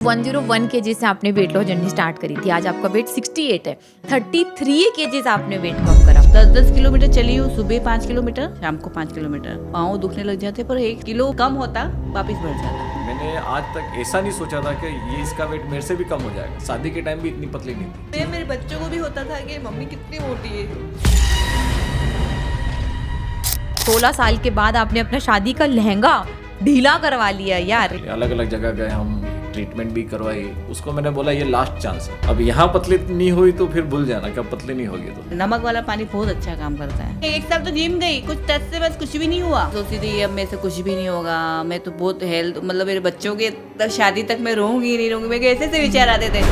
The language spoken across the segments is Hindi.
101 केजी से आपने वेट लॉस जर्नी स्टार्ट करी थी, आज आपका वेट 68 है। 33 केजी से आपने वेट कम करा। 10-10 किलोमीटर चली हूँ, सुबह 5 किलोमीटर, शाम को 5 किलोमीटर। पाँव दुखने लग जाते, पर 1 किलो कम होता वापिस बढ़ जाता। मैंने आज तक ऐसा नहीं सोचा था कि ये इसका वेट मेरे से भी कम हो जाएगा। शादी के टाइम भी इतनी पतली नहीं थी। मेरे बच्चों को भी होता था कि मम्मी कितनी मोटी है। 16 साल के बाद आपने अपना शादी का लहंगा ढीला करवा लिया यार। अलग अलग जगह गए हम, ट्रीटमेंट भी करवाई। उसको मैंने बोला ये लास्ट चांस है, अब यहाँ पतली नहीं हुई तो फिर भूल जाना कि अब पतली नहीं होगी। तो नमक वाला पानी बहुत अच्छा काम करता है। एक साल तो जिम गई, कुछ टेस्ट से बस कुछ भी नहीं हुआ। सोचती थी अब मेरे से कुछ भी नहीं होगा, मैं तो बहुत हेल्थ, मतलब मेरे बच्चों के शादी तक मैं रहूंगी नहीं रहूंगी, मेरे ऐसे से विचार आते थे।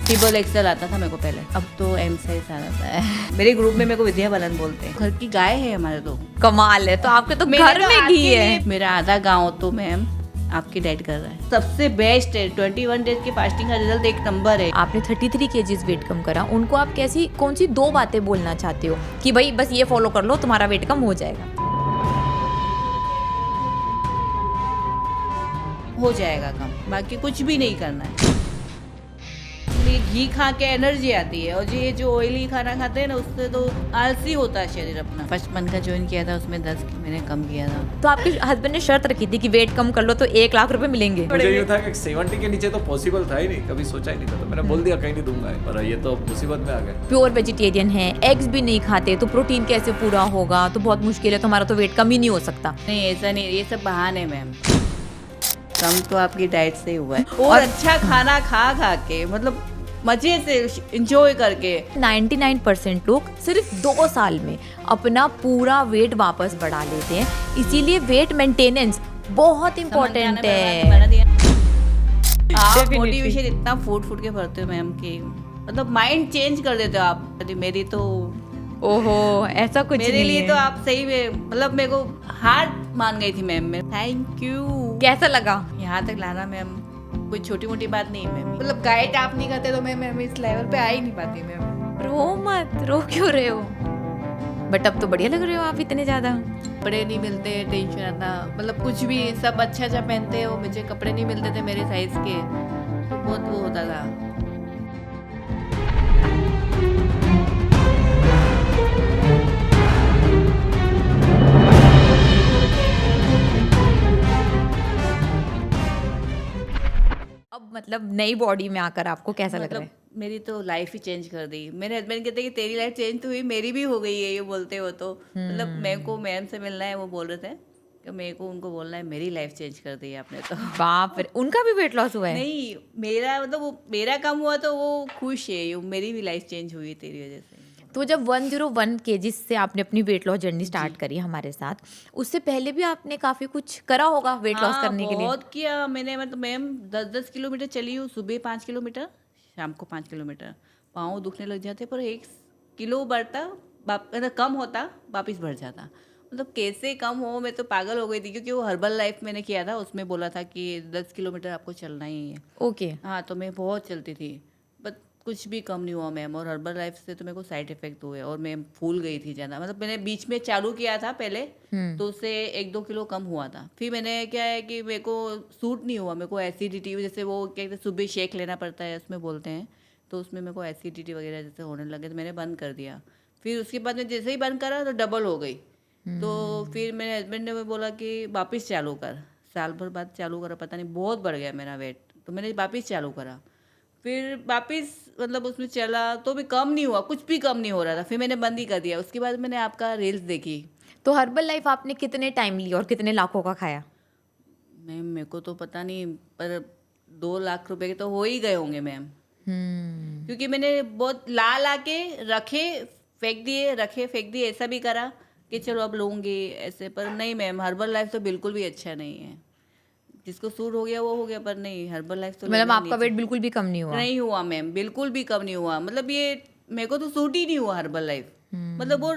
ट्रिपल एक्सल आता था मेरे को पहले, अब तो एम साइज आता है। मेरे ग्रुप में मेरे को विद्या बालन बोलते हैं। घर की गाय है हमारे तो। कमाल है, तो आपके तो घर में घी है। मेरा आधा गांव तो मैम आपकी डाइट कर रहा है। सबसे बेस्ट है, 21 डेज की फास्टिंग का रिजल्ट 1 नंबर है। आपने 33 केजीज वेट कम करा, उनको आप कौन सी 2 बातें बोलना चाहते हो कि भाई बस ये फॉलो कर लो, तुम्हारा वेट कम हो जाएगा? हो जाएगा कम, बाकी कुछ भी नहीं करना है। ये घी खा के एनर्जी आती है, और ये जो ऑयली खाना खाते हैं ना, उससे तो आलसी होता है शरीर अपना। फर्स्ट मंथ का ज्वाइन किया था, उसमें 10 मैंने कम किया था। तो आपके हस्बैंड ने शर्त रखी थी कि वेट कम कर लो तो 1 लाख रुपए मिलेंगे। मुझे ये था कि 70 के नीचे तो पॉसिबल था ही नहीं, कभी सोचा ही नहीं था। तो मैंने बोल दिया कहीं नहीं दूंगा, पर ये तो मुसीबत में आ गए। प्योर वेजिटेरियन है, एग्स भी नहीं खाते, तो प्रोटीन कैसे पूरा होगा? तो बहुत मुश्किल है, तो हमारा तो वेट कम ही नहीं हो सकता। नहीं, ऐसा नहीं, ये सब बहाने मैम। कम तो आपकी डाइट से हुआ है, और अच्छा खाना खा खा के, मतलब मजे से एंजॉय करके। 99% लोग सिर्फ 2 साल में अपना पूरा वेट वापस बढ़ा लेते हैं, इसीलिए वेट मेंटेनेंस बहुत इम्पोर्टेंट है। आप मोटिवेशन इतना फूट के भरते हो मैम कि मतलब माइंड चेंज कर देते हो आप। मेरी तो ओहो, ऐसा कुछ मेरे नहीं लिए है। तो आप सही में, मतलब मेरे को हार मान गई थी मैम। मैं थैंक यू। कैसा लगा? यहाँ तक लाना मैम कोई छोटी मोटी बात नहीं है मैम। मतलब गाइड आप नहीं करते तो मैं इस लेवल पे आ ही नहीं पाती मैम। रो मत, रो क्यों रहे हो? बट अब तो बढ़िया लग रहे हो आप इतने ज्यादा। कपड़े नहीं मिलते, टेंशन आता, मतलब कुछ भी सब अच्छा पहनते हो, मुझे कपड़े नहीं मिलते थे मेरे साइज के, तो बहुत वो होता था। अब मतलब नई बॉडी में आकर आपको कैसा लग रहा है? मेरी तो लाइफ ही चेंज कर दी। मेरे हस्बैंड कहते हैं कि तेरी लाइफ चेंज तो हुई, मेरी भी हो गई है, ये बोलते हो तो। मतलब मेरे को मैम से मिलना है, वो बोल रहे थे कि मेरे को उनको बोलना है मेरी लाइफ चेंज कर दी है आपने तो। बाप रे, उनका भी वेट लॉस हुआ है? नहीं, मेरा मतलब वो मेरा कम हुआ तो वो खुश है, मेरी भी लाइफ चेंज हुई तेरी वजह से। तो जब 101 केजी से आपने अपनी वेट लॉस जर्नी स्टार्ट करी हमारे साथ, उससे पहले भी आपने काफी कुछ करा होगा वेट लॉस करने के लिए? बहुत किया मैंने। मतलब मैम 10-10 किलोमीटर चली हूँ, सुबह 5 किलोमीटर, शाम को 5 किलोमीटर। पाँव दुखने लग जाते, पर 1 किलो बढ़ता, मतलब कम होता वापिस बढ़ जाता। मतलब कैसे कम हो, मैं तो पागल हो गई थी, क्योंकि वो हर्बल लाइफ मैंने किया था, उसमें बोला था कि 10 किलोमीटर आपको चलना ही है। ओके। हाँ, तो मैं बहुत चलती थी, बट कुछ भी कम नहीं हुआ मैम। और हर्बल लाइफ से तो मेरे को साइड इफेक्ट हुए, और मैं फूल गई थी ज़्यादा। मतलब मैंने बीच में चालू किया था पहले, तो उससे 1-2 किलो कम हुआ था। फिर मैंने क्या है कि मेरे को सूट नहीं हुआ, मेरे को एसिडिटी, जैसे वो क्या कहते हैं सुबह शेक लेना पड़ता है, उसमें बोलते हैं, तो उसमें मेरे को एसिडिटी वगैरह जैसे होने लगे, तो मैंने बंद कर दिया। फिर उसके बाद में जैसे ही बंद करा तो डबल हो गई। तो फिर मेरे हस्बैंड ने बोला कि वापस चालू कर। साल भर बाद चालू करा, पता नहीं बहुत बढ़ गया मेरा वेट, तो मैंने वापस चालू करा। फिर वापस मतलब उसमें चला तो भी कम नहीं हुआ, कुछ भी कम नहीं हो रहा था। फिर मैंने बंद ही कर दिया। उसके बाद मैंने आपका रील्स देखी। तो हर्बल लाइफ आपने कितने टाइम ली और कितने लाखों का खाया? मैम मेरे को तो पता नहीं, पर 2 लाख रुपए के तो हो ही गए होंगे मैम। क्योंकि मैंने बहुत ला के रखे, फेंक दिए, रखे फेंक दिए, ऐसा भी करा कि चलो अब लूँगी ऐसे। पर नहीं मैम, हर्बल लाइफ तो बिल्कुल भी अच्छा नहीं है। जिसको सूट हो गया वो हो गया, पर नहीं, हर्बल लाइफ तो मतलब आपका वेट बिल्कुल भी कम नहीं हुआ? नहीं हुआ मैम, बिल्कुल भी कम नहीं हुआ। मतलब ये मेरे को तो सूट ही नहीं हुआ हर्बल लाइफ। मतलब वो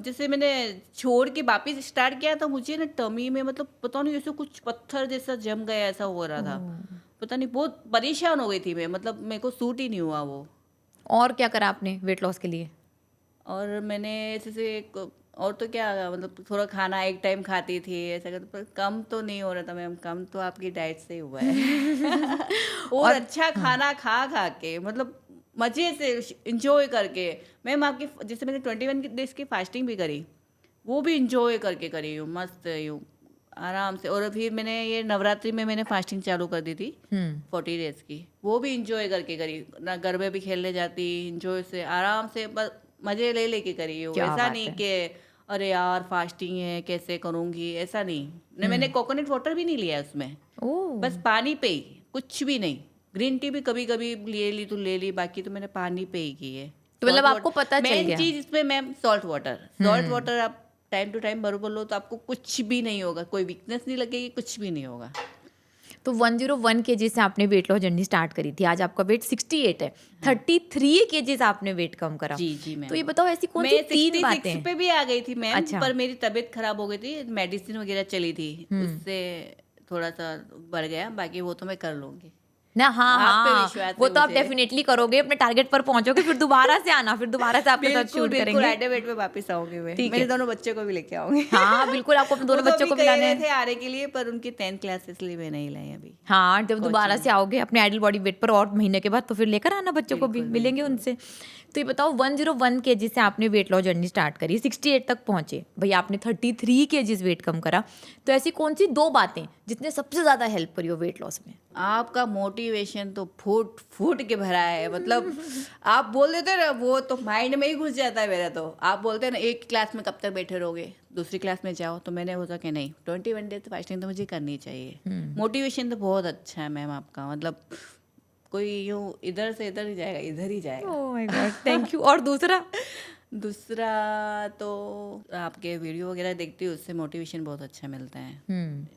जैसे मैंने छोड़ के वापिस स्टार्ट किया था, मुझे ना टमी में मतलब पता नहीं जैसे कुछ पत्थर जैसा जम गया, ऐसा हो रहा था। पता नहीं, बहुत परेशान हो गई थी मैं। मतलब मेरे को सूट ही नहीं हुआ वो। और क्या करा आपने वेट लॉस के लिए? और मैंने जैसे और तो क्या, मतलब थोड़ा खाना एक टाइम खाती थी ऐसा करते, पर कम तो नहीं हो रहा था मैम, कम तो आपकी डाइट से ही हुआ है। और अच्छा खाना खा खा के, मतलब मजे से इंजॉय करके। मैम आपकी जैसे मैंने 21 डेज की फास्टिंग भी करी, वो भी इंजॉय करके करी हूँ, मस्त यूँ आराम से। और फिर मैंने ये नवरात्रि में मैंने फास्टिंग चालू कर दी थी 40 डेज की, वो भी इंजॉय करके करी ना, गरबे भी खेलने जाती इंजॉय से, आराम से, बस मजे ले लेके करी हूँ। क्या ऐसा बात नहीं है। कि अरे यार फास्टिंग है कैसे करूँगी, ऐसा नहीं। मैंने कोकोनट वाटर भी नहीं लिया उसमें, ओह बस पानी पे ही, कुछ भी नहीं। ग्रीन टी भी कभी कभी ले ली तो ले ली, बाकी तो मैंने पानी पे ही की है। तो मतलब आपको पता चल मेन गया। चीज इसमें मैम सॉल्ट वाटर आप टाइम टू टाइम बरोबर लो तो आपको कुछ भी नहीं होगा, कोई वीकनेस नहीं लगेगी, कुछ भी नहीं होगा। तो 101 केजी से आपने वेट लॉस जर्नी स्टार्ट करी थी, आज आपका वेट 68 है, 33 केजीज आपने वेट कम करा। जी जी मैम। तो ये बताओ ऐसी कौन सी मैं 3 66 बातें। पे भी आ गई थी मैम, अच्छा। पर मेरी तबीयत खराब हो गई थी, मेडिसिन वगैरह चली थी, उससे थोड़ा सा बढ़ गया, बाकी वो तो मैं कर लूंगी। ना हाँ आप पे हाँ, विश्वास वो है तो आप मुझे। डेफिनेटली करोगे, अपने टारगेट पर पहुंचोगे, फिर दोबारा से आना, फिर दोबारा से आपके साथ बिल्कुल शूट बिल्कुल, करेंगे। आधे वेट पे वापस आऊंगी मैं, ठीक मेरे है। दोनों बच्चे को भी लेके आऊंगी। हाँ बिल्कुल, आपको अपने वो दोनों तो बच्चों अभी को भी कह लाने रहे हैं। थे आने के लिए, पर उनकी 10th क्लास इसलिए मैं नहीं लाई अभी। हाँ जब दोबारा कोचिंग। से आओगे अपने आइडल बॉडी वेट पर और महीने के बाद, तो फिर लेकर आना बच्चों को भी, बिल्कुल, मिलेंगे बिल्कुल। उनसे। तो ये बताओ 101 केजी से आपने वेट लॉस जर्नी स्टार्ट करी, 68 तक पहुंचे, भैया आपने 33 केजीज वेट कम करा। तो ऐसी कौन सी 2 बातें जिसने सबसे ज्यादा हेल्प करी हो वेट लॉस में। आपका मोटिवेशन तो फूट फूट के भरा है, मतलब आप बोल देते ना, वो तो माइंड में ही घुस जाता है मेरा। तो आप बोलते हैं ना एक क्लास में कब तक बैठे रहोगे, दूसरी क्लास में जाओ, तो मैंने सोचा कि नहीं 21 डेज फास्टिंग तो मुझे करनी चाहिए। मोटिवेशन तो बहुत अच्छा है मैम आपका, मतलब कोई यूँ इधर से इधर ही जाएगा, इधर ही जाएगा। Oh my God, thank you. और दूसरा। दूसरा तो आपके वीडियो वगैरह देखती हूँ, उससे मोटिवेशन बहुत अच्छा मिलता है।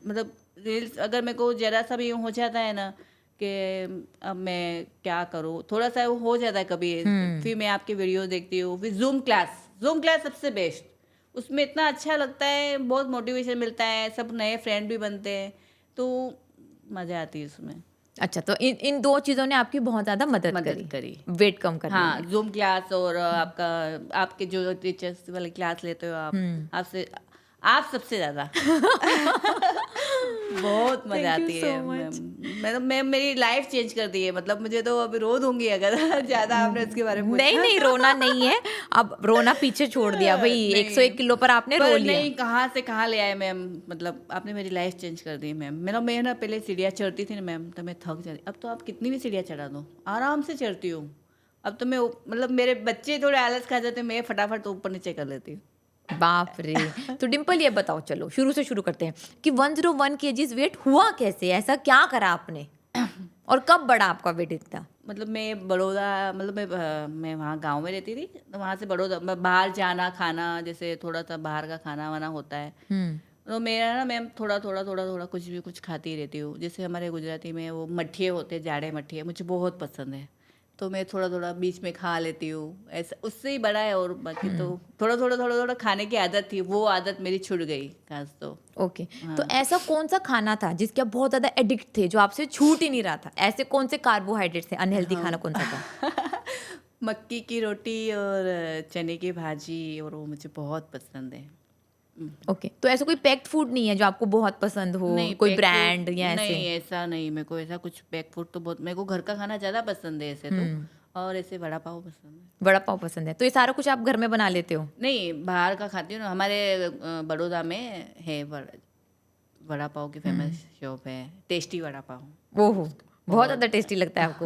मतलब रील्स अगर मेरे को जरा सा भी यूँ हो जाता है ना कि अब मैं क्या करूँ, थोड़ा सा वो हो जाता है कभी, फिर मैं आपके वीडियो देखती हूँ। फिर जूम क्लास सबसे बेस्ट, उसमें इतना अच्छा लगता है, बहुत मोटिवेशन मिलता है, सब नए फ्रेंड भी बनते हैं, तो मज़ा आती है उसमें। अच्छा, तो इन 2 चीजों ने आपकी बहुत ज्यादा मदद करी वेट कम करने हाँ, में। जूम क्लास और आपका आपके जो टीचर्स वाली क्लास लेते हो आप सबसे ज़्यादा बहुत मजा Thank you आती so है much. मैं मेरी लाइफ चेंज कर दी है, मतलब मुझे तो अभी रो दूंगी अगर ज़्यादा आपने उसके बारे में पूछा। नहीं नहीं, रोना नहीं है, अब रोना पीछे छोड़ दिया भाई, नहीं, 101 किलो पर आपने रो पर लिया। नहीं, कहाँ से कहाँ ले आए मैम, मतलब आपने मेरी लाइफ चेंज कर दी मैम। मैं ना पहले सीढ़ियाँ चढ़ती थी ना मैम, तो मैं थक जाती, अब तो आप कितनी भी सीढ़ियाँ चढ़ा दो आराम से चढ़ती हूँ। अब तो मैं मतलब मेरे बच्चे थोड़े आलस खा जाते हैं, मैं फटाफट ऊपर नीचे कर लेती हूँ। बाप रे। तो डिम्पल ये बताओ, चलो शुरू से शुरू करते हैं कि 101 केजीज वेट हुआ कैसे, ऐसा क्या करा आपने और कब बढ़ा आपका वेट इतना। मतलब मैं बड़ौदा, मतलब मैं वहाँ गांव में रहती थी, तो वहाँ से बड़ौदा बाहर जाना खाना, जैसे थोड़ा सा बाहर का खाना वाना होता है, तो मेरा ना मैम थोड़ा थोड़ा कुछ भी कुछ खाती रहती हूँ। जैसे हमारे गुजराती में वो मठिए होते हैं, जाड़े मठिए, मुझे बहुत पसंद है, तो मैं थोड़ा थोड़ा बीच में खा लेती हूँ, ऐसा उससे ही बड़ा है। और बाकी तो थोड़ा खाने की आदत थी, वो आदत मेरी छूट गई खास तो। ओके तो ऐसा कौन सा खाना था जिसके आप बहुत ज्यादा एडिक्ट थे, जो आपसे छूट ही नहीं रहा था, ऐसे कौन से कार्बोहाइड्रेट थे, अनहेल्दी खाना कौन सा था। मक्की की रोटी और चने की भाजी, और वो मुझे बहुत पसंद है। ओके तो ऐसा कोई पैक्ड फूड नहीं है जो आपको बहुत पसंद हो, नहीं, कोई पैक ब्रांड फूड या नहीं, ऐसे। ऐसा नहीं, मेरे को ऐसा कुछ पैक फूड तो बहुत, मेरे को घर का खाना ज़्यादा पसंद है ऐसे तो, और ऐसे वड़ा पाव पसंद है। बड़ा पाव पसंद है, तो ये सारा कुछ आप घर में बना लेते हो। नहीं, बाहर का खाती हूँ ना, हमारे बड़ौदा में है वड़ा पाव की फेमस शॉप है, टेस्टी वड़ा पाव। ओहो बहुत ज़्यादा टेस्टी लगता है आपको।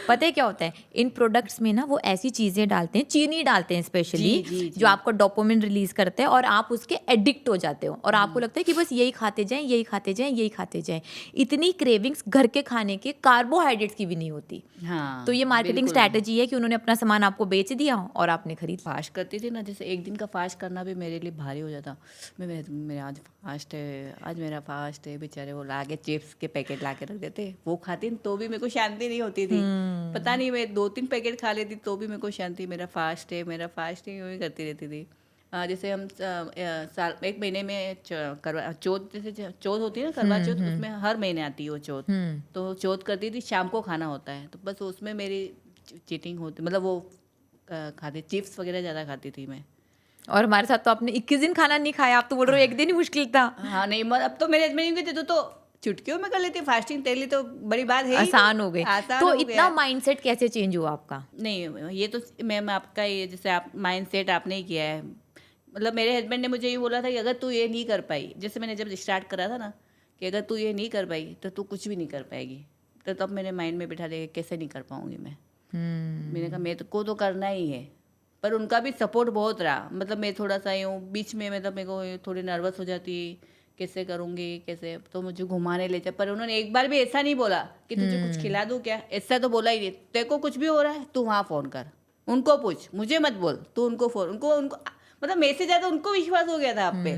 पता है क्या होता है, इन प्रोडक्ट्स में ना वो ऐसी चीज़ें डालते हैं, चीनी डालते हैं स्पेशली, जी। जो आपको डोपामिन रिलीज करते हैं और आप उसके एडिक्ट हो जाते हो और आपको लगता है कि बस यही खाते जाएं, यही खाते जाएं, यही खाते जाएं। इतनी क्रेविंग्स घर के खाने के कार्बोहाइड्रेट्स की भी नहीं होती। हाँ, तो ये मार्केटिंग बिल्कुल। स्ट्रैटेजी है कि उन्होंने अपना सामान आपको बेच दिया और आपने खरीद लिया। फास्ट करती थी ना, जैसे एक दिन का फास्ट करना भी मेरे लिए भारी हो जाता। मेरा आज फास्ट है, आज मेरा फास्ट है, बेचारे वो ला के चिप्स के पैकेट ला के रख देते, वो खाती तो भी मेरे को शांति नहीं होती थी। पता नहीं, मैं 2-3 पैकेट खा लेती तो भी मेरे को शांति, मेरा फास्ट है यूँ ही करती रहती थी। जैसे हम साल एक महीने में करवा चौथ, जैसे चौथ होती है ना, करवा चौथ, उसमें हर महीने आती है वो चौथ, तो चौथ करती थी, शाम को खाना होता है, तो बस उसमें मेरी चीटिंग होती, मतलब वो खाती चिप्स वगैरह ज़्यादा खाती थी मैं। और हमारे साथ तो आपने 21 दिन खाना नहीं खाया, आप तो बोल रहे हो एक दिन ही मुश्किल था। हाँ नहीं, अब तो मेरे हस्बैंड कहते तू तो चुटकियों में कर लेती फास्टिंग, तेरे लिए तो बड़ी बात है ही नहीं। आसान हो गई। आसान तो हो इतना गया। माइंडसेट कैसे चेंज हुआ आपका? नहीं ये तो मैम आपका ये जैसे आप माइंड सेट आपने ही किया है। मतलब मेरे हस्बैंड ने मुझे ये बोला था कि अगर तू ये नहीं कर पाई, जैसे मैंने जब स्टार्ट करा था ना कि अगर तू ये नहीं कर पाई तो तू कुछ भी नहीं कर पाएगी। तो तब मैंने माइंड में बिठा दिया कैसे नहीं कर पाऊंगी मैं। मैंने कहा मेरे को तो करना ही है। पर उनका भी सपोर्ट बहुत रहा। मतलब मैं थोड़ा सा यूँ बीच में मतलब मेरे को थोड़ी नर्वस हो जाती, कैसे करूँगी कैसे, तो मुझे घुमाने ले जाए। पर उन्होंने एक बार भी ऐसा नहीं बोला कि तुझे कुछ खिला दूँ क्या, ऐसा तो बोला ही नहीं। तेरे को कुछ भी हो रहा है तू वहाँ फ़ोन कर, उनको पूछ, मुझे मत बोल, तू उनको फ़ोन, उनको मतलब मेरे से ज़्यादा उनको विश्वास हो गया था आप पे।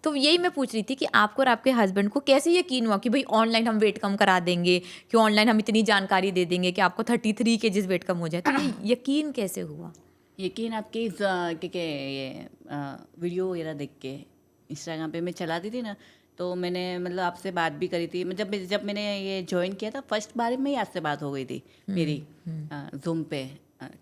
तो यही मैं पूछ रही थी कि आपको और आपके हस्बैंड को कैसे यकीन हुआ कि भाई ऑनलाइन हम वेट कम करा देंगे, कि ऑनलाइन हम इतनी जानकारी दे देंगे कि आपको 33 केजीज वेट कम हो जाए, तो ये यकीन कैसे हुआ? यकीन आपके ये वीडियो वगैरह देख के इंस्टाग्राम पे मैं चलाती थी ना, तो मैंने मतलब आपसे बात भी करी थी। जब मैंने ये ज्वाइन किया था फर्स्ट बार में ही आपसे बात हो गई थी मेरी जूम पे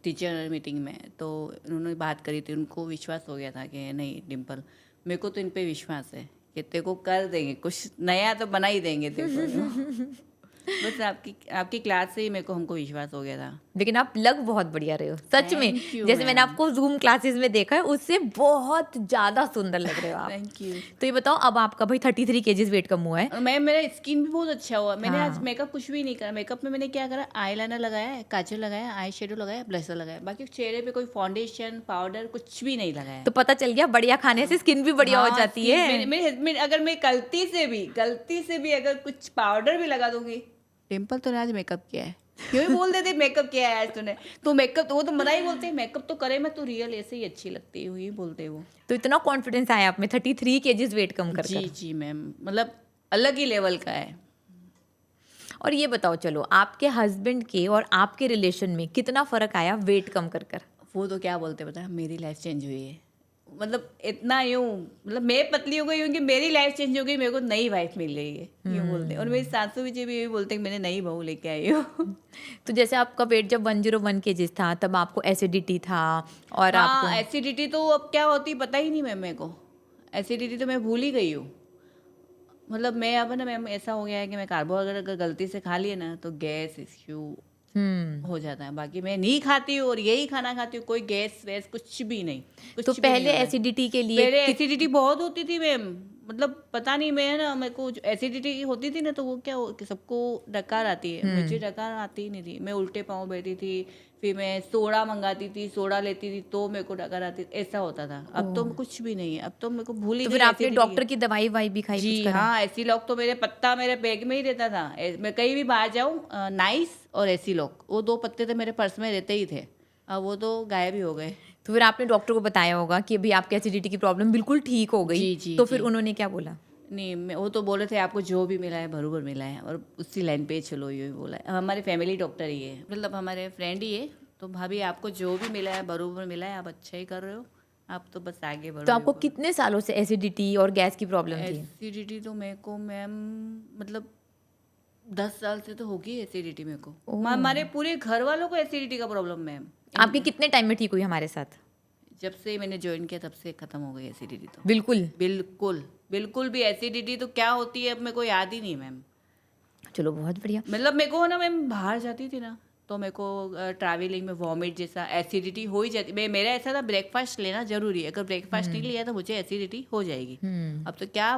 टीचर मीटिंग में। तो उन्होंने बात करी थी, उनको विश्वास हो गया था कि नहीं डिम्पल, मेरे को तो इन पे विश्वास है कि तेरे को कर देंगे, कुछ नया तो बना ही देंगे तेरे को। बस आपकी क्लास से ही मेरे को हमको विश्वास हो गया था। लेकिन आप लग बहुत बढ़िया रहे हो सच में। Thank you, जैसे मैंने ma'am. आपको जूम क्लासेस में देखा है उससे बहुत ज्यादा सुंदर लग रहे हो आप। Thank you. तो ये बताओ, अब आपका भाई 33 केजीज वेट कम हुआ है। और मेरा स्किन भी बहुत अच्छा हुआ। मैंने आज हाँ। मेकअप कुछ भी नहीं करा। मेकअप में मैंने क्या करा, आई लाइनर लगाया है, काजल लगाया, आई शेडो लगाया, ब्लशर लगाया, बाकी चेहरे पे कोई फाउंडेशन पाउडर कुछ भी नहीं लगाया। तो पता चल गया बढ़िया खाने से स्किन भी बढ़िया हो हाँ, जाती skin- है। मेरे husband अगर मैं गलती से भी अगर कुछ पाउडर भी लगा दूंगी, टेम्पल तो आज मेकअप किया है, क्यों ही बोल देते मेकअप किया है आज तूने, तो मेकअप तो वो तो मना ही बोलते हैं, मेकअप तो करे मैं, तू रियल ऐसे ही अच्छी लगती है, वही बोलते हैं वो। तो इतना कॉन्फिडेंस आया आप में 33 केजीज वेट कम कर जी जी मैम, मतलब अलग ही लेवल का है। और ये बताओ, चलो आपके हस्बैंड के और आपके रिलेशन में कितना फर्क आया वेट कम कर कर? वो तो क्या बोलते पता है, मेरी लाइफ चेंज हुई है। मतलब इतना यूँ, मतलब मैं पतली हो गई हूँ कि मेरी लाइफ चेंज हो गई, मेरे को नई वाइफ मिल रही है, यूँ बोलते हैं। और मेरी सासू भी यही बोलते हैं कि मैंने नई बहू लेके आई हूँ। तो जैसे आपका वेट जब 101 केजीज था तब आपको एसिडिटी था और हाँ, आपको एसिडिटी तो अब क्या होती पता ही नहीं मैम मेरे को। एसिडिटी तो मैं भूल ही गई हूँ। मतलब मैं अब ना मैम ऐसा हो गया है कि मैं कार्बोहाइड्रेट अगर गलती से खा लिए ना तो गैस इश्यू हो जाता है। बाकी मैं नहीं खाती हूँ और यही खाना खाती हूँ, कोई गैस वैस कुछ भी नहीं, कुछ तो भी पहले नहीं होता है। एसिडिटी के लिए पहले एसिडिटी बहुत होती थी मैम, मतलब पता नहीं, मैं ना मेरे को एसिडिटी होती थी ना तो वो क्या कि सबको डकार आती है, मुझे डकार आती ही नहीं थी। मैं उल्टे पाँव बैठी थी, फिर मैं सोडा मंगाती थी, सोडा लेती थी तो मेरे को डकार आती, ऐसा होता था। अब तो कुछ भी नहीं है, अब तो मेरे को भूल ही तो गई फिर आपने acidity। डॉक्टर की दवाई वाई भी खाई? जी कुछ करा? हाँ, एसी लॉक तो मेरे पत्ता मेरे बैग में ही रहता था। मैं कहीं भी बाहर जाऊँ, नाइस और एसी लॉक, वो दो पत्ते तो मेरे पर्स में रहते ही थे। अब वो तो गायब ही हो गए। तो फिर आपने डॉक्टर को बताया होगा कि अभी आपकी एसिडिटी की प्रॉब्लम बिल्कुल ठीक हो गई। जी, जी, तो फिर जी। उन्होंने क्या बोला? नहीं, वो तो बोले थे आपको जो भी मिला है बराबर मिला है और उसी लाइन पे चलो, ये बोला है। हमारे फैमिली डॉक्टर ही है, मतलब हमारे फ्रेंड ही है। तो भाभी आपको जो भी मिला है बराबर मिला है, आप अच्छा ही कर रहे हो, आप तो बस आगे बढ़ो। तो आपको कितने सालों से एसिडिटी और गैस की प्रॉब्लम थी? एसिडिटी तो मेरे को मैम मतलब 10 साल से तो होगी एसिडिटी मेरे को। हमारे पूरे घर वालों को एसिडिटी का प्रॉब्लम मैम। आपकी कितने टाइम में ठीक हुई हमारे साथ? जब से मैंने ज्वाइन किया तब से खत्म हो गई एसिडिटी तो। बिल्कुल? बिल्कुल बिल्कुल भी एसिडिटी तो क्या होती है अब मेरे को याद ही नहीं मैम। चलो बहुत बढ़िया। मतलब मेरे को ना मैम बाहर जाती थी ना तो मेरे को ट्रैवलिंग में वॉमिट जैसा एसिडिटी हो ही जाती। मेरा ऐसा था ब्रेकफास्ट लेना जरूरी है, अगर ब्रेकफास्ट नहीं लिया तो मुझे एसिडिटी हो जाएगी। अब तो क्या,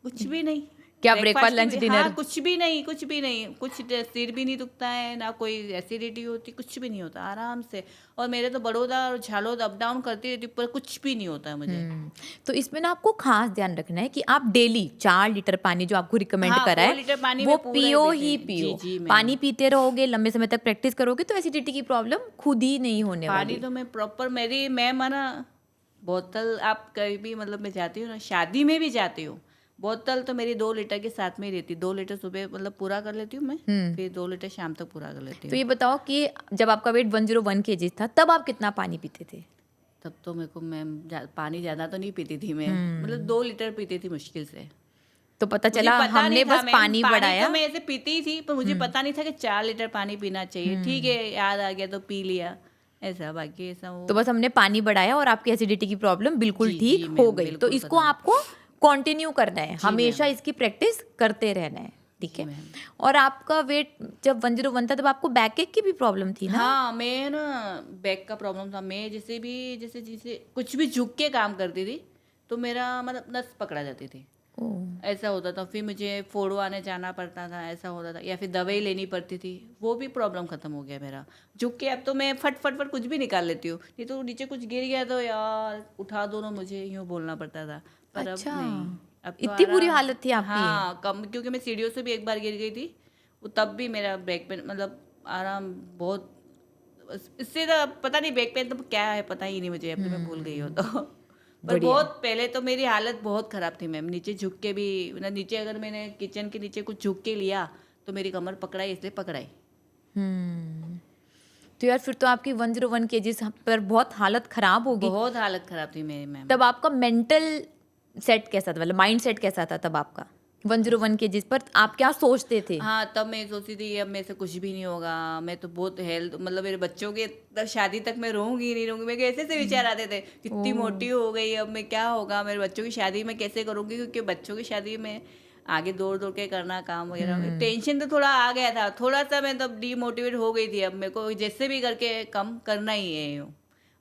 कुछ भी नहीं। क्या ब्रेकफास्ट लंच डिनर? हाँ, कुछ भी नहीं, कुछ भी नहीं, कुछ सिर भी नहीं दुखता है ना, कोई एसिडिटी होती, कुछ भी नहीं होता, आराम से। और मेरे तो बड़ौदा और झालोद अप डाउन करती रहती पर कुछ भी नहीं होता है मुझे। तो इसमें ना आपको खास ध्यान रखना है कि आप डेली 4 लीटर पानी जो आपको रिकमेंड हाँ, करा 4 लीटर पानी है वो मैं पूरा ही पियो पीती ही हूँ। पियो। जी, जी, मैम। पानी पीते रहोगे, लंबे समय तक प्रैक्टिस करोगे तो एसिडिटी की प्रॉब्लम खुद ही नहीं होने पानी वाली। तो मैं प्रॉपर, मेरी मैम है ना बोतल, आप कहीं भी मतलब मैं जाती हूँ ना, शादी में भी जाती हूँ, बोतल तो मेरी 2 लीटर के साथ में ही रहती। 2 लीटर सुबह मतलब पूरा कर लेती हूँ मैं, फिर 2 लीटर शाम तक पूरा कर लेती तो हूँ। ये बताओ कि जब आपका वेट 101 केजी था तब आप कितना पानी पीते थे? तब तो मेरे को मैम पानी ज़्यादा तो नहीं पीती थी मैं, मतलब 2 लीटर पीती थी मुश्किल से। तो पता मुझे चला पता हमने नहीं था बस मैम, पानी बढ़ाया। तो मैं ऐसे पीती ही थी पर मुझे पता नहीं था कि 4 लीटर पानी पीना चाहिए। ठीक है, याद आ गया तो पी लिया, ऐसा, बाकी ऐसा वो तो बस हमने पानी बढ़ाया और आपकी एसिडिटी की प्रॉब्लम बिल्कुल जी, ठीक जी, हो मैम, गई। तो बिल्कुल इसको खत्म। आपको कंटिन्यू करना है, हमेशा इसकी प्रैक्टिस करते रहना है, ठीक है। मैम। और आपका वेट जब 101 था तब आपको बैक एक की भी प्रॉब्लम थी ना? हाँ, मैं ना बैक का प्रॉब्लम था। मैं जैसे जैसे कुछ भी झुक के काम करती थी तो मेरा मतलब नस पकड़ा जाती थी, ओह, ऐसा होता था। फिर मुझे फोड़वाने जाना पड़ता था, ऐसा होता था, या फिर दवाई लेनी पड़ती थी। वो भी प्रॉब्लम खत्म हो गया मेरा। झुक के अब तो मैं फट फट फट कुछ भी निकाल लेती हूँ, नहीं तो नीचे कुछ गिर गया तो यार उठा दो ना, मुझे यूँ बोलना पड़ता था। पर अब अच्छा, नहीं, अब तो इतनी बुरी आराम। हालत थी आपकी? हाँ, कम, क्योंकि मैं सीढ़ियों से भी एक बार गिर गई थी, वो तब भी मेरा बैक पेन मतलब आराम बहुत। इससे तो पता नहीं बैक पेन तो क्या है, पता ही नहीं मुझे, अब तो मैं भूल गई हूँ तो। पर बढ़िया है। बहुत पहले तो मेरी हालत बहुत ख़राब थी मैम। नीचे झुक के भी मतलब नीचे अगर मैंने किचन के नीचे कुछ झुक के लिया तो मेरी कमर पकड़ाई, इसलिए पकड़ाई। तो यार फिर तो आपकी 101 केजीज पर बहुत हालत खराब होगी। बहुत हालत ख़राब थी मेरी मैम। तब आपका मेंटल सेट कैसा था, मतलब माइंड सेट कैसा था तब आपका 101 केजीज पर? आप क्या सोचते थे? हाँ, तब मैं सोचती थी अब मेरे से कुछ भी नहीं होगा। मैं तो बहुत हेल्थ मतलब मेरे बच्चों के तब शादी तक मैं रहूंगी नहीं रहूंगी, मेरे को ऐसे ऐसे विचार आते थे। कितनी मोटी हो गई, अब मैं क्या होगा, मेरे बच्चों की शादी में कैसे करूंगी, क्योंकि बच्चों की शादी में आगे दौड़ दौड़ के करना काम वगैरह। टेंशन तो थोड़ा आ गया था, थोड़ा सा मैं तब डीमोटिवेट हो गई थी। अब मेरे को जैसे भी करके कम करना ही है यूँ।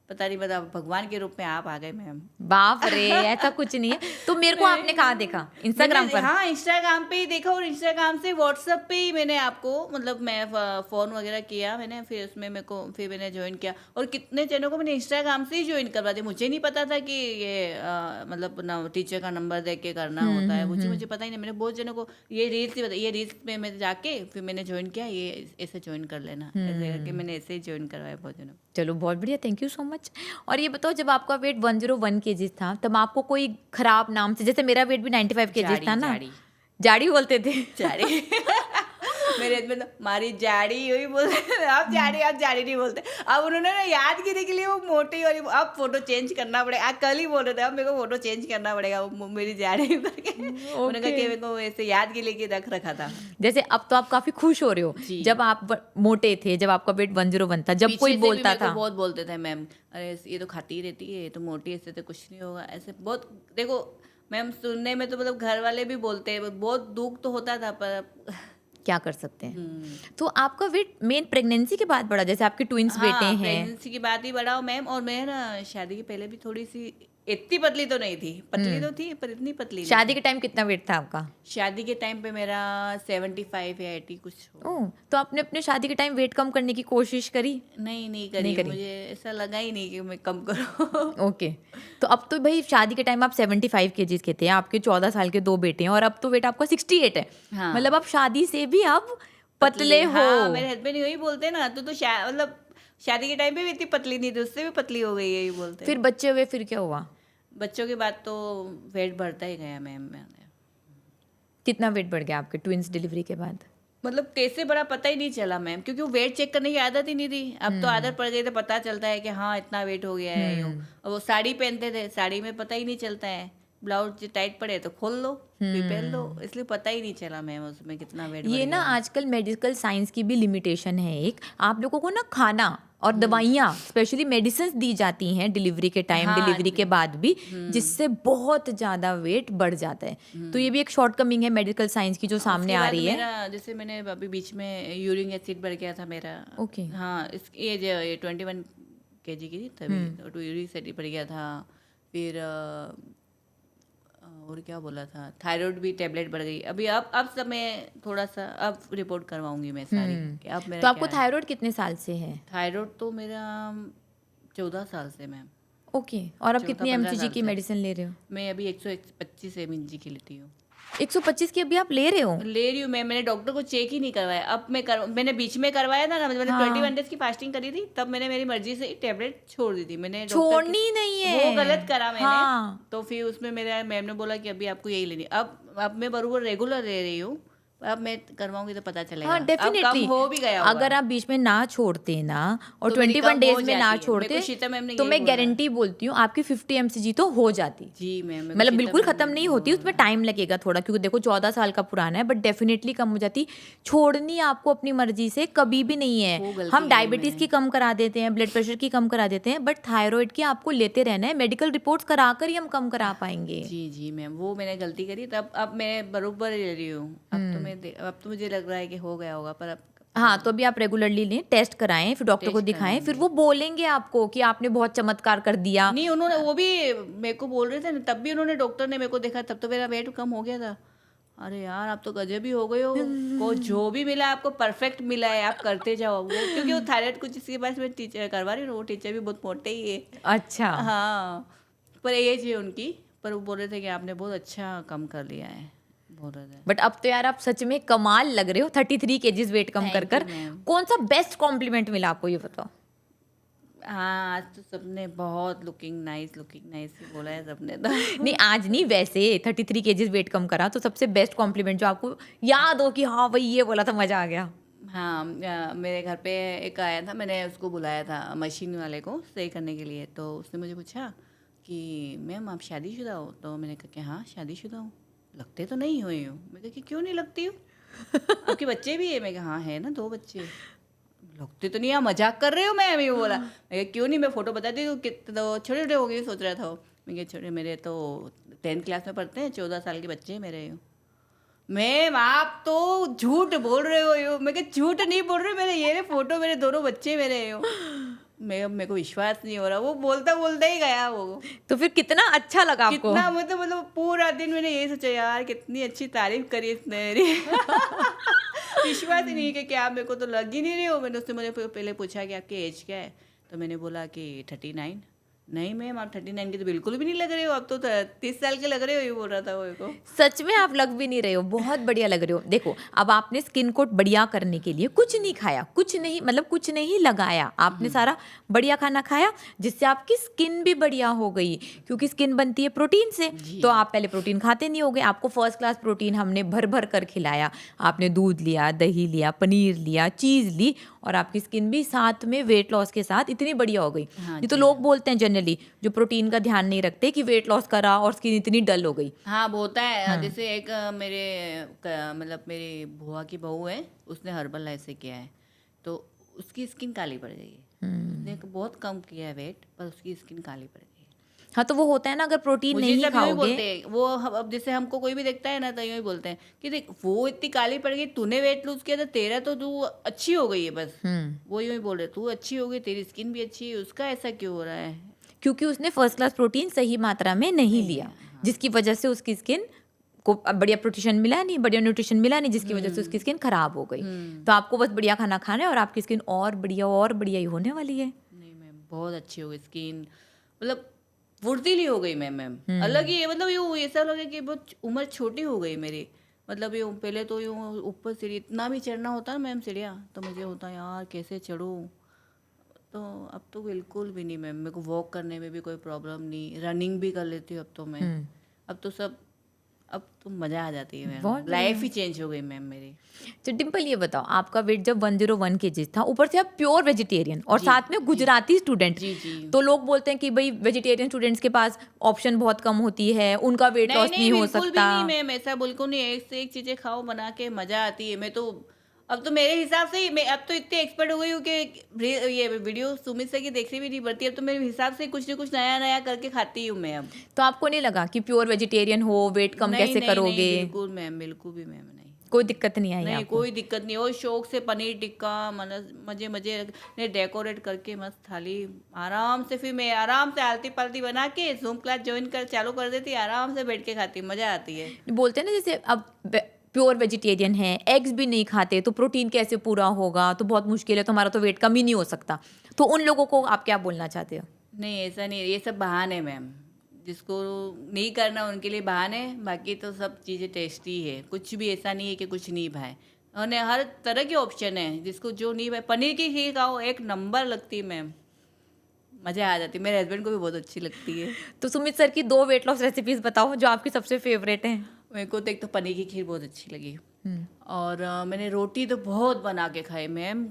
पता नहीं, बता भगवान के रूप में आप आ गए मैम। बाप रे, ऐसा कुछ नहीं है। तो मेरे को आपने कहाँ देखा? इंस्टाग्राम पर? हाँ, इंस्टाग्राम पे ही देखा, और इंस्टाग्राम से व्हाट्सएप पे ही मैंने आपको मतलब मैं फ़ोन वगैरह किया मैंने, फिर उसमें मेरे को फिर मैंने ज्वाइन किया। और कितने जनों को मैंने इंस्टाग्राम से ही ज्वाइन करवा दिया। मुझे नहीं पता था कि ये मतलब ना टीचर का नंबर दे के करना होता है, मुझे पता ही नहीं। मैंने बहुत जनों को ये रील्स ही बताई, ये रील्स में मैं जाके फिर मैंने ज्वाइन किया, ये ऐसे ज्वाइन कर लेना, ऐसे करके मैंने ऐसे ही ज्वाइन करवाया बहुत जनों को। चलो बहुत बढ़िया, थैंक यू सो मच। और ये बताओ, जब आपका वेट 101 केजीज था तब आपको कोई खराब नाम से, जैसे मेरा वेट भी 95 केजीज था ना, जाड़ी जाड़ी बोलते थे? जाड़ी मेरे हस्बैंड तो मारी जाड़ी यही बोलते थे। आप जाड़ी नहीं बोलते। अब उन्होंने ना यादगिरी के लिए वो मोटी वाली अब फोटो चेंज करना पड़ेगा। आज कल ही बोल रहे थे अब मेरे को फोटो चेंज करना पड़ेगा वो मेरी जाड़ी करके। उन्होंने कहा कि मेरे को ऐसे यादगिरी के रख रखा था। जैसे अब तो आप काफी खुश हो रहे हो, जी। जब आप मोटे थे, जब आपका वेट 101 था, जब पीछे कोई से भी बोलता मेरे को था बहुत बोलते थे मैम, अरे ये तो खाती ही रहती है, ये तो मोटी है, इससे तो कुछ नहीं होगा, ऐसे बहुत। देखो मैम, सुनने में तो मतलब घर वाले भी बोलते हैं, बहुत दुख तो होता था, पर क्या कर सकते हैं। तो आपका वेट मेन प्रेगनेंसी के बाद बढ़ा, जैसे आपके ट्विंस बेटे हैं? प्रेगनेंसी की बात ही बढ़ाओ मैम। और मैं ना शादी के पहले भी थोड़ी सी इतनी पतली तो नहीं थी, पतली तो थी पर इतनी पतली नहीं। शादी के टाइम कितना वेट था आपका? शादी के टाइम पे मेरा 75 या 80 कुछ हो। ओह, तो आपने अपने शादी के टाइम वेट कम करने की कोशिश करी? नहीं करी। मुझे ऐसा लगा ही नहीं कि मैं कम करूँ। ओके। तो अब तो भाई शादी के टाइम आप 75 केजीज के थे, आपके 14 साल के 2 बेटे हैं, और अब तो वेट आपका 68 है। हाँ। मतलब आप शादी से भी अब पतले हो। हाँ, मेरे हस्बैंड यही बोलते हैं ना, तो मतलब शादी के टाइम पे भी इतनी पतली नहीं थी, उससे भी पतली हो गई, यही बोलते हैं। फिर बच्चे हुए, फिर क्या हुआ? बच्चों के बाद तो वेट बढ़ता ही गया मैम। कितना वेट बढ़ गया आपके ट्विंस डिलीवरी के बाद? मतलब कैसे बड़ा पता ही नहीं चला मैम, क्योंकि वो वेट चेक करने की आदत ही नहीं थी। अब तो आदत पड़ गई तो पता चलता है कि हाँ इतना वेट हो गया है यूँ। और वो साड़ी पहनते थे, साड़ी में पता ही नहीं चलता है, ब्लाउज टाइट पड़े तो खोल लो फिर पहन लो, इसलिए पता ही नहीं चला मैम उसमें कितना वेट। ये ना आजकल मेडिकल साइंस की भी लिमिटेशन है एक। आप लोगों को ना खाना और दवाइयाँ, स्पेशली मेडिसिन दी जाती हैं डिलीवरी के टाइम, हाँ, डिलीवरी के बाद भी, जिससे बहुत ज़्यादा वेट बढ़ जाता है। तो ये भी एक शॉर्टकमिंग है मेडिकल साइंस की जो सामने आ रही है। मेरा जैसे मैंने अभी बीच में यूरिक एसिड बढ़ गया था मेरा। ओके। हाँ, ये 21 kg की थी तभी, तो यूरिक एसिड बढ़ गया था। फिर और क्या बोला था, थायराइड भी टेबलेट बढ़ गई। अभी अब सब मैं थोड़ा सा अब रिपोर्ट करवाऊंगी मैं सारी कि अब मेरा तो आपको क्या है। थायराइड कितने साल से है? थायराइड तो मेरा 14 साल से मैम। ओके। और अब 14-15 कितनी mg साल की से। मेडिसिन ले रहे हो? मैं अभी 125 mg की लेती हूँ। 125 की अभी आप ले रहे हो? ले रही हूँ मैंने डॉक्टर को चेक ही नहीं करवाया। अब मैंने बीच में करवाया था ना, मैंने 21 डेज की फास्टिंग करी थी, तब मैंने मेरी मर्जी से टैबलेट छोड़ दी थी। मैंने छोड़नी नहीं है, वो गलत करा मैंने। हाँ। तो फिर उसमें मेरा मैम ने बोला कि अभी आपको यही लेनी। अब मैं बराबर रेगुलर ले रही हूँ, अब मैं करवाऊंगी तो पता चलेगा। हाँ अब डेफिनेटली कम हो भी गया होगा। अगर आप बीच में ना छोड़ते ना और तो मेरी 21 कम हो डेज में जाती ना है। मेरे छोड़ते को शीतल मैम ने तो यही मैं बोला। गारंटी बोलती हूँ आपकी 50 mcg तो हो जाती। जी मैम, मेरे को मतलब शीतल बिल्कुल मैम खत्म ने नहीं होती, उसमें टाइम लगेगा थोड़ा, क्योंकि देखो 14 साल का पुराना है, बट डेफिनेटली कम हो जाती। छोड़नी आपको अपनी मर्जी से कभी भी नहीं है। वो गलती हम करी डायबिटीज मैंने। की कम करा देते हैं, ब्लड प्रेशर की कम करा देते हैं, बट थायराइड की आपको लेते रहना है। मेडिकल रिपोर्ट्स कराकर ही हम कम करा पाएंगे। जी मैम, वो मैंने गलती करी, तब अब मैं बरोबर ले रही हूँ। अब तो मुझे लग रहा है कि हो गया होगा, पर अब हाँ तो अभी आप रेगुलरली लें, टेस्ट कराएं, फिर डॉक्टर को टेस्ट दिखाएं, फिर कराएंगे। वो बोलेंगे आपको कि आपने बहुत चमत्कार कर दिया। नहीं, उन्होंने वो भी मेरे को बोल रहे थे ना, तब भी उन्होंने, डॉक्टर ने मेरे को देखा तब तो मेरा वेट कम हो गया था। अरे यार, आप तो गजब ही हो गए हो, को जो भी मिला आपको परफेक्ट मिला है, आप करते जाओ। वो क्योंकि वो थायराइड कुछ इसके पास मैं टीचर करवा रही हूँ, वो टीचर भी बहुत मोटे ही है। अच्छा हाँ, पर एज है उनकी, पर वो बोल रहे थे कि आपने बहुत अच्छा कम कर लिया है, बोल रहे थे। बट अब तो यार आप सच में कमाल लग रहे हो, 33 केजीज वेट कम कर Thank you, कर। ma'am. कौन सा बेस्ट कॉम्प्लीमेंट मिला आपको, ये बताओ। हाँ, आज तो सबने बहुत लुकिंग नाइस ही बोला है सबने तो। नहीं आज नहीं, वैसे 33 केजीज वेट कम करा तो सबसे बेस्ट कॉम्प्लीमेंट जो आपको याद हो कि हाँ भाई ये बोला था, मजा आ गया। हाँ, मेरे घर पे एक आया था, मैंने उसको बुलाया था मशीन वाले को सही करने के लिए, तो उसने मुझे पूछा कि मैम आप शादीशुदा हो? तो मैंने कहा कि हाँ शादीशुदा हूँ। लगते तो नहीं हुई हूँ। मैं कहा कि क्यों नहीं लगती हूँ? आपके बच्चे भी है? मैं कहा हाँ है ना, 2 बच्चे। लगते तो नहीं, आप मजाक कर रहे हो? मैं अभी बोला, मैं कहा क्यों नहीं, मैं फोटो बताती हूँ, कितने तो छोटे छोटे हो गए, सोच रहा था वो। मैं कहा छोटे, मेरे तो 10th क्लास में पढ़ते हैं, 14 साल के बच्चे हैं मेरे। मैम आप तो झूठ बोल रहे हो यो। मैं कहा झूठ नहीं बोल रहे, मेरे ये फोटो, मेरे दोनों बच्चे मेरे यो। मैं, मेरे को विश्वास नहीं हो रहा। वो बोलता बोलता ही गया वो। तो फिर कितना अच्छा लगा आपको? कितना मतलब पूरा दिन मैंने यही सोचा, यार कितनी अच्छी तारीफ करी इसने मेरी। विश्वास ही नहीं कि क्या, मेरे को तो लग ही नहीं रही हो। मैंने उससे मुझे पहले पूछा कि आपकी एज क्या है, तो मैंने बोला कि 39। नहीं मैम आप 39 की तो बिल्कुल भी नहीं लग रहे हो, आप तो 30 साल के लग रहे हो, ये बोल रहा था वो को। सच में आप लग भी नहीं रहे हो, बहुत बढ़िया लग रहे हो। देखो अब आपने स्किन को बढ़िया करने के लिए कुछ नहीं खाया, कुछ नहीं, मतलब कुछ नहीं लगाया, आपने सारा बढ़िया खाना खाया, जिससे आपकी स्किन भी बढ़िया हो गई, क्योंकि स्किन बनती है प्रोटीन से। तो आप पहले प्रोटीन खाते नहीं होगे, आपको फर्स्ट क्लास प्रोटीन हमने भर भर कर खिलाया। आपने दूध लिया, दही लिया, पनीर लिया, चीज़ ली, और आपकी स्किन भी साथ में वेट लॉस के साथ इतनी बढ़िया हो गई। हाँ ये तो लोग बोलते हैं जनरली, जो प्रोटीन का ध्यान नहीं रखते, कि वेट लॉस करा और स्किन इतनी डल हो गई। हाँ होता है। जैसे एक मतलब मेरी बुआ की बहू है, उसने हर्बल लाइफ से किया है, तो उसकी स्किन काली पड़ गई है। उसने बहुत कम किया है वेट, पर उसकी स्किन काली पड़ गई है। हाँ तो वो होता है ना, अगर प्रोटीन मुझे नहीं सब यूँ ही खाओगे। बोलते हैं वो। अब जैसे हमको कोई भी देखता है ना, तो यूँ ही बोलते हैं कि देख वो इतनी काली पड़ गई, तूने वेट लूज किया, तो तेरा तो तू अच्छी हो गई है बस। वो यूँ ही बोल रहे, तू अच्छी हो गई, तेरी स्किन भी अच्छी है, उसका ऐसा क्यों हो रहा है? क्योंकि उसने फर्स्ट क्लास प्रोटीन सही मात्रा में नहीं लिया, जिसकी वजह से उसकी स्किन को अब बढ़िया प्रोटीन मिला नहीं, बढ़िया न्यूट्रिशन मिला नहीं, जिसकी वजह से उसकी स्किन खराब हो गई। तो आपको बस बढ़िया खाना खाना है, और आपकी स्किन और बढ़िया ही होने वाली है। नहीं मैम, बहुत अच्छी हो गई स्किन, मतलब फुर्तीली हो गई मैम। अलग ही है, मतलब यूँ ऐसा लगे कि बहुत उम्र छोटी हो गई मेरी। मतलब यूँ पहले तो यूँ ऊपर सीढ़ी इतना भी चढ़ना होता है मैम, सीढ़ियाँ, तो मुझे होता है यार कैसे चढ़ूँ। तो अब तो बिल्कुल भी नहीं मैम, मेरे को वॉक करने में भी कोई प्रॉब्लम नहीं, रनिंग भी कर लेती हूँ अब तो मैं। अब तो सब, अब तो मज़ा आ जाती है मैम, लाइफ ही चेंज हो गई मैम मेरी। तो डिम्पल ये बताओ, आपका वेट जब 101 केजीज था, ऊपर से आप प्योर वेजिटेरियन और साथ में गुजराती स्टूडेंट, जी। तो लोग बोलते हैं कि भाई वेजिटेरियन स्टूडेंट्स के पास ऑप्शन बहुत कम होती है, उनका वेट लॉस नहीं हो बिल्कुल भी सकता। नहीं मैम, ऐसा बिल्कुल नहीं। एक से एक चीज़ें खाओ बना के, मज़ा आती है। मैं तो अब तो मेरे हिसाब से ही, मैं अब तो इतनी एक्सपर्ट हो गई हूँ कि ये वीडियो सुमित से की देखनी भी नहीं पड़ती। अब तो मेरे हिसाब से कुछ ना कुछ नया नया करके खाती हूँ मैं अब। तो आपको नहीं लगा कि प्योर वेजिटेरियन हो, वेट कम कैसे करोगे? बिल्कुल मैम, बिल्कुल भी मैम नहीं, कोई दिक्कत नहीं आई नहीं आपको? कोई दिक्कत नहीं। और शौक से पनीर टिक्का मजे मजे ने डेकोरेट करके मस्त थाली आराम से, फिर मैं आराम से आलती पालती बना के जूम क्लास ज्वाइन कर चालू कर देती, आराम से बैठ के खाती, मज़ा आती है। बोलते हैं ना, जैसे अब प्योर वेजिटेरियन है, एग्स भी नहीं खाते, तो प्रोटीन कैसे पूरा होगा, तो बहुत मुश्किल है, तो हमारा तो वेट कम ही नहीं हो सकता। तो उन लोगों को आप क्या बोलना चाहते हो? नहीं ऐसा नहीं, ये सब बहाने मैम, जिसको नहीं करना उनके लिए बहाने, बाकी तो सब चीज़ें टेस्टी है। कुछ भी ऐसा नहीं है कि कुछ नहीं भाई, और हर तरह के ऑप्शन है, जिसको जो नहीं भाई। पनीर की खीर खाओ, एक नंबर लगती है मैम, मज़ा आ जाती है। मेरे हस्बैंड को भी बहुत अच्छी लगती है। तो सुमित सर की 2 वेट लॉस रेसिपीज बताओ जो आपकी सबसे फेवरेट हैं। मेरे को तो एक तो पनीर की खीर बहुत अच्छी लगी, और मैंने रोटी तो बहुत बना के खाई मैम,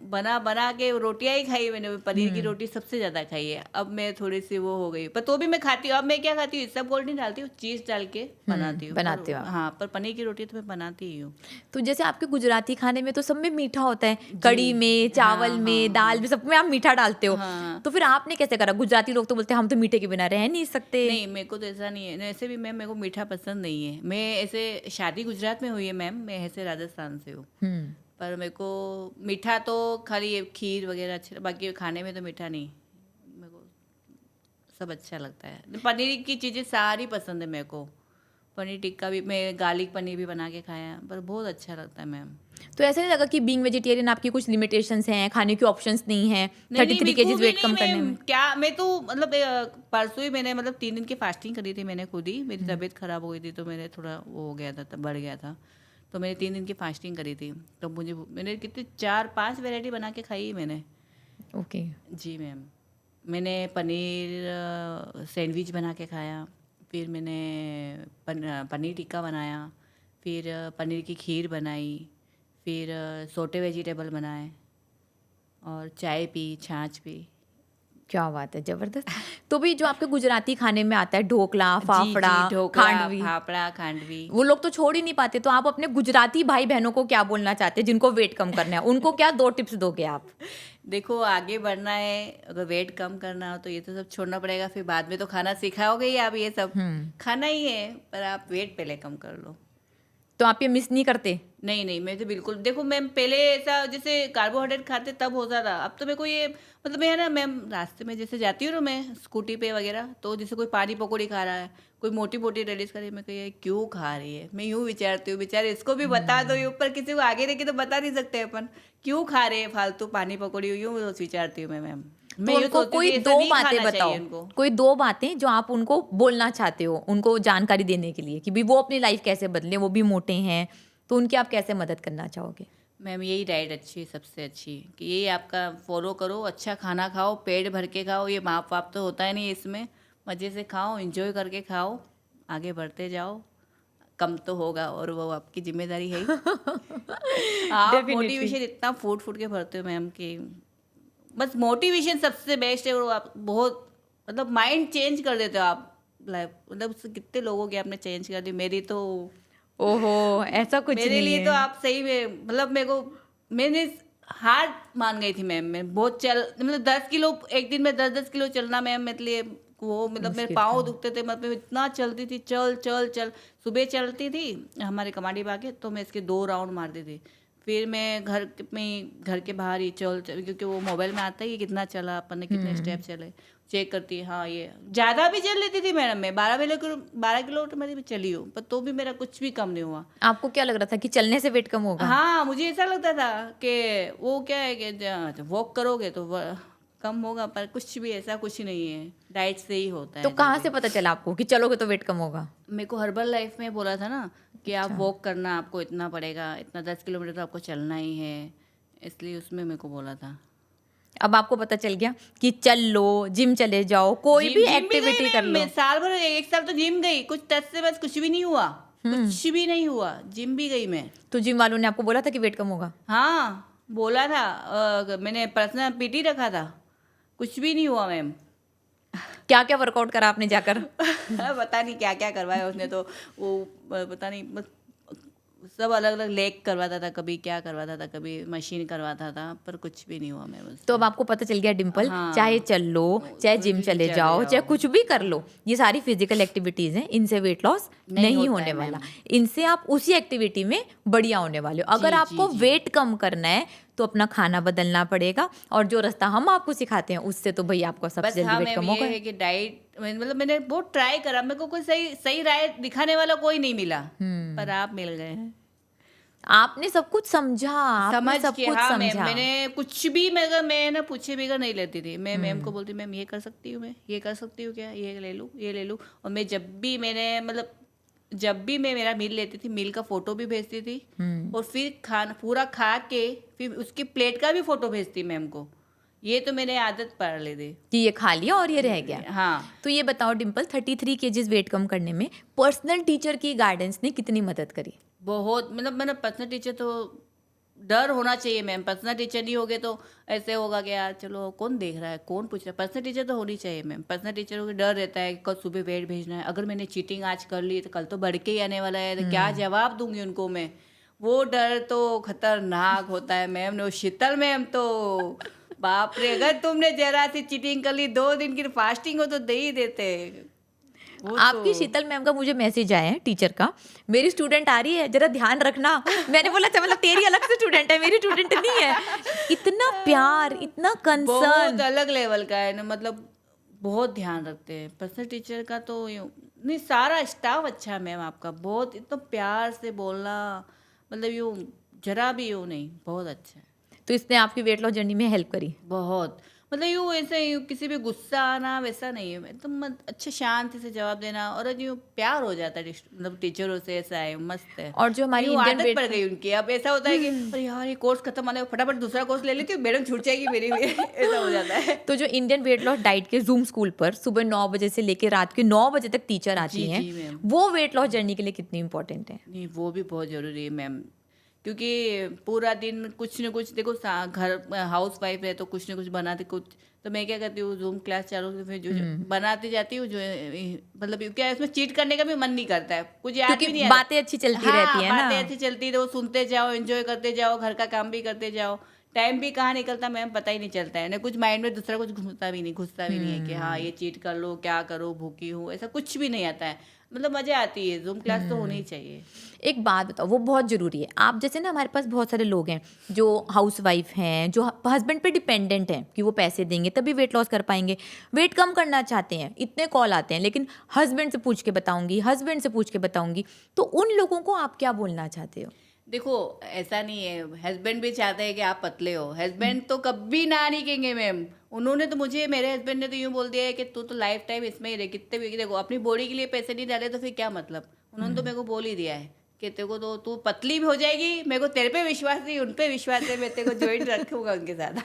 बना के रोटियां ही खाई मैंने, पनीर की रोटी सबसे ज्यादा खाई है। अब मैं थोड़ी सी वो हो गई, पर तो भी मैं खाती हूँ। अब मैं क्या खाती हूँ, सब गोल्ड नहीं डालती हूँ, चीज डाल के बनाती हूँ। बनाते हो आप। हाँ, पर पनीर की रोटी तो मैं बनाती ही हूँ। तो जैसे आपके गुजराती खाने में तो सब में मीठा होता है, कड़ी में, चावल में, दाल में, सब में आप मीठा डालते हो। हाँ। तो फिर आपने कैसे करा? गुजराती लोग तो बोलते हैं हम तो मीठे के बिना रह नहीं सकते। नहीं, मेरे को तो ऐसा नहीं है। ऐसे भी मैम मेरे को मीठा पसंद नहीं है। मैं ऐसे शादी गुजरात में हुई है मैम, मैं ऐसे राजस्थान से हूँ, पर मेरे को मीठा तो खाली ये खीर वगैरह अच्छा, बाकी खाने में तो मीठा नहीं। मेरे को सब अच्छा लगता है। पनीर की चीज़ें सारी पसंद है मेरे को। पनीर टिक्का भी, मैं गार्लिक पनीर भी बना के खाया, पर बहुत अच्छा लगता है मैम। तो ऐसा नहीं लगा कि बीइंग वेजिटेरियन आपकी कुछ लिमिटेशंस हैं, खाने के ऑप्शंस नहीं है, 33 बिल्कुल केजीज भी वेट नहीं कम करने मैम। में? क्या, मैं तो मतलब परसों ही मैंने मतलब 3 दिन की फास्टिंग करी थी मैंने खुद ही। मेरी तबीयत खराब हो गई थी, तो मेरे थोड़ा वो हो गया था, तब बढ़ गया था, तो मैंने 3 दिन की फास्टिंग करी थी। तो मुझे मैंने कितनी 4-5 वैरायटी बना के खाई मैंने। ओके। जी मैम। मैंने पनीर सैंडविच बना के खाया, फिर मैंने पनीर टिक्का बनाया, फिर पनीर की खीर बनाई, फिर सोटे वेजिटेबल बनाए, और चाय पी, छाछ पी। क्या बात है, जबरदस्त। तो भी जो आपके गुजराती खाने में आता है, ढोकला, जी, फाफड़ा, जी, ढोकला, खांडवी, फाफड़ा, खांडवी। वो लोग तो छोड़ ही नहीं पाते। तो आप अपने गुजराती भाई बहनों को क्या बोलना चाहते हैं जिनको वेट कम करना है? उनको क्या 2 टिप्स दोगे आप? देखो, आगे बढ़ना है, अगर वेट कम करना हो तो ये तो सब छोड़ना पड़ेगा। फिर बाद में तो खाना सिखाओगे ही आप, ये सब खाना ही है, पर आप वेट पहले कम कर लो। तो आप ये मिस नहीं करते? नहीं नहीं, मैं तो बिल्कुल, देखो मैम, पहले ऐसा जैसे कार्बोहाइड्रेट खाते तब होता था। अब तो मेरे को ये मतलब, मैं है ना मैम, रास्ते में जैसे जाती हूँ ना मैं स्कूटी पे वगैरह, तो जैसे कोई पानी पकौड़ी खा रहा है, कोई मोटी मोटी लेडीज खा रही है, मैं कही क्यों खा रही है, मैं यूँ विचारती हूँ, बेचारे इसको भी बता दो। ये ऊपर किसी को आगे देखे तो बता नहीं सकते अपन, क्यों खा रहे हैं फालतू पानी पकौड़ी, यूँ विचारती हूँ मैं मैम। मैं तो ये उनको सोचती हूँ कोई कि ऐसा 2 नहीं बातें खाना चाहिए बताओ, उनको। कोई 2 बातें जो आप उनको बोलना चाहते हो, उनको जानकारी देने के लिए कि भी वो अपनी लाइफ कैसे बदले, वो भी मोटे हैं, तो उनकी आप कैसे मदद करना चाहोगे? मैम, यही डाइट अच्छी है, सबसे अच्छी, कि यही आपका फॉलो करो। अच्छा खाना खाओ, पेट भर के खाओ, ये माप वाप तो होता है नहीं इसमें। मज़े से खाओ, एंजॉय करके खाओ, आगे बढ़ते जाओ। कम तो होगा, और वो आपकी जिम्मेदारी है ही। आप Definitely. मोटिवेशन इतना फूट फूट के भरते हो मैम कि बस मोटिवेशन सबसे बेस्ट है। और आप बहुत मतलब माइंड चेंज कर देते हो आप लाइफ, मतलब कितने लोगों की आपने चेंज कर दी। मेरी तो ओहो, ऐसा कुछ मेरे नहीं लिए है। तो आप सही में, मतलब मेरे को, मैंने हार मान गई थी मैम। मैं बहुत मतलब 10 किलो एक दिन में 10-10 किलो चलना मैम मेरे लिए वो, मतलब मेरे मुश्किल पाँव था। दुखते थे, मतलब इतना चलती थी, चल चल चल। सुबह चलती थी हमारे कमाडी बागे, तो मैं इसके 2 राउंड मारती थी। फिर मैं घर के बाहर ही चल, क्योंकि वो मोबाइल में आता है कि कितना चला अपन ने, कितने स्टेप चले, चेक करती है। हाँ, ये ज़्यादा भी चल लेती थी मैडम, मैं 12 किलोमीटर मैं भी चली हूँ, पर तो भी मेरा कुछ भी कम नहीं हुआ। आपको क्या लग रहा था कि चलने से वेट कम होगा? हाँ, मुझे ऐसा लगता था कि वो क्या है कि वॉक करोगे तो कम होगा, पर कुछ भी ऐसा कुछ नहीं है, डाइट से ही होता है। तो कहाँ से पता चला आपको कि चलोगे तो वेट कम होगा? मेरे को हर्बल लाइफ में बोला था ना कि आप वॉक करना, आपको इतना पड़ेगा, इतना 10 किलोमीटर तो आपको चलना ही है, इसलिए उसमें मेरे को बोला था। अब आपको पता चल गया कि चल लो, जिम चले जाओ, कोई भी जिम एक्टिविटी गई कर लो। मैं साल भर, 1 साल तो जिम गई, कुछ टच से बस कुछ भी नहीं हुआ, कुछ भी नहीं हुआ, जिम भी गई मैं। तो जिम वालों ने आपको बोला था कि वेट कम होगा? हाँ, बोला था, मैंने पर्सनल पीटी रखा था, कुछ भी नहीं हुआ मैम। क्या क्या वर्कआउट करा आपने जाकर? पता नहीं क्या क्या करवाया उसने, तो वो पता नहीं, बस सब अलग अलग लेग करवाता था, कभी क्या करवाता था, कभी मशीन करवाता था, पर कुछ भी नहीं हुआ मैं बस। तो अब आपको पता चल गया डिम्पल, हाँ। चाहे चल लो, चाहे जिम चले जाओ, चाहे कुछ भी कर लो, ये सारी फिजिकल एक्टिविटीज हैं, इनसे वेट लॉस नहीं होता होने है वाला। इनसे आप उसी एक्टिविटी में बढ़िया होने वाले हो। अगर आपको वेट कम करना है तो अपना खाना बदलना पड़ेगा, और जो रास्ता हम आपको सिखाते हैं उससे तो भाई आपको सबसे बस। जल्दी हाँ वेट मैम, कम ये होगा। है कि डाइट, मतलब मैंने बहुत ट्राई करा, मेरे को कोई सही राय दिखाने वाला कोई नहीं मिला, पर आप मिल गए हैं। आपने सब कुछ समझा, आपने समझ सब के, कुछ हाँ मैम, समझा। मैंने कुछ भी, मैं ना पूछे बगैर नहीं लेती थी। मैं मैम को बोलती, मैम ये कर सकती हूँ, मैं ये कर सकती हूँ क्या, ये ले लूँ। और मैं जब भी मैं मेरा मील लेती थी, मील का फोटो भी भेजती थी, और फिर पूरा खा के फिर उसकी प्लेट का भी फोटो भेजती मैम को। ये तो मैंने आदत पड़ ली थी कि ये खा लिया और ये रह गया। हाँ। तो ये बताओ डिम्पल, 33 केजीज वेट कम करने में पर्सनल टीचर की गाइडेंस ने कितनी मदद करी? बहुत मतलब मैंने पर्सनल टीचर तो डर होना चाहिए मैम। पर्सनल टीचर नहीं होगे तो ऐसे होगा कि यार चलो कौन देख रहा है, कौन पूछ रहा है। पर्सनल टीचर तो होनी चाहिए मैम। पर्सनल टीचर को डर रहता है कि कल सुबह वेट भेजना है, अगर मैंने चीटिंग आज कर ली तो कल तो बढ़ के ही आने वाला है, तो क्या जवाब दूंगी उनको मैं। वो डर तो खतरनाक होता है मैम। नो शीतल मैम तो बाप रे, अगर तुमने जरा सी चीटिंग कर ली 2 दिन की फास्टिंग हो तो दे ही देते। वो आपकी तो शीतल मैम का मुझे मैसेज आया है टीचर का, मेरी स्टूडेंट आ रही है जरा ध्यान रखना। मैंने बोला अच्छा मतलब तेरी अलग से स्टूडेंट है, मेरी स्टूडेंट नहीं है। इतना प्यार, इतना बहुत कंसर्न। अलग लेवल का है ना, मतलब बहुत ध्यान रखते हैं। पर्सनल टीचर का तो यूं नहीं, सारा स्टाफ अच्छा है मैम आपका। बहुत इतना प्यार से बोलना, मतलब यूं जरा भी यूं नहीं, बहुत अच्छा है। तो इसने आपकी वेट लॉस जर्नी में हेल्प करी। बहुत मतलब यूं ऐसे यूं किसी भी गुस्सा आना वैसा नहीं है एकदम, अच्छे शांति से जवाब देना, और यूं प्यार हो जाता है मतलब टीचरों से। ऐसा है, मस्त है। और जो हमारी यूं इंडियन आदत पड़ वेट, गई उनकी। अब ऐसा होता है कि अरे यार ये कोर्स खत्म होने फटाफट दूसरा कोर्स ले लेती हूँ, मैडम छूट जाएगी मेरी भी। ऐसा हो जाता है। तो जो इंडियन वेट लॉस डाइट के जूम स्कूल पर सुबह 9 बजे से लेकर रात के 9 बजे तक टीचर आती जी हैं, जी मैम। वो वेट लॉस जर्नी के लिए कितनी इंपॉर्टेंट है? नहीं वो भी बहुत ज़रूरी है मैम, क्योंकि पूरा दिन कुछ न कुछ देखो, घर हाउस वाइफ है तो कुछ न कुछ बनाते कुछ। तो मैं क्या करती हूँ, जूम क्लास चालू करके फिर जो बनाती जाती हूँ, जो मतलब क्या है, उसमें चीट करने का भी मन नहीं करता है, कुछ याद क्योंकि भी नहीं आता। बातें अच्छी चलती रहती हाँ, है ना। बातें ऐसी चलती रहो, सुनते जाओ, एंजॉय करते जाओ, घर का काम भी करते जाओ। टाइम भी कहाँ निकलता मैम पता ही नहीं चलता है ना। कुछ माइंड में दूसरा कुछ घुसता भी नहीं है कि हाँ ये चीट कर लो, क्या करो, भूखी हूँ, ऐसा कुछ भी नहीं आता है। मतलब मज़ा आती है। जूम क्लास तो होनी ही चाहिए। एक बात बताओ, वो बहुत ज़रूरी है। आप जैसे ना, हमारे पास बहुत सारे लोग हैं जो हाउस वाइफ हैं, जो हस्बैंड पे डिपेंडेंट हैं कि वो पैसे देंगे तभी वेट लॉस कर पाएंगे, वेट कम करना चाहते हैं, इतने कॉल आते हैं लेकिन हस्बैंड से पूछ के बताऊंगी, हस्बैंड से पूछ के बताऊंगी। तो उन लोगों को आप क्या बोलना चाहते हो? देखो ऐसा नहीं है, हस्बैंड भी चाहते हैं कि आप पतले हो। हस्बैंड तो कभी ना नहीं कहेंगे मैम। उन्होंने तो मुझे, मेरे हस्बैंड ने तो यूँ बोल दिया है कि तू तो लाइफ टाइम इसमें ही रहे, कितने भी देखो अपनी बॉडी के लिए पैसे नहीं डाले तो फिर क्या मतलब। उन्होंने तो मेरे को बोल ही दिया है कि तेरे को तो तू पतली भी हो जाएगी, मेरे को तेरे पे विश्वास नहीं, उन पे विश्वास है, मैं तेरे को ज्वाइंट रखूंगा उनके साथ।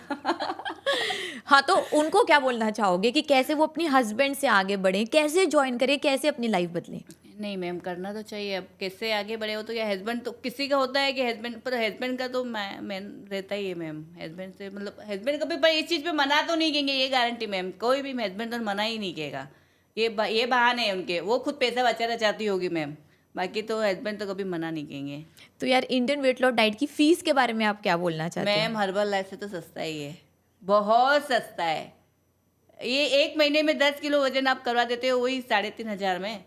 हाँ, तो उनको क्या बोलना चाहोगे कि कैसे वो अपनी हस्बैंड से आगे बढ़े, कैसे ज्वाइन करें, कैसे अपनी लाइफ बदलें? नहीं मैम, करना तो चाहिए। अब कैसे आगे बढ़े हो तो, या हस्बैंड तो किसी का होता है कि हस्बैंड, पर हस्बैंड का तो मैन रहता ही है मैम। हस्बैंड से मतलब हस्बैंड कभी पर इस चीज़ पे मना तो नहीं कहेंगे, ये गारंटी मैम। कोई भी हस्बैंड तो मना ही नहीं कहेगा। ये बहाने हैं उनके, वो खुद पैसा बचाना चाहती होगी मैम, बाकी तो हस्बैंड तो कभी मना नहीं कहेंगे। तो यार, इंडियन वेट लॉस डाइट की फीस के बारे में आप क्या बोलना चाहते हैं? मैम हर्बल लाइफ से तो सस्ता ही है, बहुत सस्ता है। ये 1 महीने में 10 किलो वजन आप करवा देते हो, वही 3,500 में।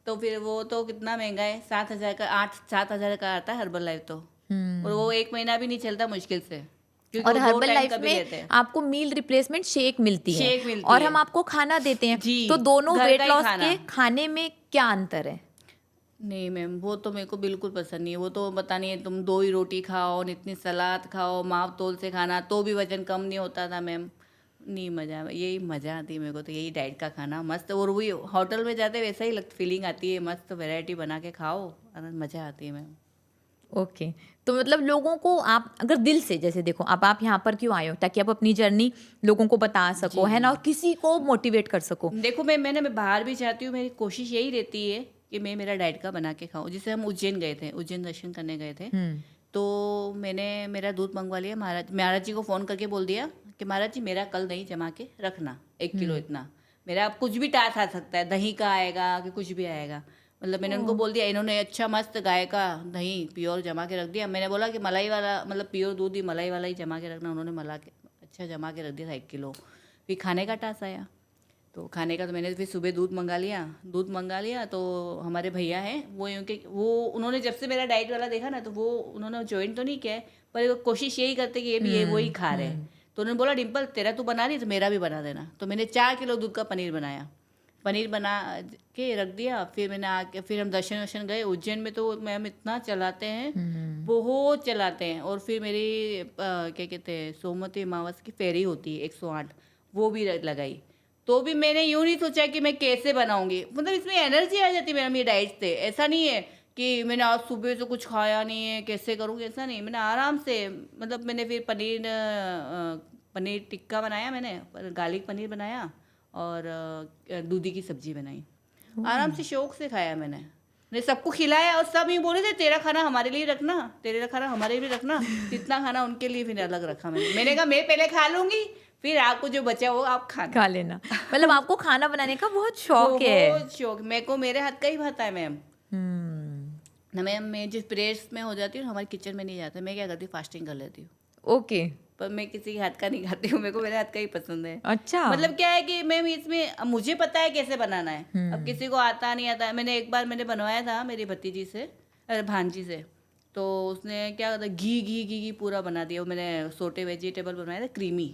तो फिर वो तो कितना महंगा है, 7,000 का, 8-7 हज़ार का आता है हर्बल लाइफ तो। और वो 1 महीना भी नहीं चलता मुश्किल से, क्योंकि और वो 2 हर्बल टाइम लाइफ का भी में लेते हैं। आपको मील रिप्लेसमेंट शेक मिलती है, शेक मिलती और है। हम आपको खाना देते हैं। जी, तो दोनों घर वेट का ही लॉस खाना। के खाने में क्या अंतर है? नहीं मैम, वो तो मेरे को बिल्कुल पसंद नहीं है। वो तो पता नहीं है, तुम 2 ही रोटी खाओ, इतनी सलाद खाओ, माव तोल से खाना, तो भी वजन कम नहीं होता था मैम। नहीं, मज़ा, यही मज़ा आती है मेरे को तो, यही डाइट का खाना मस्त। और वही होटल में जाते वैसा ही फीलिंग आती है, मस्त वैरायटी बना के खाओ और मज़ा आती है मैम। ओके। तो मतलब लोगों को आप अगर दिल से, जैसे देखो अब आप यहाँ पर क्यों आए हो, ताकि आप अपनी जर्नी लोगों को बता सको, है ना, और किसी को मोटिवेट कर सको। देखो मैं बाहर भी चाहती हूँ, मेरी कोशिश यही रहती है कि मैं मेरा डाइट का बना के खाऊं। जैसे हम उज्जैन गए थे, उज्जैन दर्शन करने गए थे, तो मैंने मेरा दूध मंगवा लिया। महाराज जी को फ़ोन करके बोल दिया कि महाराज जी मेरा कल दही जमा के रखना 1 किलो इतना। मेरा अब कुछ भी टास आ सकता है, दही का आएगा कि कुछ भी आएगा। मतलब मैंने उनको बोल दिया, इन्होंने अच्छा मस्त गाय का दही प्योर जमा के रख दिया। मैंने बोला कि मलाई वाला, मतलब प्योर दूध ही, मलाई वाला ही जमा के रखना। उन्होंने मला के अच्छा जमा के रख दिया था 1 किलो। फिर खाने का टास आया, तो खाने का तो मैंने फिर सुबह दूध मंगा लिया। तो हमारे भैया हैं वो, वो उन्होंने जब से मेरा डाइट वाला देखा ना, तो वो उन्होंने ज्वाइन तो नहीं किया है, पर कोशिश यही करते कि ये भी ये वही खा रहे हैं। तो उन्होंने बोला डिम्पल तेरा तू बना रही तो मेरा भी बना देना। तो मैंने 4 किलो दूध का पनीर बनाया, पनीर बना के रख दिया। फिर मैंने आके फिर हम दर्शन गए। उज्जैन में तो मैम इतना चलाते हैं, बहुत चलाते हैं। और फिर मेरी क्या कहते हैं, सोमवती अमावस की फेरी होती है 108, वो भी लगाई। तो भी मैंने यूँ नहीं सोचा कि मैं कैसे बनाऊंगी, मतलब इसमें एनर्जी आ जाती है मेरा, मेरी डाइट से। ऐसा नहीं है कि मैंने आज सुबह से कुछ खाया नहीं है, कैसे करूँगी, ऐसा नहीं। मैंने आराम से, मतलब मैंने फिर पनीर टिक्का बनाया, मैंने गार्लिक पनीर बनाया, और दूधी की सब्जी बनाई। आराम से शौक से खाया मैंने। मैंने सबको खिलाया और सब ये बोले थे तेरा खाना हमारे लिए रखना, तेरा खाना हमारे लिए रखना। इतना खाना उनके लिए फिर अलग रखा मैंने कहा मैं पहले खा लूंगी, फिर आपको जो बचा वो आप खाना। खा लेना। मतलब आपको खाना बनाने का बहुत शौक है। बहुत शौक, मेरे को मेरे हाथ का ही भाता है मैम। हम्म। ना मैम, मैं जिस प्रेस में हो जाती हूँ हमारे किचन में नहीं जाता, मैं क्या करती हूँ फास्टिंग कर लेती हूँ। ओके। पर मैं किसी के हाथ का नहीं खाती हूँ, मेरे को मेरे हाथ का ही पसंद है। अच्छा। मतलब क्या है कि मैम इसमें मुझे पता है कैसे बनाना है, अब किसी को आता नहीं आता है। मैंने एक बार बनवाया था मेरी भतीजी से, भांजी से, तो उसने क्या था घी पूरा बना दिया। मैंने सोटे वेजिटेबल बनवाया था क्रीमी,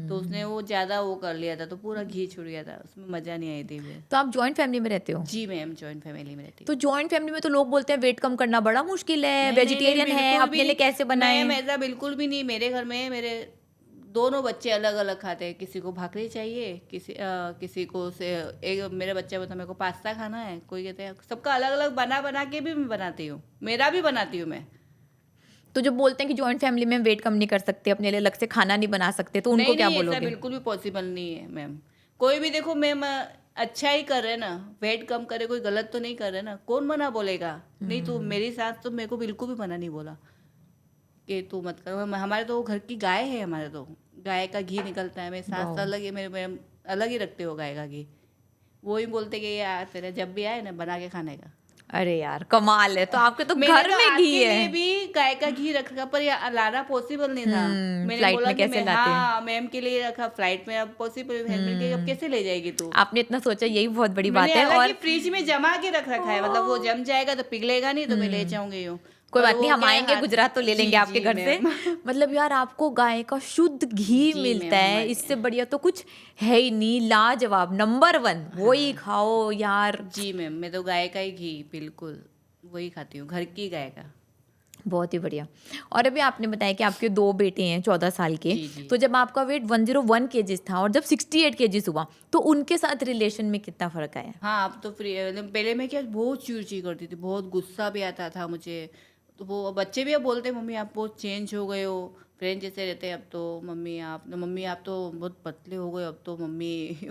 तो उसने वो ज़्यादा वो कर लिया था तो पूरा घी छूट गया था, उसमें मज़ा नहीं आई थी फिर। तो आप जॉइंट फैमिली में रहते हो? जी मैम, जॉइंट फैमिली में रहती हूँ। तो जॉइंट फैमिली में तो लोग बोलते हैं वेट कम करना बड़ा मुश्किल है, नहीं, वेजिटेरियन नहीं, है, बिल्कुल अपने भी लिए नहीं। कैसे बनाएं? मैम ऐसा बिल्कुल भी नहीं। मेरे घर में मेरे दोनों बच्चे अलग अलग खाते हैं। किसी को भाकरी चाहिए, किसी को से एक मेरा बच्चा बता मेरे को पास्ता खाना है, कोई कहते हैं। सबका अलग अलग बना बना के भी मैं बनाती हूँ, मेरा भी बनाती हूँ मैं। तो जो बोलते हैं कि जॉइंट फैमिली में वेट कम नहीं कर सकते, अपने लिए अलग से खाना नहीं बना सकते, तो उनको क्या नहीं, ऐसा बोलोगे? बिल्कुल भी पॉसिबल नहीं है मैम। कोई भी देखो मैम अच्छा ही कर रहे ना, वेट कम करे, कोई गलत तो नहीं कर रहे ना, कौन मना बोलेगा? नहीं, तो मेरी सास तो मेरे को बिल्कुल भी मना नहीं बोला कि तू मत करो। हमारे तो घर की गाय है, हमारे तो गाय का घी निकलता है। मेरे सास अलग है, मेरे अलग ही रखते हो गाय का घी। वो ही बोलते कि यार तेरा जब भी आए ना बना के खाने का। अरे यार कमाल है, तो आपके तो मैंने घर तो में घी आपके लिए है। भी गाय का घी रखा, पर लाना पॉसिबल नहीं था। मैंने फ्लाइट बोला में कि कैसे मैं लाते हैं? हाँ मैम के लिए रखा, फ्लाइट में अब पॉसिबल हस्बैंड के अब कैसे ले जाएगी तू? आपने इतना सोचा, यही बहुत बड़ी बात मैंने है। हालांकि और फ्रिज में जमा के रख रखा है, मतलब वो जम जाएगा तो पिघलेगा नहीं तो मैं ले जाऊंगी यूँ। कोई पर बात नहीं, वो हम क्या है आएंगे गुजरात तो ले जी लेंगे आपके जी घर से। मैम। मतलब यार आपको गाय का शुद्ध घी जी मिलता मैम, है, हमारे इससे बढ़िया तो कुछ है ही नहीं। लाजवाब, नंबर 1 वही खाओ यार। जी मैम, मैं तो गाय का ही घी बिल्कुल वही खाती हूँ, घर की गाय का। बहुत ही बढ़िया। और अभी आपने बताया कि आपके 2 बेटे हैं 14 साल के। जी, जी। तो जब आपका वेट 101 केजीज था और जब 68 केजीज हुआ, तो उनके साथ रिलेशन में कितना फर्क आया? हाँ, अब तो फ्री, मतलब पहले मैं क्या बहुत चिड़चिड़ करती थी, बहुत गुस्सा भी आता था मुझे। तो वो बच्चे भी अब बोलते हैं मम्मी आप बहुत चेंज हो गए हो, फ्रेंड जैसे रहते हैं अब तो। मम्मी आप तो बहुत पतले हो गए अब तो मम्मी।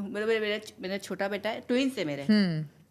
मेरा छोटा बेटा है, ट्विंस है मेरे,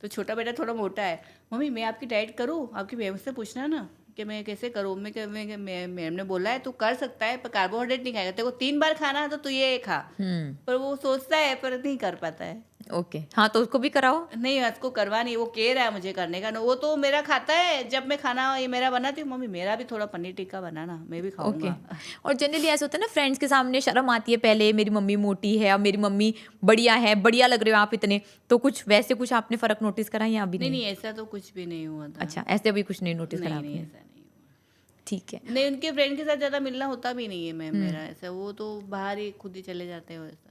तो छोटा बेटा थोड़ा मोटा है। मम्मी मैं आपकी डाइट करूँ? आपकी मैम से पूछना ना कि मैं कैसे करूँ। मैम ने बोला है तू कर सकता है, पर कार्बोहाइड्रेट नहीं खाएगा, तेरे को 3 बार खाना है तो तू ये खा। पर वो सोचता है पर नहीं कर पाता है। ओके, हाँ तो उसको भी कराओ। नहीं, उसको करवा नहीं, वो कह रहा है मुझे करने का ना। वो तो मेरा खाता है, जब मैं खाना ये मेरा बनाती हूँ, मम्मी मेरा भी थोड़ा पनीर टिक्का बनाना, मैं भी ओके। खाऊंगा। और जनरली ऐसा होता है ना, फ्रेंड्स के सामने शर्म आती है पहले, मेरी मम्मी मोटी है, अब मेरी मम्मी बढ़िया है, बढ़िया लग रहे हो आप इतने। तो कुछ वैसे कुछ आपने फर्क नोटिस करा या अभी नहीं नहीं? नहीं, ऐसा तो कुछ भी नहीं हुआ था। अच्छा, ऐसे अभी कुछ नहीं नोटिस करा नहीं नहीं, आपने? ऐसा नहीं हुआ। ठीक है। नहीं, उनके फ्रेंड के साथ ज़्यादा मिलना होता भी नहीं है मैम मेरा ऐसा। वो तो बाहर ही खुद ही चले जाते हो ऐसा।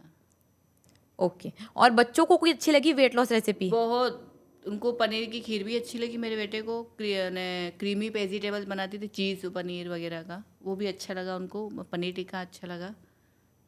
ओके। और बच्चों को कोई अच्छी लगी वेट लॉस रेसिपी? बहुत, उनको पनीर की खीर भी अच्छी लगी मेरे बेटे को। क्रीमी वेजिटेबल्स बनाती थी, चीज़ पनीर वगैरह का, वो भी अच्छा लगा उनको। पनीर टिक्का अच्छा लगा,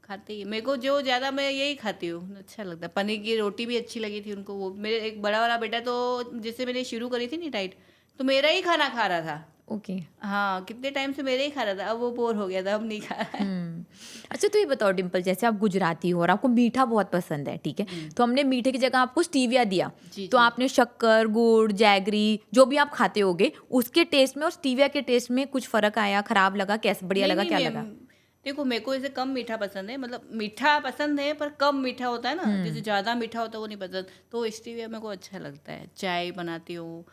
खाते ही। मेरे को जो ज़्यादा मैं यही खाती हूँ, अच्छा लगता है। पनीर की रोटी भी अच्छी लगी थी उनको। वो मेरे एक बड़ा वाला बेटा तो जैसे मैंने शुरू करी थी नहीं डाइट, तो मेरा ही खाना खा रहा था। ओके। हाँ, कितने टाइम से मेरे ही खा रहा था, अब वो बोर हो गया था, अब नहीं खा रहा है। अच्छा तो ये बताओ डिम्पल, जैसे आप गुजराती हो और आपको मीठा बहुत पसंद है, ठीक है, तो हमने मीठे की जगह आपको स्टीविया दिया, जी, तो जी। आपने शक्कर, गुड़, जैगरी जो भी आप खाते होगे उसके टेस्ट में और स्टीविया के टेस्ट में कुछ फर्क आया, खराब लगा, कैसे, बढ़िया नहीं लगा, नहीं क्या मैम, लगा? देखो मेरे को ऐसे कम मीठा पसंद है, मतलब मीठा पसंद है पर कम मीठा होता है ना, जैसे ज़्यादा मीठा होता है वो नहीं पसंद। तो स्टीविया मेरे को अच्छा लगता है। चाय बनाती हूँ,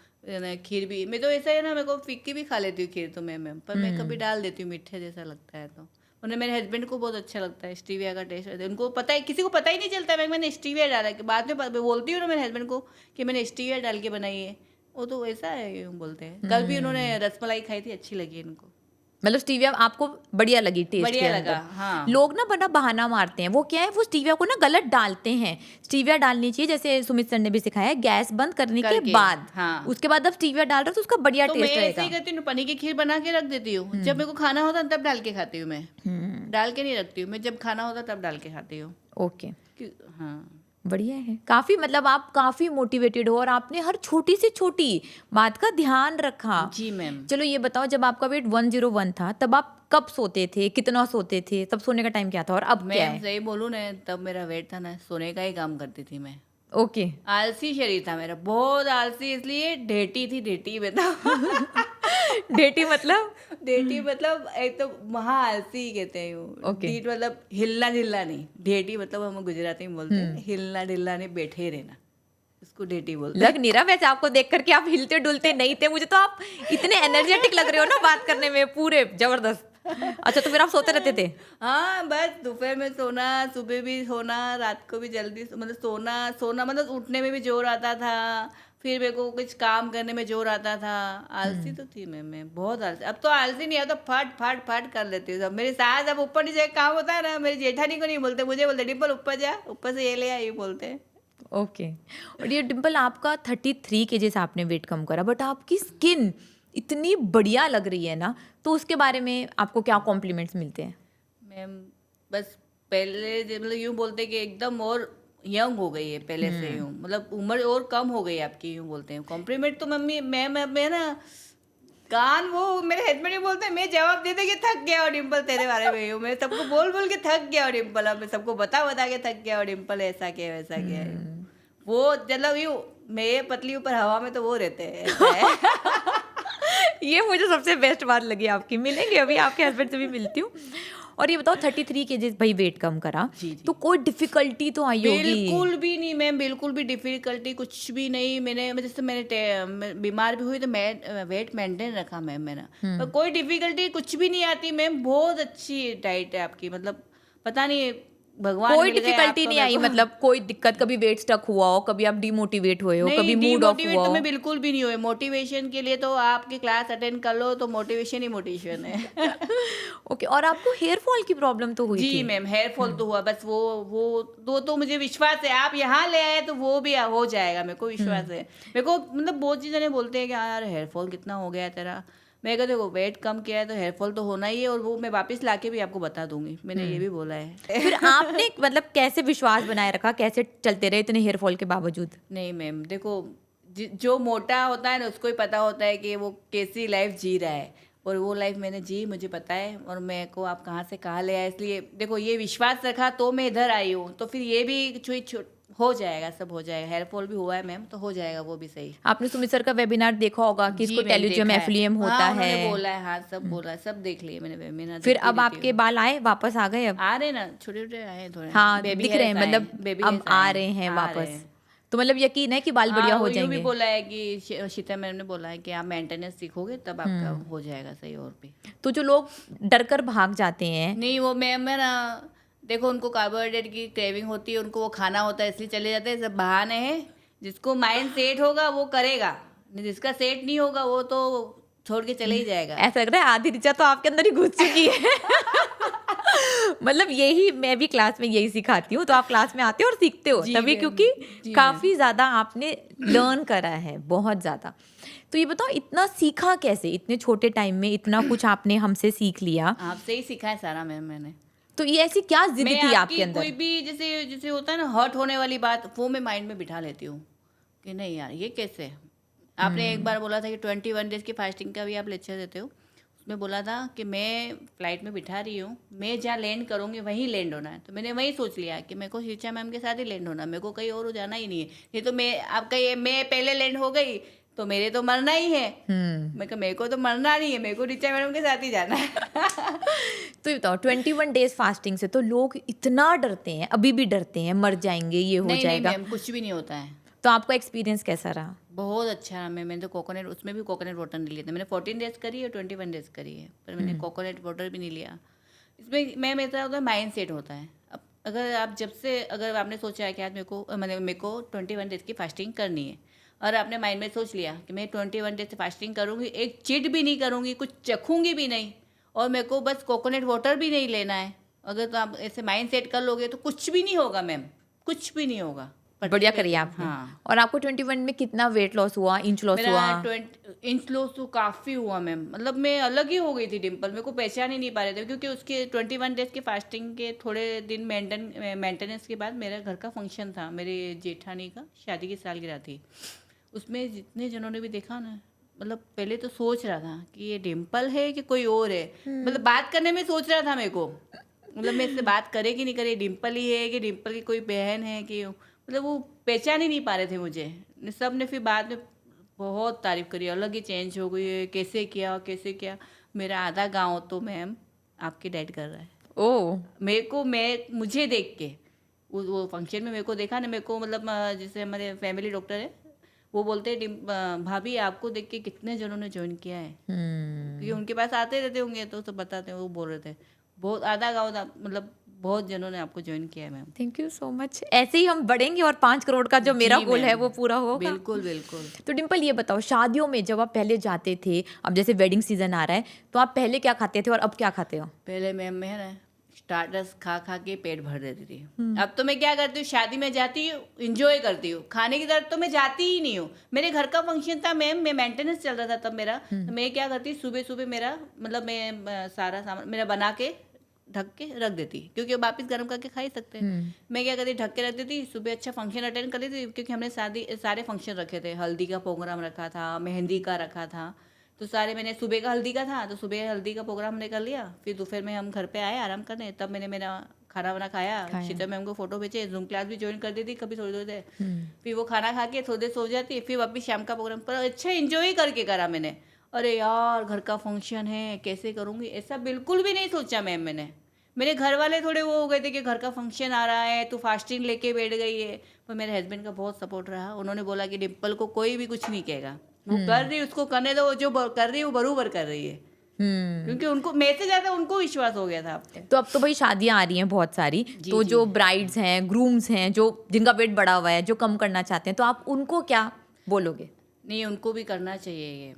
खीर भी। मैं तो ऐसा है ना, मेरे को फीकी भी खा लेती हूँ खीर तो मैं पर मैं कभी डाल देती हूँ मीठे जैसा लगता है तो। उन्हें, मेरे हस्बैंड को बहुत अच्छा लगता है स्टीविया का टेस्ट। उनको पता है, किसी को पता ही नहीं चलता मैंने स्टीविया डाला कि बाद में मैं बोलती हूँ ना मेरे हस्बैंड को कि मैंने स्टीविया डाल के बनाई है, वो तो ऐसा है यूँ बोलते हैं। कल भी उन्होंने रसमलाई खाई थी, अच्छी लगी उनको, मतलब स्टीविया आपको बढ़िया लगी टेस्ट के बढ़िया अंदर? लगा। हाँ, लोग ना बड़ा बहाना मारते हैं, वो क्या है, वो स्टीविया को ना गलत डालते हैं। स्टीविया डालनी चाहिए, जैसे सुमित सर ने भी सिखाया है, गैस बंद करने के करके, बाद। हाँ। उसके बाद अब स्टीविया डाल रहे हो तो उसका बढ़िया तो मैं टेस्ट ऐसे रहेगा। ही करती हूँ, पनीर की खीर बना के रख देती हूँ। जब मेरे को खाना होता है तब डाल के खाती हूँ मैं, डाल के नहीं रखती हूँ। मैं जब खाना होता है तब डाल के खाती हूँ। ओके, हाँ, बढ़िया है काफी। मतलब आप काफी मोटिवेटेड हो और आपने हर छोटी से छोटी बात का ध्यान रखा। जी मैम। चलो ये बताओ, जब आपका वेट 101 था तब आप कब सोते थे, कितना सोते थे, तब सोने का टाइम क्या था और अब क्या मैम है? सही बोलूँ ना, तब मेरा वेट था ना, सोने का ही काम करती थी मैं। ओके। आलसी शरीर था मेरा, बहुत आलसी, इसलिए ढेटी थी, ढेटी में था। डेटी मतलब? ढेटी मतलब एक तो महा आलसी कहते हैं वो। Okay. ढीठ मतलब हिलना ढिलना नहीं, ढेटी मतलब हम गुजराती में बोलते हैं हिलना ढिलना नहीं, बैठे रहना, इसको ढेटी बोलते हैं। लग नहीं रहा वैसे आपको देख करके आप हिलते डुलते नहीं थे, मुझे तो आप इतने एनर्जेटिक लग रहे हो ना बात करने में, पूरे जबरदस्त। अच्छा, तो फिर आप सोते रहते थे? हाँ, बस दोपहर में सोना, सुबह भी सोना, रात को भी जल्दी मतलब सोना मतलब उठने में भी जोर आता था, फिर मेरे को कुछ काम करने में जोर आता था। आलसी तो थी मैं बहुत आलसी। अब तो आलसी नहीं, अब तो फट फट फट कर लेती हूँ सब। मेरे सास अब ऊपर नीचे काम होता है ना, मेरी जेठानी को नहीं बोलते, मुझे बोलते डिम्पल ऊपर जा, ऊपर से ये ले आ, ये बोलते हैं। ओके। और ये डिम्पल, आपका 33 केजेस आपने वेट कम करा, बट आपकी स्किन इतनी बढ़िया लग रही है ना, तो उसके बारे में आपको क्या कॉम्प्लीमेंट्स मिलते हैं? मैम बस पहले मतलब यूँ बोलते कि एकदम और यंग हो गई है पहले से, यूँ मतलब उम्र और कम हो गई है आपकी, यूँ बोलते हैं। कॉम्प्लीमेंट तो मम्मी मैं ना कान, वो मेरे हस्बैंड भी बोलते हैं, मैं जवाब देते कि थक गया हो डिम्पल तेरे बारे में, यूँ मैं सबको बोल बोल के थक गया हो डिम्पल, अब मैं सबको बता बता के थक गया हो डिम्पल, ऐसा क्या वैसा क्या है। वो मतलब यूँ मैं पतली ऊपर हवा में तो वो रहते हैं, ऐसा है। ये मुझे सबसे बेस्ट बात लगी आपकी। मिलेंगे अभी, आपके हस्बैंड से भी मिलती हूँ। और ये बताओ, 33 केजेस भाई वेट कम करा, जी, जी। तो कोई डिफिकल्टी तो आई होगी? बिल्कुल भी नहीं मैम, बिल्कुल भी डिफिकल्टी कुछ भी नहीं। मैंने जैसे मैं बीमार भी हुई तो मैं वेट मेंटेन रखा मैम मेरा, पर कोई डिफिकल्टी कुछ भी नहीं आती मैम। बहुत अच्छी डाइट है आपकी, मतलब पता नहीं भगवान कोई मिल गए डिफिकल्टी आपको नहीं मेरे आई, को। मतलब कोई दिक्कत, कभी वेट स्टक हुआ हो, कभी आप डिमोटिवेट हुए हो, नहीं, कभी मूड ऑफ डिमोटिवेट हुआ तो हो? मैं बिल्कुल भी नहीं हुई। मोटिवेशन के लिए तो आपकी क्लास अटेंड कर लो, तो मोटिवेशन ही मोटिवेशन है। ओके। और आपको हेयर फॉल की प्रॉब्लम तो हुई जी थी? मैम, हेयर फॉल तो हुआ, बस वो तो मुझे विश्वास है, आप यहाँ ले आए तो वो भी हो जाएगा, मेरे को विश्वास है। मेरे को मतलब बहुत चीज़ बोलते हैं कि हाँ यार हेयर फॉल कितना हो गया है तेरा। मैं कहते देखो वेट कम किया है तो हेयर फॉल तो होना ही है, और वो मैं वापस लाके भी आपको बता दूंगी, मैंने ये भी बोला है। फिर आपने मतलब कैसे विश्वास बनाए रखा, कैसे चलते रहे इतने हेयर फॉल के बावजूद? नहीं मैम देखो, जो मोटा होता है ना उसको ही पता होता है कि वो कैसी लाइफ जी रहा है, और वो लाइफ मैंने जी, मुझे पता है। और मेरे को आप कहाँ से कहाँ ले आए, इसलिए देखो ये विश्वास रखा तो मैं इधर आई हूँ, तो फिर ये भी हो जाएगा, सब हो जाएगा। हेयर फॉल भी हुआ है मैम, तो हो जाएगा वो भी सही। आपने सुमित सर का वेबिनार देखा होगा कि जी इसको मैम, टेलिजियम देखा है। एफिलियम होता हाँ, है। उन्होंने बोला है, हाँ सब बोला है, सब देख लिए मैंने वेबिनार, फिर देखती अब रहती आपके हूँ। बाल आए, वापस आ गए अब? आ रहे ना, छोटे छोटे आए हैं थोड़े, हाँ, बेबी दिख रहे हैं, हेयर्स आए, मतलब बेबी अब हेयर्स आ आए रहे हैं आ रहे वापस। हैं। तो मतलब यकीन है कि बाल बढ़िया हाँ, हो वो यूँ भी जाएंगे? बोला है कि शीता मैम ने बोला है कि आप मेंटेनेंस सीखोगे तब आपका हो जाएगा सही, और भी। तो जो लोग डर कर भाग जाते हैं, नहीं, वो मैम है ना, देखो उनको कार्बोहाइड्रेट की क्रेविंग होती है, उनको वो खाना होता है इसलिए चले जाते हैं, सब बहाने हैं। जिसको माइंड सेट होगा वो करेगा, नहीं जिसका सेट नहीं होगा वो तो छोड़ के चले ही जाएगा। ऐसा लग रहा है आधी ऋचा तो आपके अंदर ही घुस चुकी है। मतलब यही मैं भी क्लास में यही सिखाती हूँ, तो आप क्लास में आते हो और सीखते हो जी तभी, मैम, क्योंकि जी काफी ज्यादा आपने लर्न करा है, बहुत ज्यादा। तो ये बताओ, इतना सीखा कैसे, इतने छोटे टाइम में इतना कुछ आपने हमसे सीख लिया? आपसे ही सीखा है सारा मैम मैंने। तो ये ऐसी क्या जिद मैं थी आपकी आपके कोई अंदर? भी जैसे जैसे होता है ना हर्ट होने वाली बात, वो मैं माइंड में बिठा लेती हूँ कि नहीं यार ये कैसे। आपने एक बार बोला था कि 21 डेज की फास्टिंग का भी आप लेक्चर देते हो, उसमें बोला था कि मैं फ्लाइट में बिठा रही हूँ, मैं जहाँ लैंड करूँगी वहीं लैंड होना है। तो मैंने वही सोच लिया कि मेरे को शीचा मैम के साथ ही लैंड होना, मेरे को कहीं और जाना ही नहीं है। नहीं तो मैं आपका ये मैं पहले लैंड हो गई तो मेरे तो मरना ही है। मैं कहा मेरे को तो मरना नहीं है, मेरे को ऋचा मैडम के साथ ही जाना है। तो ये बताओ, 21 डेज फास्टिंग से तो लोग इतना डरते हैं, अभी भी डरते हैं, मर जाएंगे, ये हो नहीं जाएगा। मैम, कुछ भी नहीं होता है। तो आपका एक्सपीरियंस कैसा रहा? बहुत अच्छा है मैंने तो कोकोनट, उसमें भी कोकोनट वाटर नहीं लिया था मैंने। 14 डेज करी है, 21 डेज करी है, पर मैंने कोकोनट वाटर भी नहीं लिया। इसमें मैम ऐसा होता है, माइंड सेट होता है। अब अगर आप अगर आपने सोचा है कि आज मेरे को 21 डेज की फास्टिंग करनी है, और आपने माइंड में सोच लिया कि मैं 21 डेज फास्टिंग करूँगी, एक चिट भी नहीं करूँगी, कुछ चखूँगी भी नहीं, और मेरे को बस कोकोनट वाटर भी नहीं लेना है, अगर तो आप ऐसे माइंड सेट कर लोगे तो कुछ भी नहीं होगा मैम, कुछ भी नहीं होगा। बढ़िया करिए आपने। हाँ। और आपको 21 में कितना वेट लॉस हुआ, इंच लॉस मेरा हुआ? 20 इंच लॉस तो काफ़ी हुआ मैम, मतलब मैं अलग ही हो गई थी डिम्पल, मेरे को पहचान ही नहीं पा रहे थे, क्योंकि उसके 21 डेज के फास्टिंग के थोड़े दिन मेंटेनेंस के बाद मेरा घर का फंक्शन था, मेरी जेठानी का शादी की सालगिरह थी। उसमें जितने जनों ने भी देखा ना, मतलब पहले तो सोच रहा था कि ये डिम्पल है कि कोई और है, मतलब बात करने में सोच रहा था मेरे को, मतलब मैं इससे बात करे कि नहीं करे, डिम्पल ही है कि डिम्पल की कोई बहन है कि, मतलब वो पहचान ही नहीं पा रहे थे मुझे। सब ने फिर बाद में बहुत तारीफ करी, अलग ही चेंज हो गई है, कैसे किया। मेरा आधा गांव तो मैम आपके डैड कर रहा है। ओ मुझे देख के वो फंक्शन में मेरे को देखा ना, मेरे को मतलब जैसे हमारे फैमिली डॉक्टर है, वो बोलते हैं भाभी आपको देख के कितने जनों ने ज्वाइन किया है, क्योंकि उनके पास आते रहते होंगे तो सब बताते हैं। वो बोल रहे थे बहुत आधा गाँव था, मतलब बहुत जनों ने आपको ज्वाइन किया है ma'am. Thank you so much. ऐसे ही हम बढ़ेंगे और 5 करोड़ का जो मेरा जी गोल है मैम, वो पूरा होगा। बिल्कुल बिल्कुल। तो डिम्पल ये बताओ, शादियों में जब आप पहले जाते थे, अब जैसे वेडिंग सीजन आ रहा है, तो आप पहले क्या खाते थे और अब क्या खाते हो? पहले मैम मैं ना स्टार्टर्स खा के पेट भर देती थी। अब तो मैं क्या करती हूँ, शादी में जाती हूँ, इंजॉय करती हूँ, खाने की तरफ तो मैं जाती ही नहीं हूँ। मेरे घर का फंक्शन था मैम, मैं मेंटेनेंस चल रहा था तब मेरा, तो मैं क्या करती, सुबह सुबह मेरा मतलब मैं सारा सामान मेरा बना के ढक के रख देती, क्योंकि वापस गर्म करके खा ही सकते हैं। मैं क्या करती, ढक के रख देती, सुबह अच्छा फंक्शन अटेंड कर लेती, क्योंकि हमने सारे फंक्शन रखे थे। हल्दी का प्रोग्राम रखा था, मेहंदी का रखा था, तो सारे मैंने सुबह का हल्दी का था, तो सुबह हल्दी का प्रोग्राम हमने कर लिया। फिर दोपहर में हम घर पे आए आराम करने, तब मैंने मेरा खाना वाना खाया। शीतल मैम को फोटो भेजे, जूम क्लास भी ज्वाइन कर देती कभी थोड़ी देर। फिर वो खाना खा के थोड़ी देर सो जाती, फिर वापिस शाम का प्रोग्राम पर अच्छा इंजॉय करके करा मैंने। अरे यार घर का फंक्शन है कैसे करूँगी, ऐसा बिल्कुल भी नहीं सोचा मैम मैंने। मेरे घर वाले थोड़े वो हो गए थे कि घर का फंक्शन आ रहा है तो फास्टिंग लेके बैठ गई है, पर मेरे हस्बैंड का बहुत सपोर्ट रहा। उन्होंने बोला कि डिम्पल को कोई भी कुछ नहीं कहेगा, वो कर रही उसको करने दो, जो कर रही है वो बरूबर कर रही है। क्योंकि उनको मेरे से ज्यादा उनको विश्वास हो गया था आप पे। तो अब तो भाई शादियां आ रही हैं बहुत सारी, तो जो ब्राइड्स हैं, ग्रूम्स हैं, जो जिनका वेट बढ़ा हुआ है, जो कम करना चाहते हैं, तो आप उनको क्या बोलोगे? नहीं, उनको भी करना चाहिए ये।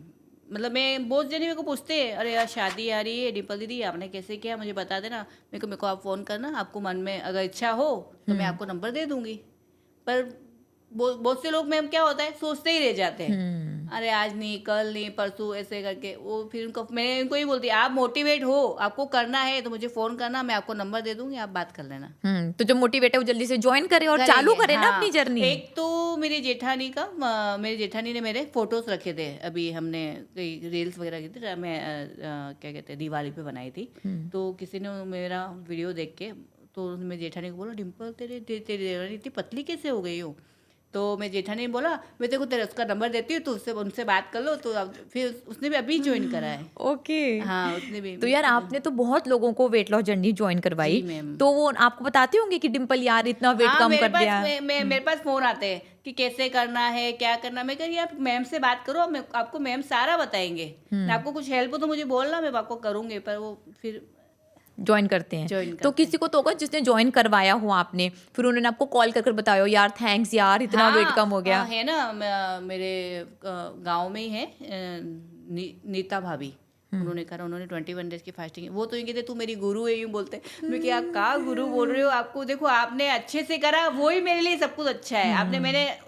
मतलब मैं बहुत जने मेरे को पूछते हैं, अरे यार शादी आ रही है डिम्पल दीदी आपने कैसे किया, मुझे बता देना। मेरे को आप फ़ोन करना, आपको मन में अगर इच्छा हो तो मैं आपको नंबर दे दूंगी। पर बहुत से लोग मैम क्या होता है, सोचते ही रह जाते हैं, अरे आज नहीं कल नहीं परसों ऐसे करके। वो फिर मैंने उनको ही बोलती, आप मोटिवेट हो, आपको करना है तो मुझे फ़ोन करना, मैं आपको नंबर दे दूंगी, आप बात कर लेना। तो जो मोटिवेट है वो जल्दी से ज्वाइन करे और चालू करे ना अपनी जर्नी। एक तो मेरी जेठानी ने मेरे फोटोज रखे थे, अभी हमने कई रील्स वगैरह की थी, मैं क्या कहते हैं दिवाली पे बनाई थी। तो किसी ने मेरा वीडियो देख के तो मैं जेठानी को बोला, डिम्पल तेरी देवरानी इतनी पतली कैसे हो गई हो। तो मैं जेठानी ने बोला, मैं तेरे को तेरा उसका नंबर देती हूँ, तो उससे उनसे बात कर लो। तो फिर उसने भी अभी ज्वाइन करा है। ओके। हाँ उसने भी। तो यार आपने तो बहुत लोगों को वेट लॉस जर्नी ज्वाइन करवाई, तो वो आपको बताते होंगे कि डिम्पल यार इतना वेट कम कर दिया। मेरे पास फोन आते हैं कि कैसे करना है क्या करना। मैं कह रही आप मैम से बात करो, आपको मैम सारा बताएंगे। आपको कुछ हेल्प हो तो मुझे बोलना, मैं आपको करूँगी। पर वो फिर ज्वाइन करते हैं। तो किसी को तो होगा जिसने ज्वाइन करवाया हो आपने, फिर उन्होंने आपको कॉल कर बताया हो, यार थैंक्स यार इतना वेट कम हो गया। है ना, मेरे गांव में ही है नीता भाभी, उन्होंने कहा, उन्होंने 21 डेज की फास्टिंग। वो तो ये कहते तू मेरी गुरु है, यूँ बोलते। मैं क्या कहा गुरु बोल रहे हो, आपको देखो आपने अच्छे से करा, वो ही मेरे लिए सब कुछ अच्छा है। आपने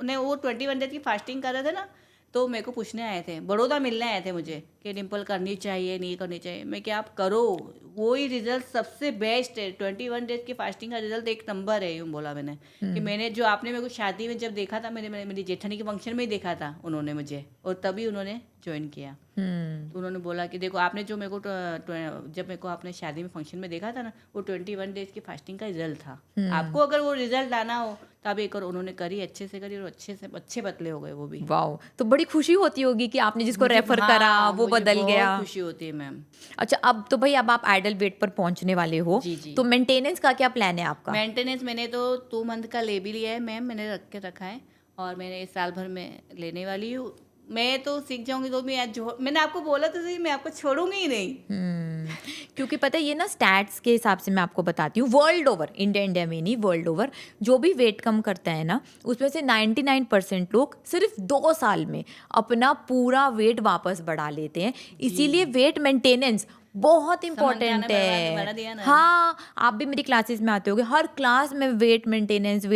उन्हें वो 21 डेज की फास्टिंग कर रहे थे ना, तो मेरे को पूछने आए थे, बड़ौदा मिलने आए थे मुझे कि डिम्पल करनी चाहिए नहीं करनी चाहिए। मैं क्या आप करो, वही रिजल्ट सबसे बेस्ट है। 21 डेज की फास्टिंग का रिजल्ट एक नंबर है, यूँ बोला मैंने। कि मैंने जो आपने मेरे को शादी में जब देखा था, मेरी जेठानी के फंक्शन में ही देखा था उन्होंने मुझे, और तभी उन्होंने ज्वाइन किया। तो उन्होंने बोला कि देखो आपने जो मेरे को जब मेरे को आपने शादी में फंक्शन में देखा था ना, वो 21 डेज की फास्टिंग का रिजल्ट था। आपको अगर वो रिजल्ट लाना हो तब एक और उन्होंने करी, अच्छे से करी, और अच्छे पतले हो गए वो भी। वाओ, तो बड़ी खुशी होती होगी कि आपने जिसको रेफर करा वो बदल गया। खुशी होती है मैम। अच्छा, अब तो भाई अब आप आइडल वेट पर पहुंचने वाले हो, जी। तो मेंटेनेंस का क्या प्लान है आपका? मेंटेनेंस मैंने तो 2 मंथ का ले भी लिया है मैम, मैंने रखा है, और मैंने इस साल भर में लेने वाली हूँ। मैं तो सीख जाऊंगी तो मैंने आपको बोला तो सही, मैं आपको छोड़ूंगी ही नहीं। क्योंकि पता है ये ना स्टैट्स के हिसाब से मैं आपको बताती हूँ, वर्ल्ड ओवर, इंडिया में नहीं वर्ल्ड ओवर, जो भी वेट कम करता है ना, उसमें से 99% लोग सिर्फ 2 साल में अपना पूरा वेट वापस बढ़ा लेते हैं। इसीलिए वेट मेंटेनेंस बहुत इंपॉर्टेंट है। हाँ, आप भी मेरी क्लासेस में आते होगे, हर क्लास में वेट मेंटेनेंस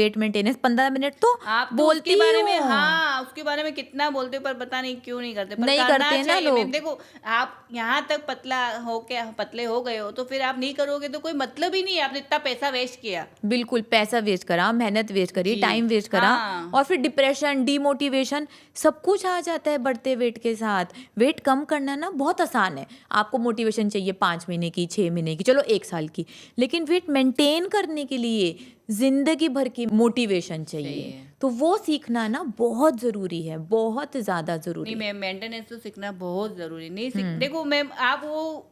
15 मिनट तो आप बोलती उसके बारे में, हाँ उसके बारे में कितना बोलते हो, पर पता नहीं क्यों नहीं करते। पर नहीं करते ना लोग। देखो आप यहाँ तक पतले हो गए हो, तो फिर आप नहीं करोगे तो कोई मतलब ही नहीं है। आपने इतना पैसा वेस्ट किया, बिल्कुल पैसा वेस्ट करा, मेहनत वेस्ट करी, टाइम वेस्ट करा, और फिर डिप्रेशन, डिमोटिवेशन सब कुछ आ जाता है बढ़ते वेट के साथ। वेट कम करना ना बहुत आसान है, आपको मोटिवेशन चाहिए 5 महीने की, 6 महीने की, चलो 1 साल की, लेकिन वेट मेंटेन करने के लिए जिंदगी भर की मोटिवेशन सही चाहिए। है। तो वो सीखना ना बहुत ज़रूरी है, बहुत ज़्यादा ज़रूरी नहीं है। मैम, मेंटेनेंस तो सीखना बहुत जरूरी नहीं सीख देखो मैम, आप वो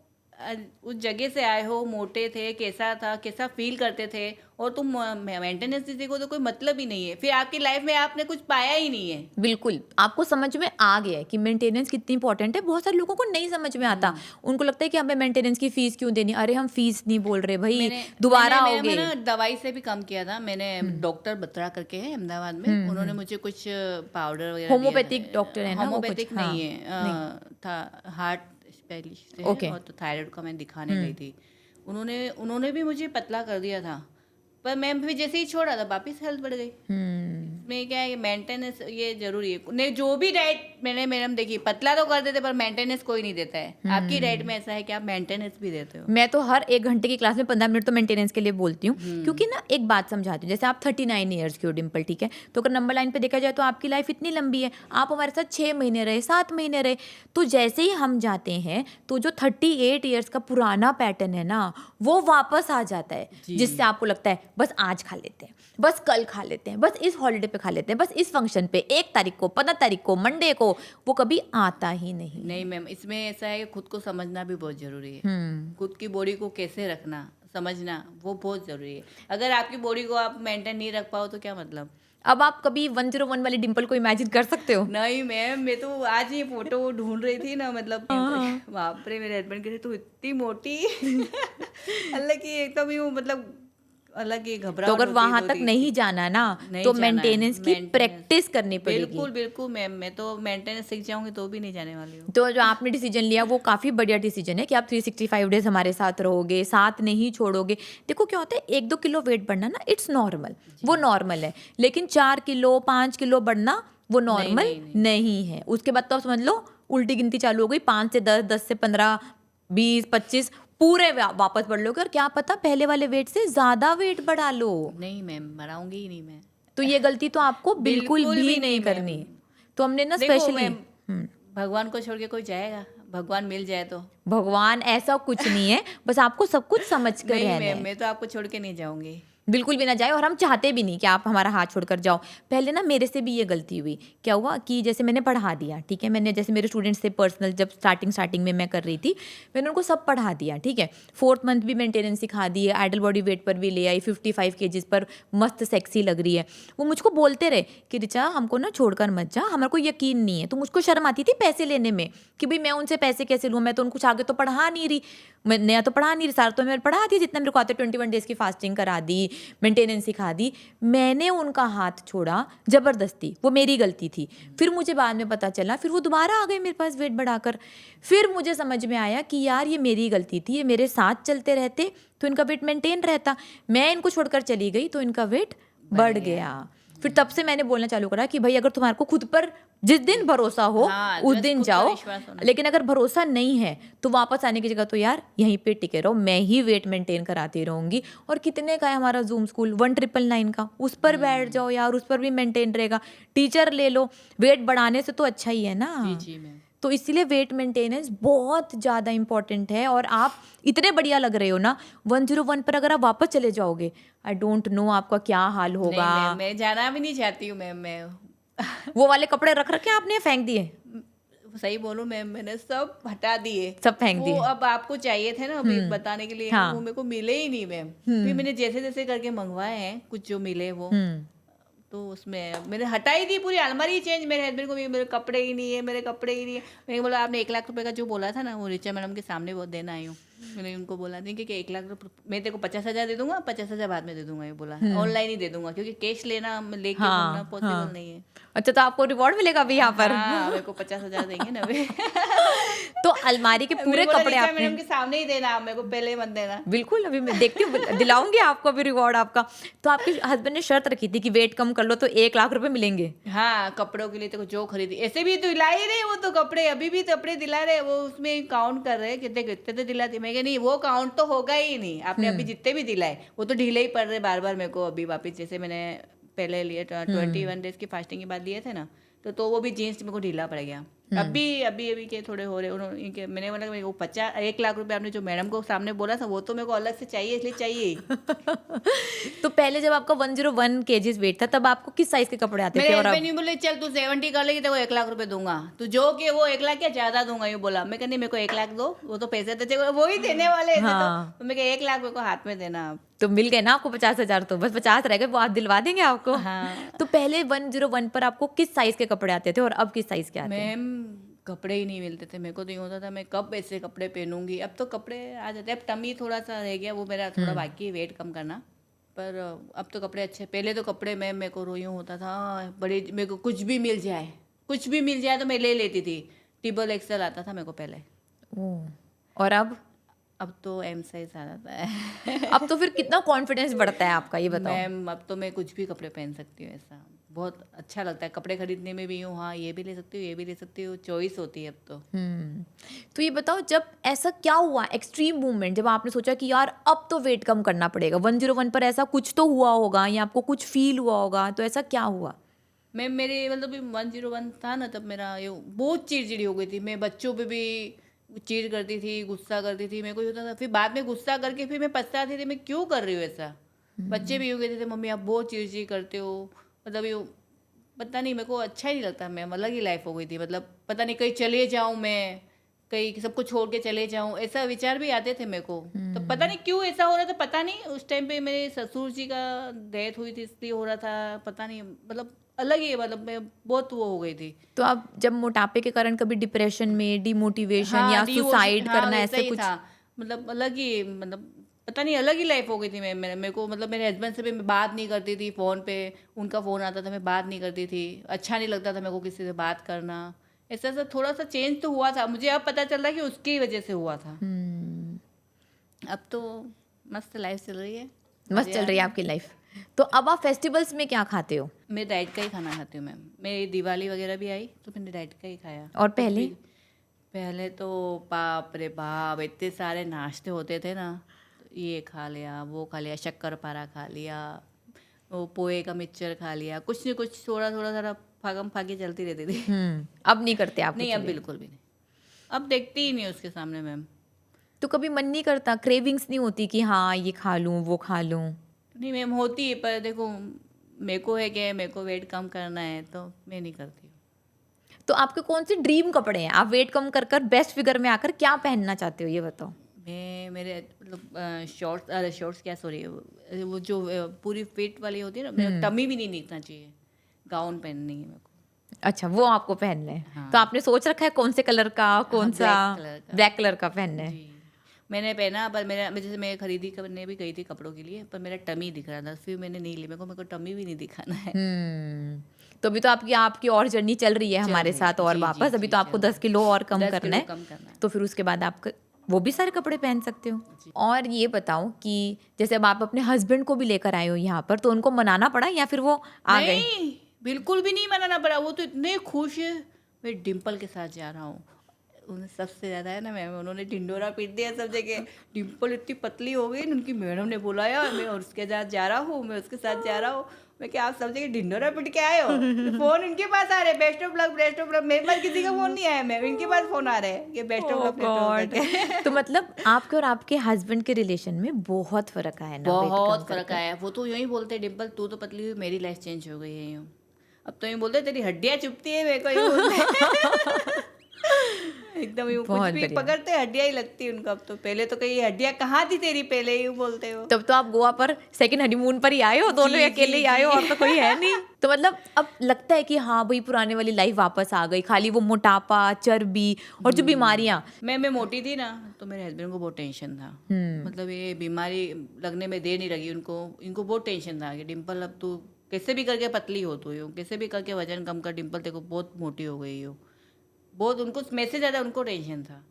उस जगह से आए हो, मोटे थे, कैसा था, कैसा फील करते थे, और तुम मेंटेनेंस नहीं सीखो तो कोई मतलब ही नहीं है, फिर आपकी लाइफ में आपने कुछ पाया ही नहीं है। बिल्कुल, आपको समझ में आ गया है कि मेंटेनेंस कितनी इंपॉर्टेंट है। बहुत सारे लोगों को नहीं समझ में आता। उनको लगता है कि हमें मेंटेनेंस की फीस क्यों देनी? अरे हम फीस नहीं बोल रहे भाई, मैंने दोबारा मैंने आओगे। मैंने ना दवाई से भी कम किया था। मैंने डॉक्टर बत्रा करके है अहमदाबाद में, उन्होंने मुझे कुछ पाउडर वगैरह होम्योपैथिक डॉक्टर है ना वो कुछ? होम्योपैथिक हाँ, नहीं है, था हार्ट स्पेशलिस्ट है, ओके। और तो थायराइड का मैं दिखाने गई थी। उन्होंने उन्होंने भी मुझे पतला कर दिया था, पर मैं फिर जैसे ही छोड़ा था वापिस हेल्थ बढ़ गई। में क्या है, मेंटेनेंस ये जरूरी है। नहीं, जो भी डाइट मैंने मैडम देखी, पतला तो कर देते पर मेंटेनेंस कोई नहीं देता है। आपकी डाइट में ऐसा है कि आप मेंटेनेंस भी देते हो। मैं तो हर 1 घंटे की क्लास में 15 मिनट तो मेंटेनेंस के लिए बोलती हूँ, क्योंकि ना एक बात समझाती हूँ। जैसे आप 39 ईयर्स की हो डिम्पल, ठीक है, तो अगर नंबर लाइन पे देखा जाए तो आपकी लाइफ इतनी लंबी है। आप हमारे साथ 6 महीने रहे, 7 महीने रहे, तो जैसे ही हम जाते हैं तो जो 38 ईयर्स का पुराना पैटर्न है ना, वो वापस आ जाता है, जिससे आपको लगता है बस आज खा लेते हैं, बस कल खा लेते हैं, बस इस हॉलीडे पे खा लेते हैं, बस इस फंक्शन पे 1 तारीख को, 15 तारीख को, मंडे को, वो कभी आता ही नहीं। नहीं मैम, इसमें ऐसा है कि खुद को समझना भी बहुत जरूरी है। खुद की बॉडी को कैसे रखना, समझना वो बहुत जरूरी है। अगर आपकी बॉडी को आप मेंटेन नहीं रख पाओ तो क्या मतलब। अब आप कभी 101 वाली डिम्पल को इमेजिन कर सकते हो? नहीं मैम, मैं तो आज ये फोटो ढूंढ रही थी ना, मतलब बाप रे, मेरे हस्बैंड कह रहे तू इतनी मोटी हालांकि एकदम ही वो, मतलब अलग ही घबराहट तो अगर होती वहां है, तक नहीं जाना ना, नहीं तो जाना है, मेंटेनेंस की maintenance। प्रैक्टिस करनी पड़ेगी। बिल्कुल बिल्कुल मैम, मैं तो मेंटेनेंस सीख जाऊंगी तो भी नहीं जाने वाली हूँ। तो जो आपने डिसीजन लिया वो काफ़ी बढ़िया डिसीजन है कि आप 365 डेज हमारे साथ रहोगे, साथ नहीं छोड़ोगे। देखो क्या होता है, 1-2 किलो वेट बढ़ना ना, इट्स नॉर्मल, वो नॉर्मल है। लेकिन 4 किलो 5 किलो बढ़ना वो नॉर्मल नहीं है। उसके बाद तो आप समझ लो उल्टी गिनती चालू हो गई, 5 से 10, 10 से 15, 20, 25 पूरे वापस बढ़ लोगे, और क्या पता पहले वाले वेट से ज़्यादा वेट बढ़ा लो। नहीं मैम, बढ़ाऊंगी ही नहीं मैं। तो ये गलती तो आपको बिल्कुल बिल्कुल भी भी नहीं नहीं करनी। मैम। तो हमने ना देखो स्पेशली, मैम, भगवान को छोड़ के कोई जाएगा? भगवान मिल जाए तो। भगवान ऐसा कुछ नहीं है, बस आपको सब कुछ समझ कर नहीं रहना मैम, है। मैं तो आपको छोड़ के नहीं जाऊंगी। बिल्कुल भी ना जाए, और हम चाहते भी नहीं कि आप हमारा हाथ छोड़कर जाओ। पहले ना मेरे से भी ये गलती हुई। क्या हुआ कि जैसे मैंने पढ़ा दिया, ठीक है, मैंने जैसे मेरे स्टूडेंट्स से पर्सनल, जब स्टार्टिंग में मैं कर रही थी, मैंने उनको सब पढ़ा दिया, ठीक है। 4th मंथ भी मेंटेनेंस सिखा दी है, आइडल बॉडी वेट पर भी ले आई, 55 kgs पर मस्त सेक्सी लग रही है। वो मुझको बोलते रहे कि रिचा हमको ना छोड़कर मत जा, हमारे को यकीन नहीं है। तो मुझको शर्म आती थी पैसे लेने में कि भाई मैं उनसे पैसे कैसे लूँ, मैं तो उनको आगे तो पढ़ा नहीं रही, मैं नया तो पढ़ा नहीं रही, सारा तो मैं पढ़ा दी जितना मेरे को आता। 21 डेज की फास्टिंग करा दी, मेंटेनेंस सिखा दी। मैंने उनका हाथ छोड़ा जबरदस्ती, वो मेरी गलती थी। फिर मुझे बाद में पता चला, फिर वो दोबारा आ गए मेरे पास वेट बढ़ाकर। फिर मुझे समझ में आया कि यार ये मेरी गलती थी, ये मेरे साथ चलते रहते तो इनका वेट मेंटेन रहता, मैं इनको छोड़कर चली गई तो इनका वेट बढ़ गया। फिर तब से मैंने बोलना चालू करा कि भाई अगर तुम्हारे को खुद पर जिस दिन भरोसा हो हाँ, उस बस दिन खुद पर जाओ, विश्वास होना लेकिन अगर भरोसा नहीं है तो वापस आने की जगह तो यार यहीं पे टिके रहो, मैं ही वेट मेंटेन कराती रहूंगी। और कितने का है हमारा जूम स्कूल, 1999 का, उस पर बैठ जाओ यार, उस पर भी मेंटेन रहेगा। टीचर ले लो, वेट बढ़ाने से तो अच्छा ही है ना। जी मैम। तो इसीलिए वेट मेंटेनेंस बहुत ज़्यादा इंपॉर्टेंट है। और आप इतने बढ़िया लग रहे हो ना, 101 पर अगर आप वापस चले जाओगे, आई डोंट नो आपका क्या हाल नहीं होगा। मैम, मैं जाना भी नहीं चाहती हूँ मैम। मैं वो वाले कपड़े रख रखे आपने, फेंक दिए? सही बोलूं मैम, मैंने सब हटा दिए, सब फेंक वो दिए? अब आपको चाहिए थे ना अभी बताने के लिए, हाँ। वो मेरे को मिले ही नहीं मैम। फिर मैंने जैसे जैसे करके मंगवाए हैं, कुछ जो मिले वो, तो उसमें मैंने हटाई दी पूरी अलमारी चेंज। मेरे हस्बैंड को भी मेरे कपड़े ही नहीं है, मेरे कपड़े ही नहीं है। मैंने बोला आपने 1 लाख रुपए का जो बोला था ना, वो रिचा मैडम के सामने वो देना आई हूँ। मैंने उनको बोला नहीं कि 1 लाख रुपये मैं तेरे को 50,000 दे दूंगा, 50,000 बाद में दे दूंगा, ये बोला। ऑनलाइन ही दे दूंगा क्योंकि कैश लेना लेके घूमना पॉसिबल नहीं है। अच्छा, तो आपको रिवॉर्ड मिलेगा अभी यहाँ पर? हाँ, मेरे को 50,000 देंगे ना वे। तो अलमारी के पूरे कपड़े आपने मैडम के सामने ही देना, आप मेरे को पहले मत देना। बिल्कुल, अभी मैं देखती हूँ, दिलाऊंगी आपको अभी रिवॉर्ड आपका। तो आपके हस्बैंड ने शर्त रखी थी कि वेट कम कर लो तो 1 लाख रुपए मिलेंगे। हाँ, कपड़ों के लिए तो जो खरीदी, ऐसे भी तो दिला ही रहे वो तो कपड़े, अभी भी कपड़े दिला रहे, वो उसमें काउंट कर रहे कितने कितने तो दिलाती। मैं नहीं, वो काउंट तो होगा ही नहीं। आपने अभी जितने भी दिलाए वो तो ढीले ही पड़ रहे बार बार मेरे को अभी वापिस। जैसे मैंने पहले लिए 21 डेज की फास्टिंग के बाद लिए थे ना, तो वो भी जीन्स मेरे को ढीला पड़ गया। अभी के थोड़े हो रहे उन्होंने इनके, मैंने बोला मेरे को 1 लाख रुपए आपने जो मैडम को सामने बोला था वो तो मेरे को अलग से चाहिए, इसलिए चाहिए। तो पहले जब आपका 101 केजीज वेट था तब आपको किस साइज के कपड़े आते थे? मेरे और हस्बैंड ने बोले चल तू 70 कर लेगी तो 1 लाख रुपए दूंगा, तू जो कि वो 1 लाख क्या ज्यादा दूंगा, ये बोला। मैं कहनी मेरे को 1 लाख दो, वो तो पैसे तो चाहिए, वो ही देने वाले थे। हाँ। तो मैं कहा 1 लाख मेरे को हाथ में देना आप। तो मिल गए ना आपको 50,000, तो बस 50 रह गए, वो आप दिलवा देंगे आपको। हाँ। तो पहले 101 पर आपको किस साइज के कपड़े आते थे और अब किस साइज के आते हैं? मैम कपड़े ही नहीं मिलते थे मेरे को, तो यूँ होता था मैं कब ऐसे कपड़े पहनूंगी। अब तो कपड़े आ जाते हैं, अब टमी थोड़ा सा रह गया, वो मेरा थोड़ा बाकी है वेट कम करना, पर अब तो कपड़े अच्छे। पहले तो कपड़े मैम मेरे को यूँ होता था बड़े, मेरे को कुछ भी मिल जाए तो मैं ले लेती थी। ट्रिपल एक्सल आता था मेरे को पहले। ओह। और अब तो एम साइज आ जाता है। अब तो फिर कितना कॉन्फिडेंस बढ़ता है आपका, ये बताओ। मैम अब तो मैं कुछ भी कपड़े पहन सकती हूँ, ऐसा बहुत अच्छा लगता है। कपड़े खरीदने में भी यूँ, हाँ ये भी ले सकती हूँ, ये भी ले सकती हूँ, चॉइस होती है अब तो। तो ये बताओ, जब ऐसा क्या हुआ एक्सट्रीम मूवमेंट जब आपने सोचा कि यार अब तो वेट कम करना पड़ेगा? 101 पर ऐसा कुछ तो हुआ होगा या आपको कुछ फील हुआ होगा, तो ऐसा क्या हुआ? मैम मेरे मतलब 101 था ना, तब मेरा ये बहुत चिड़चिड़ी हो गई थी। मैं बच्चों पे भी चिढ़ करती थी, गुस्सा करती थी, मेरे को ये होता था। फिर बाद में गुस्सा करके फिर मैं पछताती थी मैं क्यों कर रही हूँ ऐसा। बच्चे भी हो गए थे, मम्मी आप बहुत चिड़चिड़ी करते हो, मतलब ये पता नहीं, मेरे को अच्छा ही नहीं लगता। मैं अलग ही लाइफ हो गई थी, मतलब पता नहीं कहीं चले जाऊँ मैं, कहीं सब कुछ छोड़ के चले जाऊँ, ऐसा विचार भी आते थे मेरे को। तो पता नहीं क्यों ऐसा हो रहा था, पता नहीं। उस टाइम पे मेरे ससुर जी का डेथ हुई थी इसलिए हो रहा था, पता नहीं, मतलब अलग ही, मतलब मैं बहुत वो हो गई थी। तो आप जब मोटापे के कारण कभी डिप्रेशन में, डिमोटिवेशन या सुसाइड करना, वैसा ऐसे ही कुछ? था, मतलब अलग ही, मतलब पता नहीं अलग ही लाइफ हो गई थी। मेरे को मतलब मेरे हस्बैंड से भी मैं बात नहीं करती थी फ़ोन पे, उनका फ़ोन आता था मैं बात नहीं करती थी, अच्छा नहीं लगता था मेरे को किसी से बात करना। ऐसा सा थोड़ा सा चेंज तो हुआ था, मुझे अब पता चल रहा है कि उसकी वजह से हुआ था। अब तो मस्त लाइफ चल रही है, मस्त चल रही है आपकी लाइफ। तो अब आप फेस्टिवल्स में क्या खाते हो? मैं डाइट का ही खाना खाती हूँ मैम। मेरी दिवाली वगैरह भी आई तो मैंने डाइट का ही खाया। और पहले तो बाप रे बाप इतने सारे नाश्ते होते थे ना, ये खा लिया, वो खा लिया, शक्करपारा खा लिया, वो पोहे का मिक्सचर खा लिया, कुछ नहीं कुछ थोड़ा थोड़ा फागम फागी चलती रहती थी। अब नहीं करते आप? नहीं अब बिल्कुल भी नहीं, अब देखती ही नहीं उसके सामने मैम। तो कभी मन नहीं करता, क्रेविंग्स नहीं होती कि हाँ ये खा लूँ वो खा लूँ? नहीं मैम होती है, पर देखो मेरे को है कि मेरे को वेट कम करना है तो मैं नहीं करती। तो आपके कौन से ड्रीम कपड़े हैं? आप वेट कम कर कर बेस्ट फिगर में आकर क्या पहनना चाहते हो, ये बताओ। मैं मेरे मतलब शॉर्ट्स क्या, सॉरी, वो जो पूरी फिट वाली होती है ना, मेरा टमी भी नहीं दिखना चाहिए, गाउन पहननी है मेरे को। अच्छा, वो आपको पहनना है। हाँ। तो आपने सोच रखा है कौन से कलर का, कौन सा? ब्लैक कलर का पहनना है। जी मैंने पहना, पर मेरा जैसे मैं खरीदी करने भी गई थी कपड़ों के लिए, पर मेरा टमी दिख रहा था, फिर मैंने नहीं ली। मेरे को टमी भी नहीं दिखाना है। तो अभी तो आपकी और जर्नी चल रही है हमारे साथ, और वापस अभी तो आपको 10 किलो और कम करना है। तो फिर उसके बाद आप वो भी सारे कपड़े पहन सकते हो। और ये बताओ कि जैसे अब आप अपने हस्बैंड को भी लेकर आए हो यहाँ पर, तो उनको मनाना पड़ा या फिर वो आ गए? नहीं बिल्कुल भी नहीं मनाना पड़ा, वो तो इतने खुश है। मैं डिम्पल के साथ जा रहा हूँ, उन्हें सबसे ज़्यादा है ना मैम, उन्होंने ढिंडोरा पीट दिया सब जगह। डिम्पल इतनी पतली हो गई, उनकी मैडम ने बुलाया, मैं उसके साथ जा रहा हूँ, मैं उसके साथ जा रहा हूँ। मैं क्या आप सब जगह ढिंडोरा पीट के आए हो? फोन इनके पास आ रहे, best of luck best of luck. मेरे पास किसी का फोन नहीं आया मैम, इनके पास फोन आ रहे हैं कि बेस्ट ऑफ लक। तो मतलब आपके और आपके हस्बैंड के रिलेशन में बहुत फर्क आया ना? बहुत फर्क आया। वो तो यूँ ही बोलते, डिम्पल तू तो पतली हुई, मेरी लाइफ चेंज हो गई है यूँ। अब तो यूँ बोलते तेरी हड्डियाँ चुभती है मेरे को, यूँ बोलते एकदम यूँ कुछ भी पकड़ते हड्डियाँ ही लगती है उनको। अब तो, पहले तो कहीं हड्डियाँ कहाँ थी तेरी, पहले यूँ बोलते हो। तब तो आप गोवा पर सेकंड हनीमून पर ही आए हो, दोनों अकेले ही आए हो, और तो कोई है नहीं। तो मतलब अब लगता है कि हाँ भाई पुराने वाली लाइफ वापस आ गई, खाली वो मोटापा, चर्बी और जो बीमारियां। मैं मोटी थी ना, तो मेरे हस्बैंड को बहुत टेंशन था। मतलब ये बीमारी लगने में देर नहीं लगी उनको, इनको बहुत टेंशन था कि डिम्पल अब तू कैसे भी करके पतली हो, तो यूँ कैसे भी करके वजन कम कर, डिम्पल देखो बहुत मोटी हो गई हो। बहुत उनको, मैं से ज़्यादा उनको टेंशन था।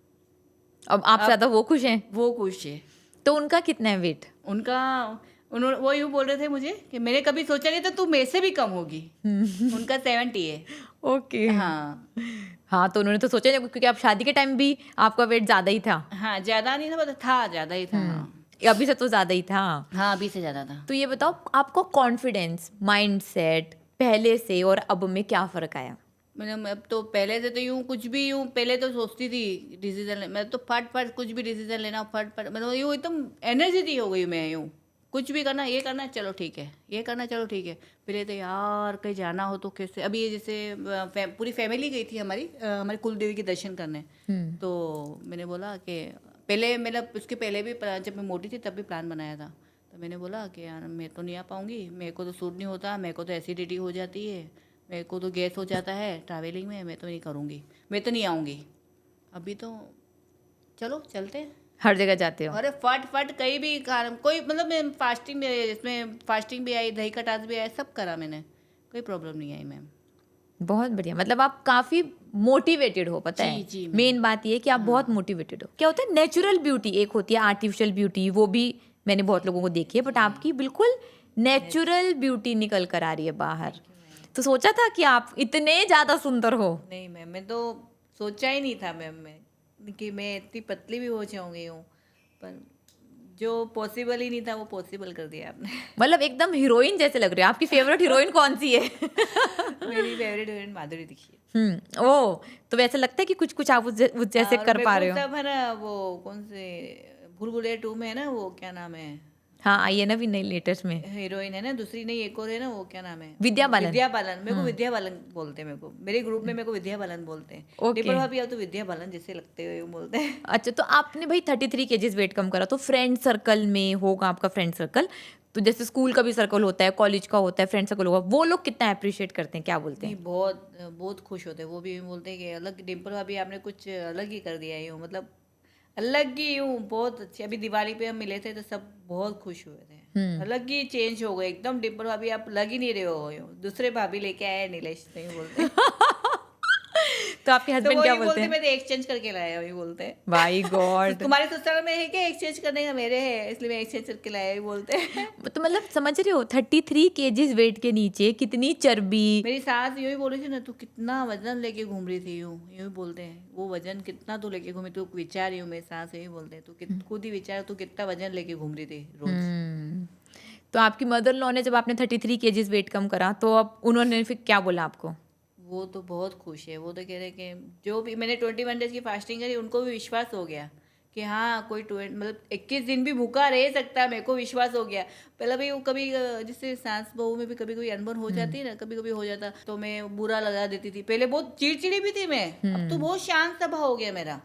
अब आप ज़्यादा वो खुश हैं? वो खुश है। तो उनका कितना है वेट? उन्होंने वो यूँ बोल रहे थे मुझे कि मैंने कभी सोचा नहीं था तू मेरे से भी कम होगी। उनका 70 है। ओके। हाँ तो उन्होंने तो सोचा नहीं, क्योंकि आप शादी के टाइम भी आपका वेट ज़्यादा ही था। हाँ ज़्यादा नहीं था, मतलब था ज़्यादा ही था। अभी से तो ज़्यादा ही था। हाँ अभी से ज़्यादा था। तो ये बताओ आपको कॉन्फिडेंस, माइंड सेट पहले से और अब में क्या फ़र्क आया? मैंने अब तो पहले से तो यूँ कुछ भी यूँ पहले तो सोचती थी डिसीजन मैं तो फट कुछ भी डिसीजन लेना फट मतलब यूँ एकदम एनर्जी हो गई मैं यूँ कुछ भी करना ये करना चलो ठीक है ये करना चलो ठीक है। पहले तो यार कहीं जाना हो तो कैसे अभी ये जैसे पूरी फैमिली गई थी हमारी कुल देवी के दर्शन करने। तो मैंने बोला कि पहले मतलब उसके पहले भी जब मैं मोटी थी तब भी प्लान बनाया था। तो मैंने बोला कि यार मैं तो नहीं आ पाऊँगी, मेरे को तो सूट नहीं होता, मेरे को तो एसिडिटी हो जाती है, मेरे को तो गैस हो जाता है ट्रैवलिंग में, मैं तो नहीं करूँगी, मैं तो नहीं आऊँगी। अभी तो चलो चलते हैं, हर जगह जाते हो? अरे फट कहीं भी कोई मतलब मैं फास्टिंग में इसमें फास्टिंग भी आई, दही का टास्क भी आया, सब करा मैंने, कोई प्रॉब्लम नहीं आई मैम। बहुत बढ़िया, मतलब आप काफी मोटिवेटेड हो, पता जी, है जी, मेन बात ये है कि आप बहुत मोटिवेटेड हो। क्या होता है नेचुरल ब्यूटी एक होती है, आर्टिफिशियल ब्यूटी वो भी मैंने बहुत लोगों को देखी है, बट आपकी बिल्कुल नेचुरल ब्यूटी निकल कर आ रही है बाहर। तो सोचा था कि आप इतने ज्यादा सुंदर हो? नहीं मैम, मैं तो सोचा ही नहीं था मैम मैं कि मैं इतनी पतली भी हो जाऊंगी हूँ, पर जो पॉसिबल ही नहीं था वो पॉसिबल कर दिया आपने। मतलब एकदम हीरोइन जैसे लग रहे हो। आपकी फेवरेट हीरोइन कौन सी है? मेरी फेवरेट हीरोइन माधुरी दीक्षित। ओ, तो वैसे लगता है कि कुछ कुछ आप उस जैसे और कर मेरे पा को रहे हो। सब है ना वो कौन से भूल भुलैया 2 में है ना, वो क्या नाम है, हाँ, आई है ना भी नई लेटेस्ट में हीरोइन है ना दूसरी, नहीं एक और है ना, वो क्या नाम है, विद्या बालन। विद्या बालन। मेरे को विद्या बालन बोलते हैं, मेरे ग्रुप में मेरे को विद्या बालन बोलते हैं। ओके। डिम्पल भाभी आप तो विद्या बालन जैसे लगते हो यूँ बोलते हैं। अच्छा, तो आपने भाई 33 केजीज वेट कम करा, तो फ्रेंड सर्कल में होगा आपका फ्रेंड सर्कल, तो जैसे स्कूल का भी सर्कल होता है, कॉलेज का होता है, फ्रेंड सर्कल होगा, वो लोग कितना अप्रिशिएट करते हैं, क्या बोलते नहीं हैं? बहुत बहुत खुश होते हैं, वो भी बोलते हैं कि अलग डिम्पल भाभी आपने कुछ अलग ही कर दिया यूँ, मतलब अलग ही यूँ बहुत अच्छी। अभी दिवाली पे हम मिले थे तो सब बहुत खुश हुए थे, अलग ही चेंज हो गए एकदम, डिम्पल भाभी आप लग ही नहीं रहे हो यूँ, दूसरे भाभी लेके आए नीलेश नहीं बोलते। तो आपके तो हस्बैंड वो क्या ये बोलते बोलते हैं? मैं तो एक्सचेंज करके लाया, वही बोलते हैं। By God. तुम्हारे ससुराल में है क्या एक्सचेंज करने का, मेरे है इसलिए मैं एक्सचेंज करके लाया, ही बोलते हैं। तो मतलब समझ रहे हो 33 केजीज वेट के नीचे कितनी चर्बी। मेरी सास यूं ही बोल रही थी ना, तू कितना वजन लेके घूम रही थी, यूं यूं ही बोलते हैं, वो वजन कितना तू लेके घूमी, तू विचार यूं, मेरी सास यही बोलते हैं, तू खुद ही विचार तू कितना वजन लेके घूम रही थी रोज। तो आपकी मदर लॉ ने जब आपने 33 केजीज वेट कम करा तो अब उन्होंने फिर क्या बोला आपको? वो तो बहुत खुश है, वो तो कह रहे कि जो भी मैंने 21 डेज की फास्टिंग करी उनको भी विश्वास हो गया कि हाँ कोई मतलब 21 दिन भी भूखा रह सकता है, मेरे को विश्वास हो गया। पहले भी वो कभी जिससे सास बहू में भी कभी कभी अनबन हो जाती है ना, कभी कभी हो जाता तो मैं बुरा लगा देती थी, पहले बहुत चिड़चिड़ी भी थी मैं, अब तो बहुत शांत स्वभाव हो गया मेरा,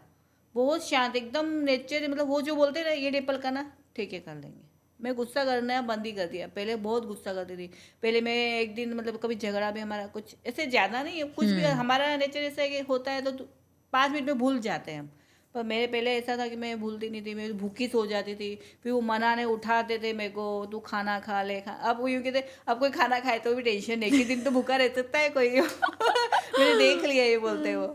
बहुत शांत एकदम नेचर, मतलब वो जो बोलते ना ये डिम्पल करना ठीक है कर लेंगे, मैं गुस्सा करना बंद ही कर दिया। पहले बहुत गुस्सा करती थी, पहले मैं एक दिन मतलब कभी झगड़ा भी हमारा कुछ ऐसे ज़्यादा नहीं है, कुछ भी हमारा नेचर ऐसा है कि होता है तो 5 मिनट में भूल जाते हैं हम, पर मेरे पहले ऐसा था कि मैं भूलती नहीं थी, मैं भूखी सो जाती थी, फिर वो मनाने उठाते थे मेरे को, तू खाना खा ले खा, अब वो यूँ कहते अब कोई खाना खाए तो भी टेंशन नहीं, कि दिन तो भूखा रह सकता है कोई। मैंने देख लिया ये बोलते वो।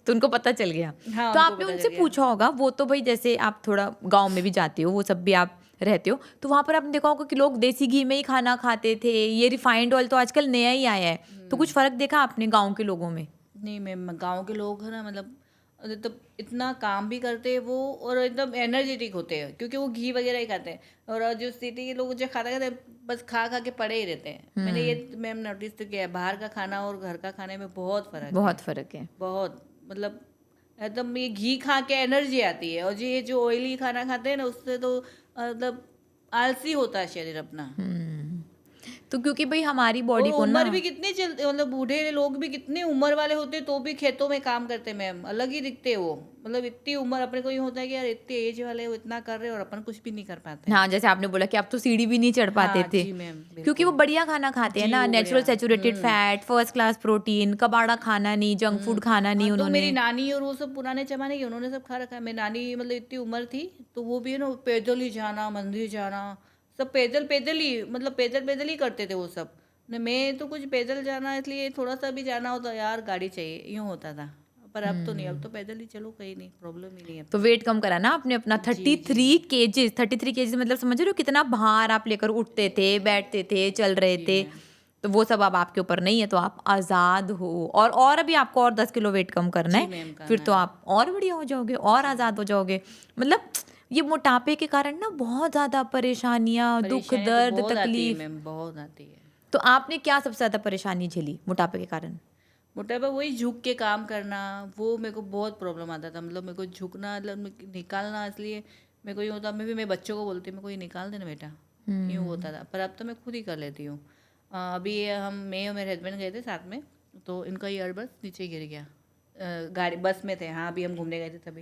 तो उनको पता चल गया। हाँ, तो उनको आपने पता उनसे चल गया। पूछा होगा, वो तो भाई जैसे आप थोड़ा गांव में भी जाते हो, वो सब भी आप रहते हो, तो वहां पर आपने देखा होगा कि लोग देसी घी में ही खाना खाते थे, ये रिफाइंड ऑयल तो आजकल नया ही आया है, तो कुछ फर्क देखा आपने गाँव के लोगों में? नहीं मैम, गांव के लोग है ना, मतलब इतना काम भी करते हैं वो, और एकदम एनर्जेटिक होते हैं क्योंकि वो घी वगैरह ही खाते हैं, और जो सिटी के लोग जो खाता हैं बस खा खा के पड़े ही रहते हैं। मैंने ये मैम नोटिस तो किया है, बाहर का खाना और घर का खाने में बहुत फ़र्क है, बहुत फर्क है। बहुत, मतलब एकदम ये घी खा के एनर्जी आती है, और ये जो ऑयली खाना खाते हैं ना उससे तो मतलब आलसी होता है शरीर अपना। तो क्योंकि भाई हमारी और बॉडी को ना, उम्र भी कितनी चलती, मतलब बूढ़े लोग भी कितनी उम्र वाले होते हैं तो भी खेतों में काम करते हैं मैम, अलग ही दिखते हैं वो, मतलब इतनी उम्र, अपने को ये होता है कि यार इतने एज वाले वो इतना कर रहे हैं और अपन कुछ भी नहीं कर पाते। हाँ जैसे आपने बोला कि आप तो सीढ़ी भी नहीं चढ़ पाते हाँ थे, जी मैम, क्योंकि वो बढ़िया खाना खाते हैं जी, ना, वो नेचुरल बढ़िया। Saturated fat, first class protein, कबाड़ा खाना नहीं, जंक फूड खाना नहीं हाँ, तो उन्होंने। मेरी नानी और वो सब पुराने जमाने की उन्होंने सब खा रखा है। मेरी नानी मतलब इतनी उम्र थी तो वो भी है ना पैदल ही जाना, मंदिर जाना, सब पैदल पैदल ही, मतलब पैदल पैदल ही करते थे वो सब। न मैं तो कुछ पैदल जाना, इसलिए थोड़ा सा भी जाना होता यार गाड़ी चाहिए, यूँ होता था, पर अब तो नहीं, अब तो पैदल ही चलो, कहीं नहीं, प्रॉब्लम ही नहीं है। तो वेट कम करा ना आपने अपना, 33 केजीज मतलब समझ रहे हो कितना भार आप लेकर उठते थे, बैठते थे, चल रहे थे, तो वो सब अब आपके ऊपर नहीं है, तो आप आज़ाद हो। और अभी आपको और 10 किलो वेट कम करना जी है, मैम, करना फिर तो है। आप और बढ़िया हो जाओगे और आज़ाद हो जाओगे। मतलब ये मोटापे के कारण ना बहुत ज़्यादा परेशानियाँ, दुख, परेशानियाँ तो दर्द, बहुत आती है तकलीफ। मैम, बहुत आती है। तो आपने क्या सबसे ज़्यादा परेशानी झेली मोटापे के कारण? मोटापा वही झुक के काम करना, वो मेरे को बहुत प्रॉब्लम आता था। मतलब मेरे को झुकना, मतलब निकालना, इसलिए मेरे को ये होता, मैं बच्चों को बोलती मेरे को ये निकाल देना बेटा, यूँ होता था। पर अब तो मैं खुद ही कर लेती हूँ। अभी मैं और मेरे हस्बैंड गए थे साथ में, तो इनका ईयरबड्स नीचे गिर गया। गाड़ी बस में थे, हाँ, अभी हम घूमने गए थे तभी।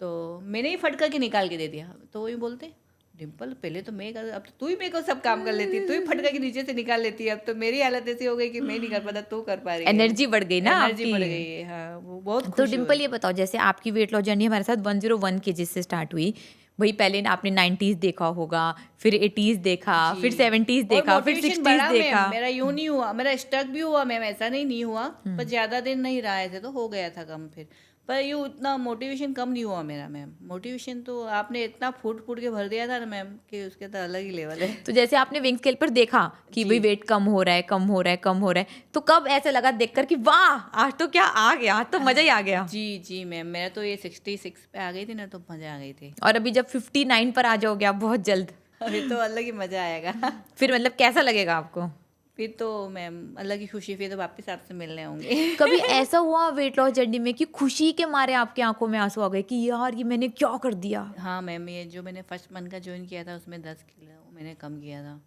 तो मैंने ही फटका के निकाल के दे दिया। तो वही बोलते, डिम्पल पहले तो मैं कर, अब तो तू ही मेरे को सब काम कर लेती है, तू ही फटका के नीचे से निकाल लेती है। अब तो मेरी हालत ऐसी हो गई कि मैं नहीं कर पाता, तू कर पा रही है। एनर्जी बढ़ गई ना एनर्जी आपकी। बढ़ गई है, हाँ, वो बहुत तो खुश डिम्पल हुए। ये बताओ, जैसे आपकी वेट लॉस जर्नी हमारे साथ 101 केजी से स्टार्ट हुई, वही पहले आपने 90s देखा होगा, फिर 80s देखा, जी। फिर 70s और देखा, फिर मोटिवेशन 60s बढ़ा देखा। मैम, मेरा यूं नहीं हुआ, मेरा स्टक भी हुआ मैम, ऐसा नहीं हुआ, पर ज़्यादा दिन नहीं रहा ऐसे, तो हो गया था कम फिर। पर यूँ उतना मोटिवेशन कम नहीं हुआ मेरा मैम। मोटिवेशन तो आपने इतना फूट फूट के भर दिया था ना मैम, कि उसके तो अलग ही लेवल है। तो जैसे आपने विंग स्केल पर देखा कि भाई वेट कम हो रहा है, कम हो रहा है, कम हो रहा है, तो कब ऐसा लगा देखकर कि वाह आज तो क्या आ गया, आज तो मजा ही आ गया? जी जी मैम, मेरा तो ये 66 पे आ गई थी ना, तो मज़ा आ गई थी। और अभी जब 59 पर आ जाओगे आप बहुत जल्द, अभी तो अलग ही मज़ा आएगा। फिर मतलब कैसा लगेगा आपको? फिर तो मैम अलग ही खुशी, फिर तो वापस आपसे मिलने होंगे। कभी ऐसा हुआ वेट लॉस जर्नी में कि खुशी के मारे आपकी आंखों में आंसू आ गए कि यार ये मैंने क्या कर दिया? हाँ मैम, ये जो मैंने फर्स्ट मंथ का ज्वाइन किया था, उसमें 10 किलो मैंने कम किया था।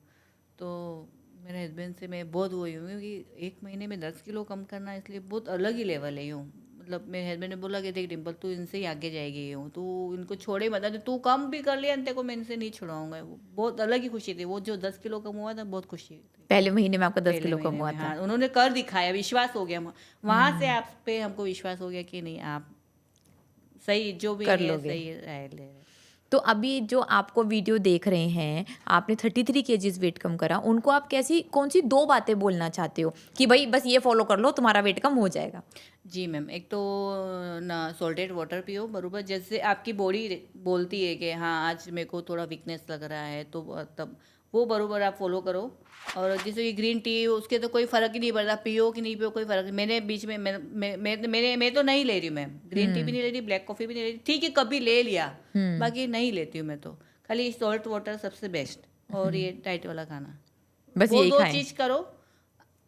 तो मेरे हस्बैंड से मैं बहुत वो हूँ कि 1 महीने में 10 किलो कम करना, इसलिए बहुत अलग ही लेवल है यूँ। मतलब मेरे हस्बैंड ने बोला कि देख डिम्पल, तू इनसे ही आगे जाएगी यूँ, तू इनको छोड़े मत, तू कम भी कर लिया तेरे को मैं इनसे नहीं छुड़ाऊंगा। वो बहुत अलग ही खुशी थी, वो जो 10 किलो कम हुआ था, बहुत खुशी थी। पहले महीने में आपका 10 पहले किलो कम महीने हुआ में, था। हाँ, उन्होंने कर दिखाया, विश्वास हो गया वहाँ से। आप पे हमको विश्वास हो गया कि नहीं, आप सही जो भी कर है लोगे। सही राय ले रहे। तो अभी जो आपको वीडियो देख रहे हैं, आपने 33 केजीज वेट कम करा, उनको आप कैसी कौन सी 2 बातें बोलना चाहते हो कि भाई बस ये फॉलो कर लो तुम्हारा वेट कम हो जाएगा? जी मैम, एक तो ना सॉल्टेड वाटर पियो बरोबर, जैसे आपकी बॉडी बोलती है कि हाँ आज मेरे को थोड़ा वीकनेस लग रहा है, तो तब वो बरोबर आप फॉलो करो। और जैसे कि ग्रीन टी, उसके तो कोई फ़र्क ही नहीं पड़ता, पियो कि नहीं पियो कोई फ़र्क नहीं। मैंने बीच में मैं तो नहीं ले रही हूँ मैम, ग्रीन टी भी नहीं ले रही, ब्लैक कॉफ़ी भी नहीं ले रही, ठीक है कभी ले लिया, बाकी नहीं लेती हूँ मैं तो। खाली सॉल्ट वाटर सबसे बेस्ट, और ये डाइट वाला खाना, बस वो यही 2 खाएं। चीज़ करो,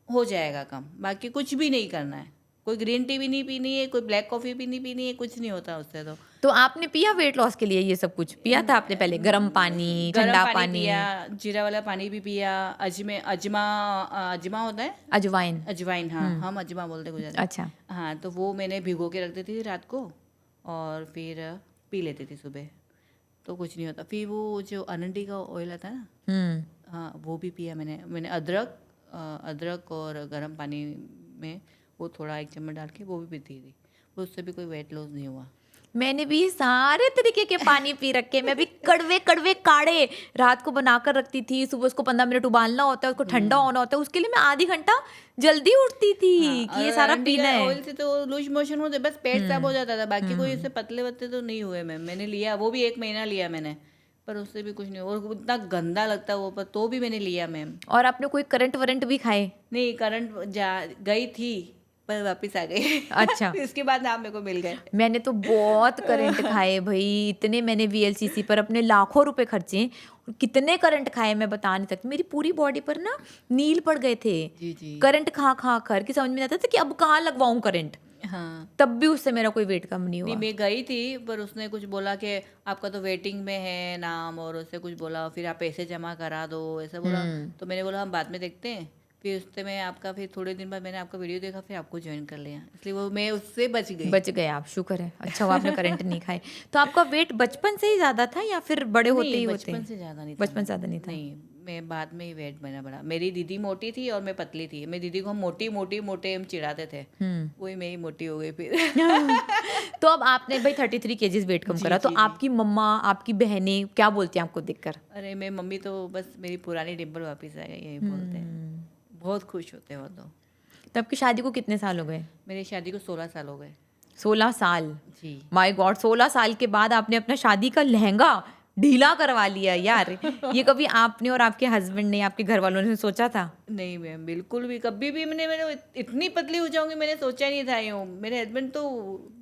हो जाएगा कम। बाकी कुछ भी नहीं करना है, कोई ग्रीन टी भी नहीं पीनी है, कोई ब्लैक कॉफ़ी भी नहीं पीनी है, कुछ नहीं होता उससे। तो आपने पिया वेट लॉस के लिए ये सब कुछ पिया था आपने पहले? गर्म पानी, गर्म ठंडा पानी पानी, पिया, जीरा वाला पानी भी पिया, अजमा होता है, अजवाइन? अजवाइन, हाँ, हम अजमा बोलते गुजराती। अच्छा। हाँ, तो वो मैंने भिगो के रख देती थी रात को, और फिर पी लेती थी सुबह, तो कुछ नहीं होता। फिर वो जो अरंडी का ऑयल आता है ना, हाँ, वो भी पिया मैंने अदरक और गर्म पानी में वो थोड़ा 1 चम्मच डाल के वो भी पीती थी, उससे भी कोई वेट लॉस नहीं हुआ। मैंने भी सारे तरीके के पानी पी रखे। मैं भी कड़वे कड़वे काढ़े रात को बनाकर रखती थी, सुबह उसको 15 मिनट उबालना होता है, उसको ठंडा होना होता है, उसके लिए मैं आधी घंटा जल्दी उठती थी कि ये सारा पीना है। ऑयल से तो लूज मोशन होते, बस पेट साफ हो जाता था, बाकी कोई ऐसे पतले वत्ते तो नहीं हुए। मैंने लिया, वो भी 1 महीना लिया मैंने, पर उससे भी कुछ नहीं, और इतना गंदा लगता वो, पर तो भी मैंने लिया मैम। और आपने कोई करंट वरंट भी खाए? नहीं, करंट गई थी, पर वापस आ गई। अच्छा। इसके बाद आप मेरे को मिल गए। मैंने तो बहुत करंट खाए भाई, इतने मैंने वीएलसीसी पर अपने लाखों रुपए खर्चे, और कितने करंट खाए मैं बता नहीं सकती। मेरी पूरी बॉडी पर ना नील पड़ गए थे जी जी, करंट खा खा कर, कि समझ में नहीं आता था कि अब कहाँ लगवाऊं करंट। हाँ। तब भी उससे मेरा कोई वेट कम नहीं नहीं, हुआ। मैं गई थी, पर उसने कुछ बोला कि आपका तो वेटिंग में है नाम, और उससे कुछ बोला, फिर आप पैसे जमा करा दो, ऐसा बोला। तो मैंने बोला हम बाद में देखते हैं। फिर उससे मैं आपका, फिर थोड़े दिन बाद मैंने आपका वीडियो देखा, फिर आपको ज्वाइन कर लिया, इसलिए वो मैं उससे बच गई। बच गए आप, शुक्र है। अच्छा हुआ आपने करंट नहीं खाए। तो आपका वेट बचपन से ही ज्यादा था या फिर बड़े होते ही नहीं, होते? बचपन से ज़्यादा नहीं था। बचपन से ज्यादा नहीं था। नहीं, मैं बाद में ही वेट मेरा बढ़ा। मेरी दीदी मोटी थी और मैं पतली थी। मेरी दीदी को हम मोटी मोटी मोटे हम चिढ़ाते थे, वही मैं ही मोटी हो गई फिर। तो अब आपने भाई 33 केजीज वेट कम जी, करा, तो जी, आपकी मम्मा, आपकी बहनें क्या बोलती हैं आपको देखकर? अरे मैं मम्मी तो बस मेरी पुरानी डिम्पल वापस आ गई, यही बोलते हैं। बहुत खुश होते हैं वो तो। तो आपकी शादी को कितने साल हो गए? मेरी शादी को 16 साल हो गए। 16 साल? जी। माय गॉड, 16 साल के बाद आपने अपना शादी का लहंगा ढीला करवा लिया यार। ये कभी आपने और आपके हस्बैंड ने, आपके घर वालों ने सोचा था? नहीं मैम, बिल्कुल भी, कभी भी मैंने इतनी पतली हो जाऊंगी मैंने सोचा नहीं था यूँ। मेरे हस्बैंड तो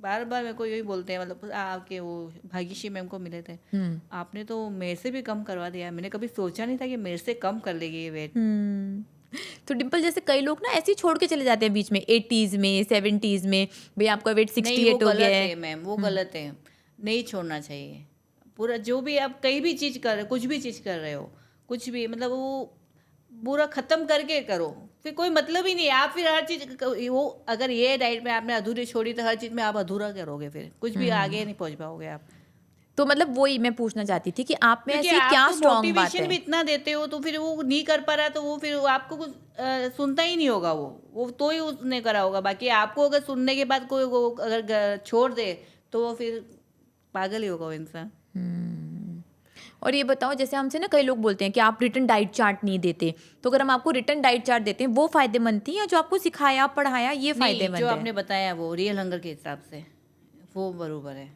बार बार मेरे को यही बोलते हैं, मतलब आपके वो भाग्यश्री मैम को मिले थे, आपने तो मेरे से भी कम करवा दिया। मैंने कभी सोचा नहीं था कि मेरे से कम कर लेगी ये वेट। तो डिम्पल, जैसे कई लोग ना ऐसे ही छोड़ के चले जाते हैं बीच में, 80s में 70s में, भाई आपका वेट 68 हो गया है। मैम, वो गलत है, नहीं छोड़ना चाहिए। पूरा जो भी आप कहीं भी चीज़ कर रहे हो, कुछ भी चीज़ कर रहे हो, कुछ भी मतलब वो पूरा ख़त्म करके करो, फिर कोई मतलब ही नहीं है। आप फिर हर चीज़ वो अगर ये डाइट में आपने अधूरी छोड़ी तो हर चीज़ में आप अधूरा करोगे, फिर कुछ भी आगे नहीं पहुंच पाओगे आप। तो मतलब वही मैं पूछना चाहती थी कि आप में क्योंकि ऐसी आप क्या तो स्ट्रांग बात मोटिवेशन भी है? इतना देते हो, तो फिर वो नहीं कर पा रहा तो वो फिर आपको कुछ सुनता ही नहीं होगा, वो तो ही उसने करा होगा। बाकी आपको अगर सुनने के बाद कोई वो अगर छोड़ दे तो वो फिर पागल ही होगा वो इंसान। और ये बताओ, जैसे हमसे ना कई लोग बोलते हैं कि आप रिटन डाइट चार्ट नहीं देते, तो अगर हम आपको रिटन डाइट चार्ट देते हैं वो फायदेमंद थी, या जो आपको सिखाया पढ़ाया ये नहीं, फायदेमंद जो है? आपने बताया वो रियल हंगर के हिसाब से वो बरोबर है,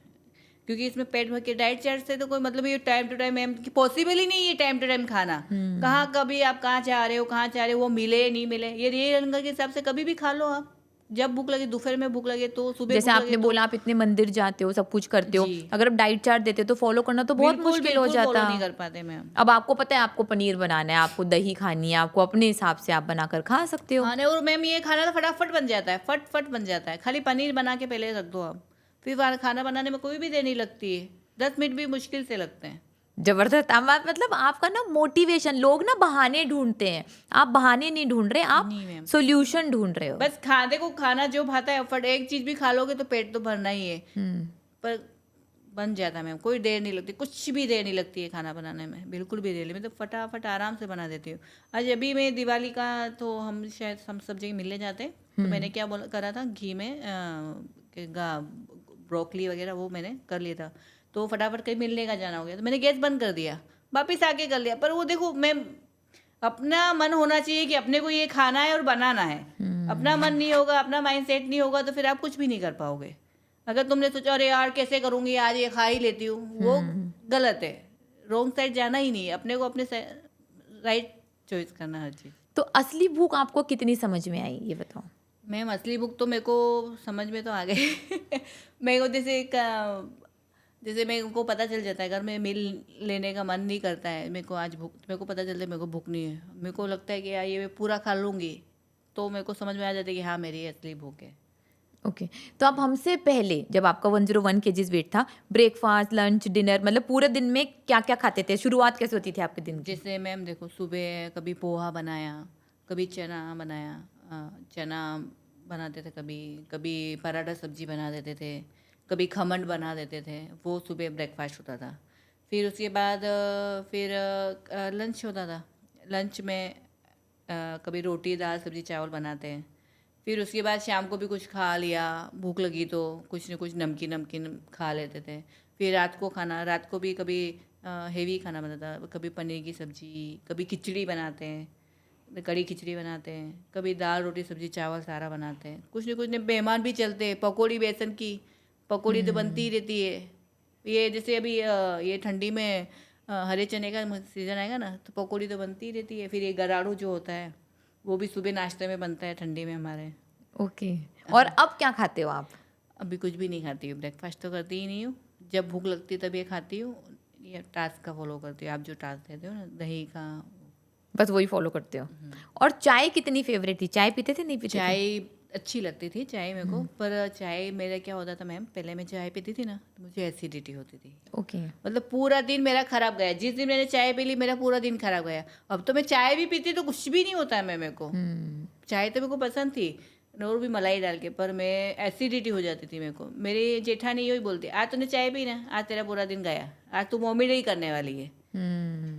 क्योंकि इसमें पेट भर के डाइट चार्ट से तो कोई मतलब ये टाइम टू टाइम पॉसिबल ही नहीं है टाइम टू टाइम खाना। कहाँ कभी आप कहाँ जा रहे हो, कहाँ जा रहे हो, वो मिले नहीं मिले, ये रियल हंगर के हिसाब से कभी भी खा लो आप, जब भूख लगे, दोपहर में भूख लगे तो, सुबह जैसे भूख आपने लगे तो। बोला आप इतने मंदिर जाते हो, सब कुछ करते हो, जी। अगर आप डाइट चार्ट देते तो फॉलो करना तो बहुत बिल्कुल मुश्किल हो बिल्कुल फॉलो जाता। नहीं कर पाते मैम। अब आपको पता है आपको पनीर बनाना है, आपको दही खानी है, आपको अपने हिसाब से आप बनाकर खा सकते हो। हाँ नहीं, और मैम ये खाना तो फटाफट बन जाता है, फट फट बन जाता है। खाली पनीर बना के पहले रख दो आप, फिर खाना बनाने में कोई भी देर नहीं लगती है, 10 मिनट भी मुश्किल से लगते हैं। जबरदस्त। मतलब आपका ना मोटिवेशन, लोग ना बहाने ढूंढते हैं, आप बहाने नहीं ढूंढ रहे, आप नहीं मैम, सॉल्यूशन ढूंढ रहे हो। बस खाने को खाना जो भाता है फट एक चीज भी खा लोगे तो पेट तो भरना ही है, पर बन जाता है मैम, कोई देर नहीं लगती, कुछ भी देर नहीं लगती है खाना बनाने में, बिल्कुल भी देर नहीं, मैं तो फटाफट आराम से बना देती हूँ। आज अभी मैं दिवाली का तो हम शायद हम सब जगह मिलने जाते हैं, तो मैंने क्या बोला करा था, घी में ब्रोकली वगैरह वो मैंने कर लिया था, तो फटाफट कहीं मिलने का जाना हो गया तो मैंने गैस बंद कर दिया, वापिस आके कर लिया। पर वो देखो मैं, अपना मन होना चाहिए कि अपने को ये खाना है और बनाना है। अपना मन नहीं होगा, अपना माइंड सेट नहीं होगा तो फिर आप कुछ भी नहीं कर पाओगे। अगर तुमने सोचा अरे यार कैसे करूँगी, आज ये खा ही लेती हूँ, वो गलत है, रॉन्ग साइड जाना ही नहीं है, अपने को अपने राइट चॉइस करना हर चीज़। तो असली भूख आपको कितनी समझ में आई, ये बताओ? मैम असली भूख तो मेरे को समझ में तो आ गई मेरे को जैसे मेरे को पता चल जाता है, अगर मैं मील लेने का मन नहीं करता है, मेरे को आज भूख, मेरे को पता चलता है मेरे को भूख नहीं है, मेरे को लगता है कि यार ये मैं पूरा खा लूँगी, तो मेरे को समझ में आ जाता है कि हाँ मेरी असली भूख है। ओके। तो आप हमसे पहले, जब आपका 101 kgs वेट था, ब्रेकफास्ट लंच डिनर मतलब पूरे दिन में क्या क्या खाते थे? शुरुआत कैसे होती थी आपके दिन की? जैसे मैम देखो, सुबह कभी पोहा बनाया, कभी चना बनाया, चना बनाते थे, कभी कभी पराठा सब्जी बना देते थे, कभी खमन बना देते थे, वो सुबह ब्रेकफास्ट होता था। फिर उसके बाद फिर लंच होता था, लंच में कभी रोटी दाल सब्जी चावल बनाते हैं। फिर उसके बाद शाम को भी कुछ खा लिया, भूख लगी तो कुछ न कुछ नमकीन नमकीन खा लेते थे। फिर रात को खाना, रात को भी कभी हेवी खाना बनता था, कभी पनीर की सब्जी, कभी खिचड़ी बनाते हैं, कड़ी खिचड़ी बनाते हैं, कभी दाल रोटी सब्जी चावल सारा बनाते हैं। कुछ न कुछ मेहमान भी चलते हैं, पकौड़ी, बेसन की पकौड़ी तो बनती ही रहती है। ये जैसे अभी ये ठंडी में हरे चने का सीज़न आएगा ना, तो पकौड़ी तो बनती ही रहती है। फिर ये गराड़ू जो होता है वो भी सुबह नाश्ते में बनता है ठंडी में हमारे। ओके। और अब क्या खाते हो आप? अभी कुछ भी नहीं खाती हूँ, ब्रेकफास्ट तो करती ही नहीं हूँ, जब भूख लगती है तब ये खाती हूँ। ये टास्क का फॉलो करती हूँ, आप जो टास्क देते हो ना दही का, बस वही फॉलो करते हो। और चाय कितनी फेवरेट थी? चाय पीते थे नहीं पीते थे? चाय अच्छी लगती थी चाय मेरे को, पर चाय मेरा क्या होता था मैम, पहले मैं चाय पीती थी ना तो मुझे एसिडिटी होती थी। ओके। मतलब पूरा दिन मेरा खराब गया, जिस दिन मैंने चाय पी ली मेरा पूरा दिन खराब गया। अब तो मैं चाय भी पीती तो कुछ भी नहीं होता है मेरे को। चाय तो मेरे को पसंद थी, और भी मलाई डाल के, पर मैं एसिडिटी हो जाती थी मेरे को। मेरी जेठानी यही बोलती, आज तूने चाय पी ना, आज तेरा पूरा दिन गया, आज तू वॉमिट ही करने वाली है।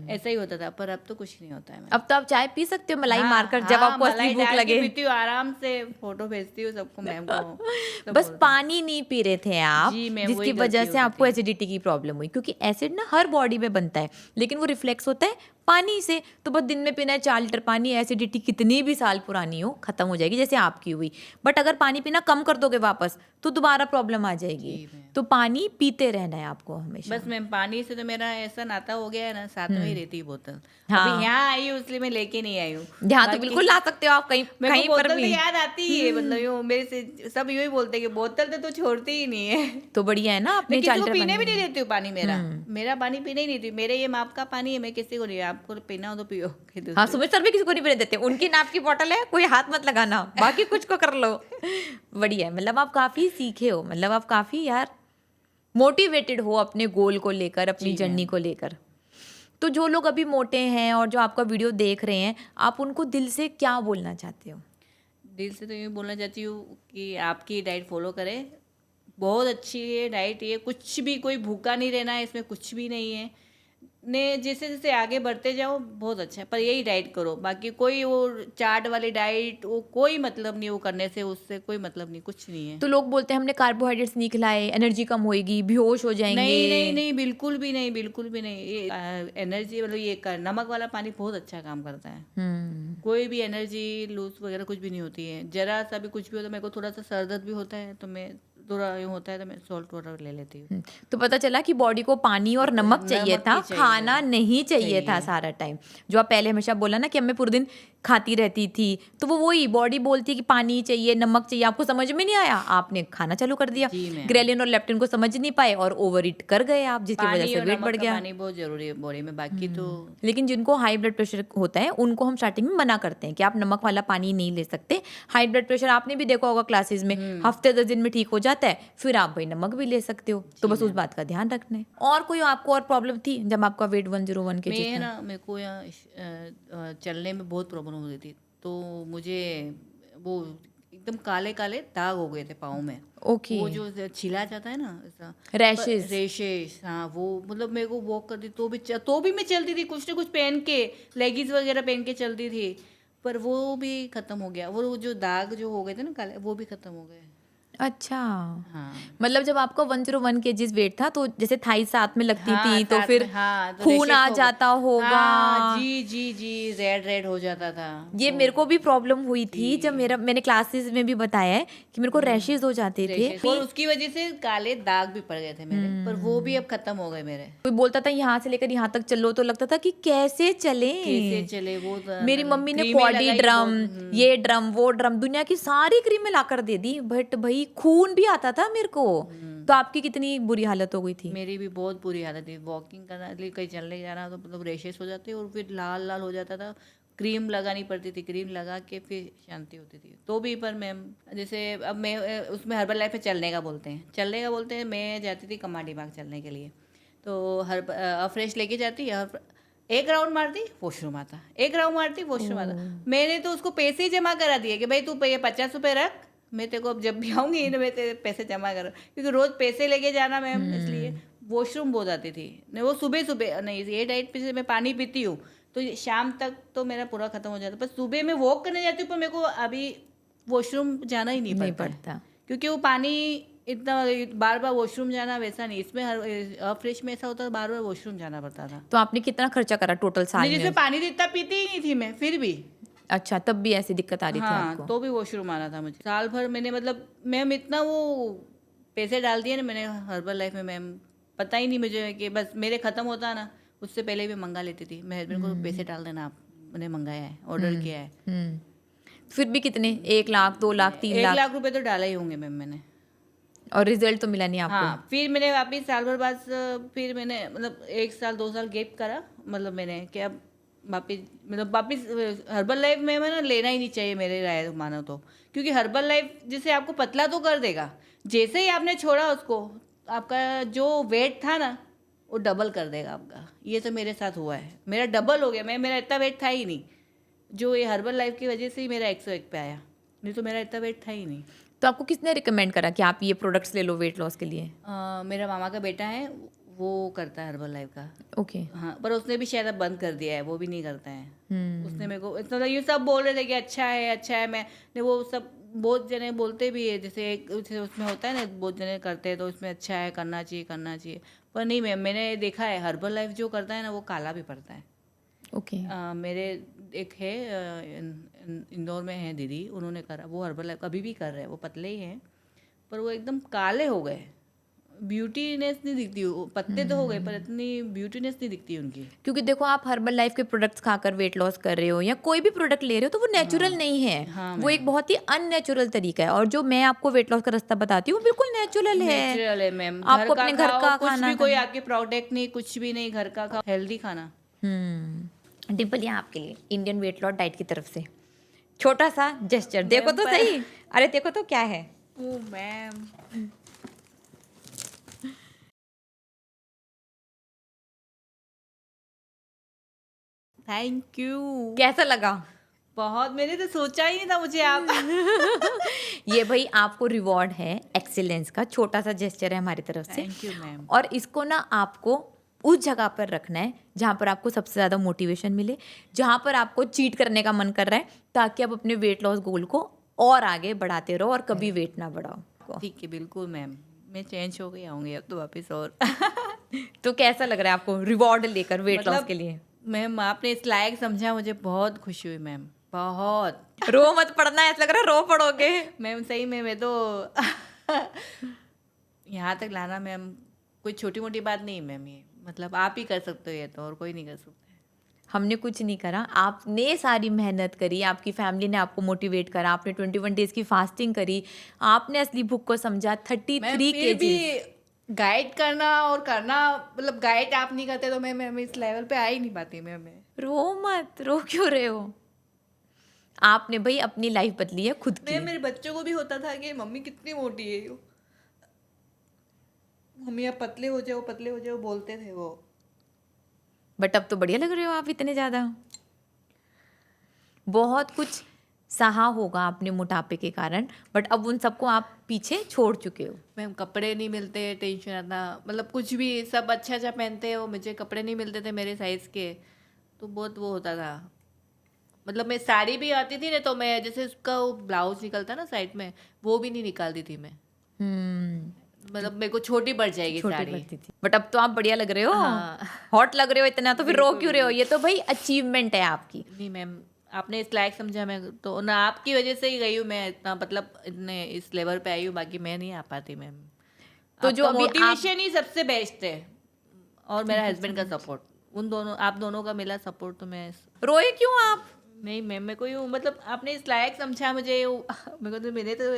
ऐसा ही होता था, पर अब तो कुछ नहीं होता है। अब तो आप चाय पी सकते हो मलाई हाँ, मारकर, जब हाँ, आपको असली मलाई भूख डाल के लगे। पीती हूँ आराम से, फोटो भेजती हूँ सबको, मैम को सब बस बोलते पानी नहीं पी रहे थे आप, जी, मैम, जिसकी वही वजह गलती से हो आपको जाती है। एसिडिटी की प्रॉब्लम हुई, क्योंकि एसिड ना हर बॉडी में बनता है, लेकिन वो रिफ्लेक्स होता है पानी से। तो बस दिन में पीना है 4 लीटर पानी, एसिडिटी कितनी भी साल पुरानी हो खत्म हो जाएगी, जैसे आपकी हुई। बट अगर पानी पीना कम कर दोगे वापस तो दोबारा प्रॉब्लम आ जाएगी। जी, मैम। तो पानी पीते रहना है आपको हमेशा। बस मैम, पानी से तो मेरा ऐसा नाता हो गया है ना, साथ में ही रहती है बोतल। हाँ। अभी यहाँ आई हूँ इसलिए मैं लेके नहीं आई हूँ। यहाँ तो बाकी बिल्कुल ला सकते हो आप, कहीं मेरे कहीं को पर बोतल तो भी। याद आती ही है, मतलब यूँ मेरे से सब यूँ ही बोलते हैं कि बोतल तो तू छोड़ती ही नहीं है। तो बढ़िया है ना, अपने मैं किसी 4 को लीटर पीने भी पानी। नहीं देती हूँ पानी, मेरा पानी पीने ही नहीं देती। मेरे ये माप का पानी है, मैं किसी को नहीं, आप आपको पीना हो तो पियो। हाँ, सुमित सर भी किसी को नहीं पीने देते, उनकी नाप की बोतल है, कोई हाथ मत लगाना, बाकी कुछ को कर लो। बढ़िया है, मतलब आप काफी सीखे हो, मतलब आप काफी यार मोटिवेटेड हो अपने गोल को लेकर, अपनी जर्नी को लेकर। तो जो लोग अभी मोटे हैं और जो आपका वीडियो देख रहे हैं, आप उनको दिल से क्या बोलना चाहते हो? दिल से तो ये बोलना चाहती हूँ कि आपकी डाइट फॉलो करें, बहुत अच्छी है डाइट ये, कुछ भी कोई भूखा नहीं रहना है इसमें, कुछ भी नहीं है ने, जैसे जैसे आगे बढ़ते जाओ बहुत अच्छा है, पर यही डाइट करो, बाकी कोई वो चाट वाली डाइट वो कोई मतलब नहीं, वो करने से उससे कोई मतलब नहीं, कुछ नहीं है। तो लोग बोलते हैं हमने कार्बोहाइड्रेट्स नहीं खिलाए, एनर्जी कम होएगी, बेहोश हो जाएंगे। नहीं नहीं नहीं, बिल्कुल भी नहीं, बिल्कुल भी नहीं। ये एनर्जी मतलब ये नमक वाला पानी बहुत अच्छा काम करता है। कोई भी एनर्जी लूज वगैरह कुछ भी नहीं होती है, जरा सा भी कुछ भी होता है, मेरे को थोड़ा सा सर दर्द भी होता है तो मैं थोड़ा यूँ होता है तो मैं सॉल्ट वाटर ले लेती हूँ। तो पता चला कि बॉडी को पानी और नमक चाहिए था, खाना नहीं चाहिए था सारा टाइम। जो आप पहले हमेशा बोला ना कि मैं पूरे दिन खाती रहती थी, तो वो वही बॉडी बोलती है कि पानी चाहिए, नमक चाहिए, आपको समझ में नहीं आया, आपने खाना चालू कर दिया, ग्रेलिन और लेप्टिन को समझ नहीं पाए और ओवर ईट कर गए आप, जिसकी वजह से वेट बढ़ गया। पानी बहुत जरूरी है बॉडी में, बाकी तो। लेकिन जिनको हाई ब्लड प्रेशर होता है उनको हम स्टार्टिंग में मना करते हैं कि आप नमक वाला पानी नहीं ले सकते। हाई ब्लड प्रेशर आपने भी देखा होगा क्लासेस में, हफ्ते 10 दिन में ठीक हो जाता है, फिर आप भाई नमक भी ले सकते हो। तो बस उस बात का ध्यान रखना है। और कोई आपको और प्रॉब्लम थी जब आपका वेट 101 के मैं ना, मेरे को यहाँ चलने में बहुत प्रॉब्लम हो रही थी, तो मुझे वो एकदम काले काले दाग हो गए थे पाँव में। ओके। वो जो छिला जाता है ना ऐसा, रैशेस। हाँ, वो मतलब मेरे को वॉक करती तो भी मैं चलती थी, कुछ ना कुछ पहन के, लेगिंग्स वगैरह पहन के चलती थी, पर वो भी खत्म हो गया। वो जो दाग जो हो गए थे ना काले, वो भी खत्म हो गए। अच्छा। हाँ, मतलब जब आपका 101 केजीज वेट था तो जैसे थाई साथ में लगती थी तो साथ फिर में, हाँ, तो खून आ rashes जाता होगा। हाँ, जी जी जी, रेड हो जाता था। ये मेरे को भी प्रॉब्लम हुई थी जब मैंने क्लासेस में भी बताया है कि मेरे को रैशेस हो जाते थे, और उसकी वजह से काले दाग भी पड़ गए थे मेरे, पर वो भी अब खत्म हो गए मेरे। कोई बोलता था यहाँ से लेकर यहाँ तक चलो तो लगता था कि कैसे चले। वो मेरी मम्मी ने बॉडी ड्रम, ये ड्रम, वो ड्रम, दुनिया की सारी क्रीमें लाकर दे दी, बट भाई खून भी आता था मेरे को। तो आपकी कितनी बुरी हालत हो गई थी? मेरी भी बहुत बुरी हालत थी। वॉकिंग करना, कहीं चलने जाना तो मतलब रेशेस हो जाते और फिर लाल लाल हो जाता था। क्रीम लगानी पड़ती थी, क्रीम लगा के फिर शांति होती थी। तो भी पर मैम, जैसे अब मैं उसमें हर्बल लाइफ में चलने का बोलते हैं, मैं जाती थी कमांडी बाग चलने के लिए, तो फ्रेश लेके जाती, एक राउंड मारती वॉशरूम आता, एक राउंड मारती वॉशरूम आता। मैंने तो उसको पैसे ही जमा करा दिए कि भाई तू 50 रुपये रख, मैं तेरे को अब जब भी आऊँगी तो मैं तेरे पैसे जमा करूँ, क्योंकि रोज़ पैसे लेके जाना मैम, इसलिए वॉशरूम बहुत आती थी। नहीं, वो सुबह नहीं, ये डाइट पे मैं पानी पीती हूँ तो शाम तक तो मेरा पूरा खत्म हो जाता, पर सुबह मैं वॉक करने जाती हूँ, पर मेरे को अभी वॉशरूम जाना ही नहीं पड़ता, क्योंकि वो पानी इतना बार बार वॉशरूम जाना वैसा नहीं, इसमें फ्रेश में ऐसा होता था बार बार वॉशरूम जाना पड़ता था। तो आपने कितना खर्चा करा टोटल साल में? जिसमें पानी तो इतना पीती ही नहीं थी मैं, फिर भी। अच्छा, तब भी ऐसी दिक्कत आ रही थी आपको? तो भी वॉशरूम आना था मुझे। साल भर मैंने मतलब मैम इतना वो पैसे डाल दिए ना मैंने हर्बल लाइफ में मैम, पता ही नहीं मुझे कि बस मेरे ख़त्म होता ना, उससे पहले भी मंगा लेती थी मैं, हस्बैंड को पैसे डाल देना आप, मैंने मंगाया है, ऑर्डर किया है। फिर भी कितने? 1 लाख, 2 लाख, 3 लाख? 1 लाख रुपए तो डाला ही होंगे मैम मैंने। और रिजल्ट तो मिला नहीं आपको? हाँ, फिर मैंने वापिस साल भर बाद फिर मैंने मतलब 1 साल 2 साल गैप करा, मतलब मैंने कि अब वापिस हर्बल लाइफ में ना लेना ही नहीं चाहिए मेरे राय मानो तो, क्योंकि हर्बल लाइफ जैसे आपको पतला तो कर देगा, जैसे ही आपने छोड़ा उसको, आपका जो वेट था ना वो डबल कर देगा आपका। ये तो मेरे साथ हुआ है, मेरा डबल हो गया। मेरा इतना वेट था ही नहीं, जो ये हर्बल लाइफ की वजह से ही मेरा 101 पे आया, नहीं तो मेरा इतना वेट था ही नहीं। तो आपको किसने रिकमेंड करा कि आप ये प्रोडक्ट्स ले लो वेट लॉस के लिए? मेरा मामा का बेटा है, वो करता है हर्बल लाइफ का। ओके। हाँ, पर उसने भी शायद अब बंद कर दिया है, वो भी नहीं करता है। उसने मेरे को इतना ये सब बोल रहे थे कि अच्छा है, मैं वो सब बहुत जने बोलते भी है, जैसे उसमें होता है ना, बहुत जने करते हैं तो उसमें अच्छा है, करना चाहिए, पर नहीं मैम, मैंने देखा है हर्बल लाइफ जो करता है ना वो काला भी पड़ता है। ओके। मेरे एक है इंदौर में है दीदी, उन्होंने करा, वो हर्बल लाइफ अभी भी कर रहे हैं, वो पतले ही हैं पर वो एकदम काले हो गए, ब्यूटीनेस नहीं दिखती, पत्ते तो हो गए पर इतनी ब्यूटीनेस नहीं दिखती उनकी। क्योंकि देखो आप हर्बल लाइफ के प्रोडक्ट्स खाकर वेट लॉस कर रहे हो या कोई भी प्रोडक्ट ले रहे हो तो वो नेचुरल नहीं है। वो एक बहुत ही अननेचुरल तरीका है, और जो मैं आपको वेट लॉस का रास्ता बताती हूँ बिल्कुल नेचुरल है मैम। आपको अपने घर का कुछ खाना भी, कोई आपके प्रोडक्ट नहीं, कुछ भी नहीं, घर का खाओ, हेल्दी खाना। डिम्पल, यहाँ आपके लिए इंडियन वेट लॉस डाइट की तरफ से छोटा सा जेस्चर, देखो तो सही, अरे देखो तो क्या है। ओ मैम, थैंक यू। कैसा लगा? बहुत, मैंने तो सोचा ही नहीं था मुझे आप ये भाई आपको रिवॉर्ड है एक्सीलेंस का, छोटा सा जेस्चर है हमारी तरफ से। Thank you ma'am. और इसको ना आपको उस जगह पर रखना है जहाँ पर आपको सबसे ज़्यादा मोटिवेशन मिले, जहाँ पर आपको चीट करने का मन कर रहा है, ताकि आप अपने वेट लॉस गोल को और आगे बढ़ाते रहो और कभी वेट ना बढ़ाओ। ठीक है, बिल्कुल मैम, मैं चेंज हो गई आऊँगी अब तो वापस। और तो कैसा लग रहा है आपको रिवॉर्ड लेकर वेट लॉस के लिए? मैम आपने इस लायक समझा, मुझे बहुत खुशी हुई मैम, बहुत। रो मत पड़ना, ऐसा लग रहा है रो पड़ोगे। मैम सही में मैं तो यहाँ तक लाना मैम कोई छोटी मोटी बात नहीं मैम, ये मतलब आप ही कर सकते हो, ये तो और कोई नहीं कर सकता। हमने कुछ नहीं करा, आपने सारी मेहनत करी, आपकी फैमिली ने आपको मोटिवेट करा, आपने 21 डेज की फास्टिंग करी, आपने असली भूख को समझा। 33 केजी गाइड करना और करना, मतलब गाइड आप नहीं करते तो मैं इस लेवल पे आ ही नहीं पाती मैं। रो मत, रो क्यों रहे हो? आपने भाई अपनी लाइफ बदली है खुद की। मेरे बच्चों को भी होता था कि मम्मी कितनी मोटी है यो, मम्मी आप पतले हो जाओ, पतले हो जाओ बोलते थे वो। बट अब तो बढ़िया लग रहे हो आप इतने ज्यादा। बहुत कुछ सहा होगा आपने मोटापे के कारण, बट अब उन सबको आप पीछे छोड़ चुके हो। मैम कपड़े नहीं मिलते, टेंशन आता, मतलब कुछ भी सब अच्छा पहनते हो, मुझे कपड़े नहीं मिलते थे मेरे साइज के, तो बहुत वो होता था। मतलब मैं साड़ी भी आती थी ना, तो मैं जैसे उसका वो ब्लाउज निकलता ना साइड में, वो भी नहीं निकालती थी मैं, मतलब मेरे को छोटी पड़ जाएगी छोटी साड़ी। पड़ती थी, बट अब तो आप बढ़िया लग रहे हो। हाँ। हॉट लग रहे हो इतना, तो फिर रो क्यों रहे हो? ये तो भाई अचीवमेंट है आपकी। नहीं मैम, आपने इस लायक समझा, मैं तो ना आपकी वजह से ही गई हूँ मैं इतना, मतलब इतने इस लेवल पे आई हूँ, बाकी मैं नहीं आ पाती मैम। तो जो अभी मोटिवेशन ही सबसे बेस्ट है, और मेरा हस्बैंड का सपोर्ट, उन दोनों, आप दोनों का मिला सपोर्ट, तो मैं रोए क्यों आप? नहीं मैम, मैं कोई हूँ, मतलब आपने इस लायक समझा मुझे, मेरे को तो, मैंने तो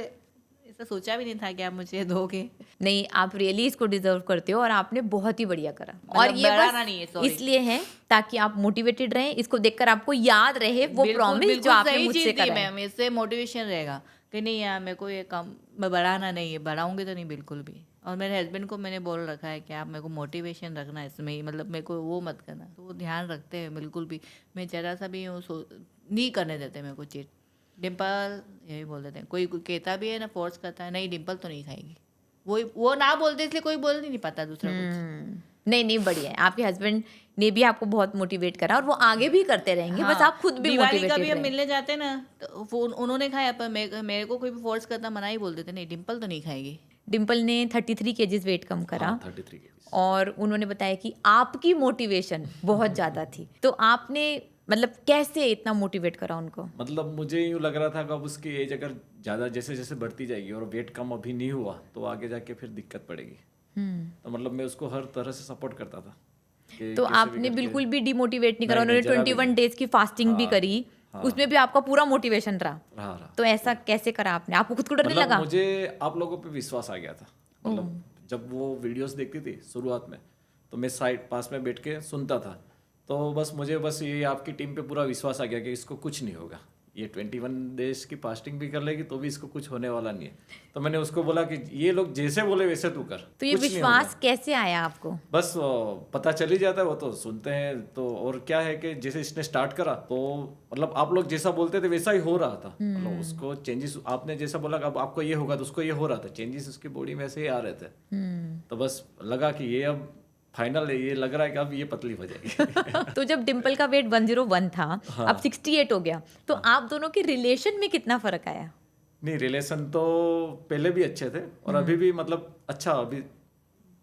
ऐसा सोचा भी नहीं था कि आप मुझे दोगे। नहीं, आप रियली इसको डिजर्व करते हो और आपने बहुत ही बढ़िया करा। और मतलब ये बढ़ाना नहीं है, बस sorry। इसलिए है ताकि आप मोटिवेटेड रहें, इसको देखकर आपको याद रहे वो प्रॉमिस जो आपने मुझसे करा है। मैम इससे मोटिवेशन रहेगा कि नहीं यार मेरे को ये काम मैं बढ़ाना नहीं है, बढ़ाऊंगी तो नहीं बिल्कुल भी। और मेरे हस्बैंड को मैंने बोल रखा है कि आप मेरे को मोटिवेशन रखना इसमें ही, मतलब मेरे को वो मत करना, तो वो ध्यान रखते हैं बिल्कुल भी। मैं जरा सा भी नहीं करने देते मेरे को चीट। डिम्पल यही बोल देते हैं, कोई कहता भी है ना, फोर्स करता है, नहीं डिम्पल तो नहीं खाएगी, वो ना बोलते इसलिए कोई बोल नहीं पाता दूसरा कुछ। नहीं नहीं, बढ़िया है, आपके हस्बैंड ने भी आपको बहुत मोटिवेट करा और वो आगे भी करते रहेंगे। बस आप खुद भी दिवाली का भी मोटिवेटेड हम रहें। मिलने जाते ना, तो वो उन्होंने खाया, पर मेरे को कोई भी फोर्स करता मना ही बोल देते, नहीं डिम्पल तो नहीं खाएगी। डिम्पल ने 33 केजीज वेट कम करा। 33 केजी। और उन्होंने बताया कि आपकी मोटिवेशन बहुत ज़्यादा थी, तो आपने मतलब कैसे इतना मोटिवेट करा उनको? मतलब मुझे यूँ लग रहा था कि अब उसकी एज अगर ज़्यादा जैसे जैसे बढ़ती जाएगी और वेट कम अभी नहीं हुआ तो आगे जाके फिर दिक्कत पड़ेगी। तो मतलब मैं उसको हर तरह से सपोर्ट करता था कि तो कैसे भी आपने करके- बिल्कुल भी डिमोटिवेट नहीं करा। नहीं, उन्होंने जरा भी 21 नहीं। डेज की फास्टिंग भी करी, उसमें भी आपका पूरा मोटिवेशन रहा। रहा। तो ऐसा कैसे करा आपने? आपको खुद को डर नहीं मतलब लगा? मुझे आप लोगों पे विश्वास आ गया था। मतलब जब वो वीडियोस देखती थी शुरुआत में, तो मैं साइड पास में बैठ के सुनता था, तो बस मुझे बस ये आपकी टीम पे पूरा विश्वास आ गया कि इसको कुछ नहीं होगा, ये 21 डेज की फास्टिंग भी कर लेगी तो भी इसको कुछ होने वाला नहीं है। तो मैंने उसको बोला कि ये लोग जैसे बोले वैसे तू कर, तो ये कुछ नहीं विश्वास होगा। कैसे आया आपको? बस पता चल ही जाता है, वो तो सुनते हैं तो। और क्या है कि जैसे इसने स्टार्ट करा तो मतलब आप लोग जैसा बोलते थे वैसा ही हो रहा था। मतलब उसको चेंजेस, आपने जैसा बोला कि अब आपको ये होगा तो उसको ये हो रहा था, चेंजेस उसकी बॉडी में ऐसे ही आ रहे थे। तो बस लगा कि ये अब फाइनल है, ये लग रहा है कि अब ये पतली हो जाएगी। तो जब डिम्पल का वेट 101 था, अब 68 हो गया, तो आप दोनों के रिलेशन में कितना फर्क आया? नहीं, रिलेशन तो पहले भी अच्छे थे और अभी भी मतलब अच्छा, अभी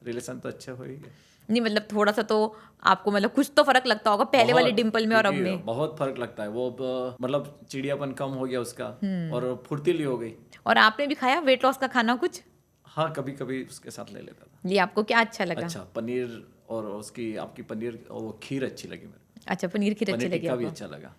रिलेशन तो अच्छे हो ही गए। नहीं मतलब थोड़ा सा तो आपको मतलब कुछ तो फर्क लगता होगा पहले वाले डिम्पल में और अब में। बहुत फर्क लगता है। वो अब मतलब चिड़ियापन कम हो गया उसका और फुर्तीली हो गई। और आपने भी खाया वेट लॉस का खाना कुछ? हाँ, कभी कभी उसके साथ ले लेता था। ये आपको क्या अच्छा लगा? अच्छा, पनीर और उसकी आपकी पनीर वो खीर अच्छी लगी मेरे को। अच्छा, पनीर खीर अच्छी पनीर लगी टिक्का भी आपको? अच्छा लगा।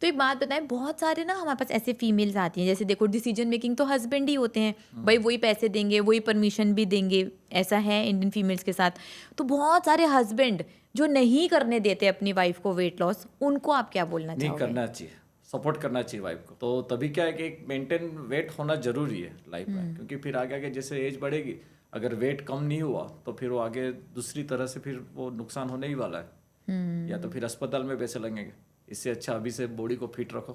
तो एक बात बताएं, बहुत सारे ना हमारे पास ऐसे फीमेल्स आती हैं, जैसे देखो डिसीजन मेकिंग तो हस्बैंड ही होते हैं, भाई वही पैसे देंगे, वही परमिशन भी देंगे, ऐसा है इंडियन फीमेल्स के साथ। तो बहुत सारे हस्बैंड जो नहीं करने देते अपनी वाइफ को वेट लॉस, उनको आप क्या बोलना नहीं चाहोगे? करना चाहिए, सपोर्ट करना चाहिए वाइफ को। तो तभी क्या है कि एक मेंटेन वेट होना जरूरी है लाइफ में, क्योंकि फिर आगे आगे जैसे एज बढ़ेगी, अगर वेट कम नहीं हुआ तो फिर वो आगे दूसरी तरह से फिर वो नुकसान होने ही वाला है, या तो फिर अस्पताल में पैसे लगेंगे। इससे अच्छा अभी से बॉडी को फिट रखो।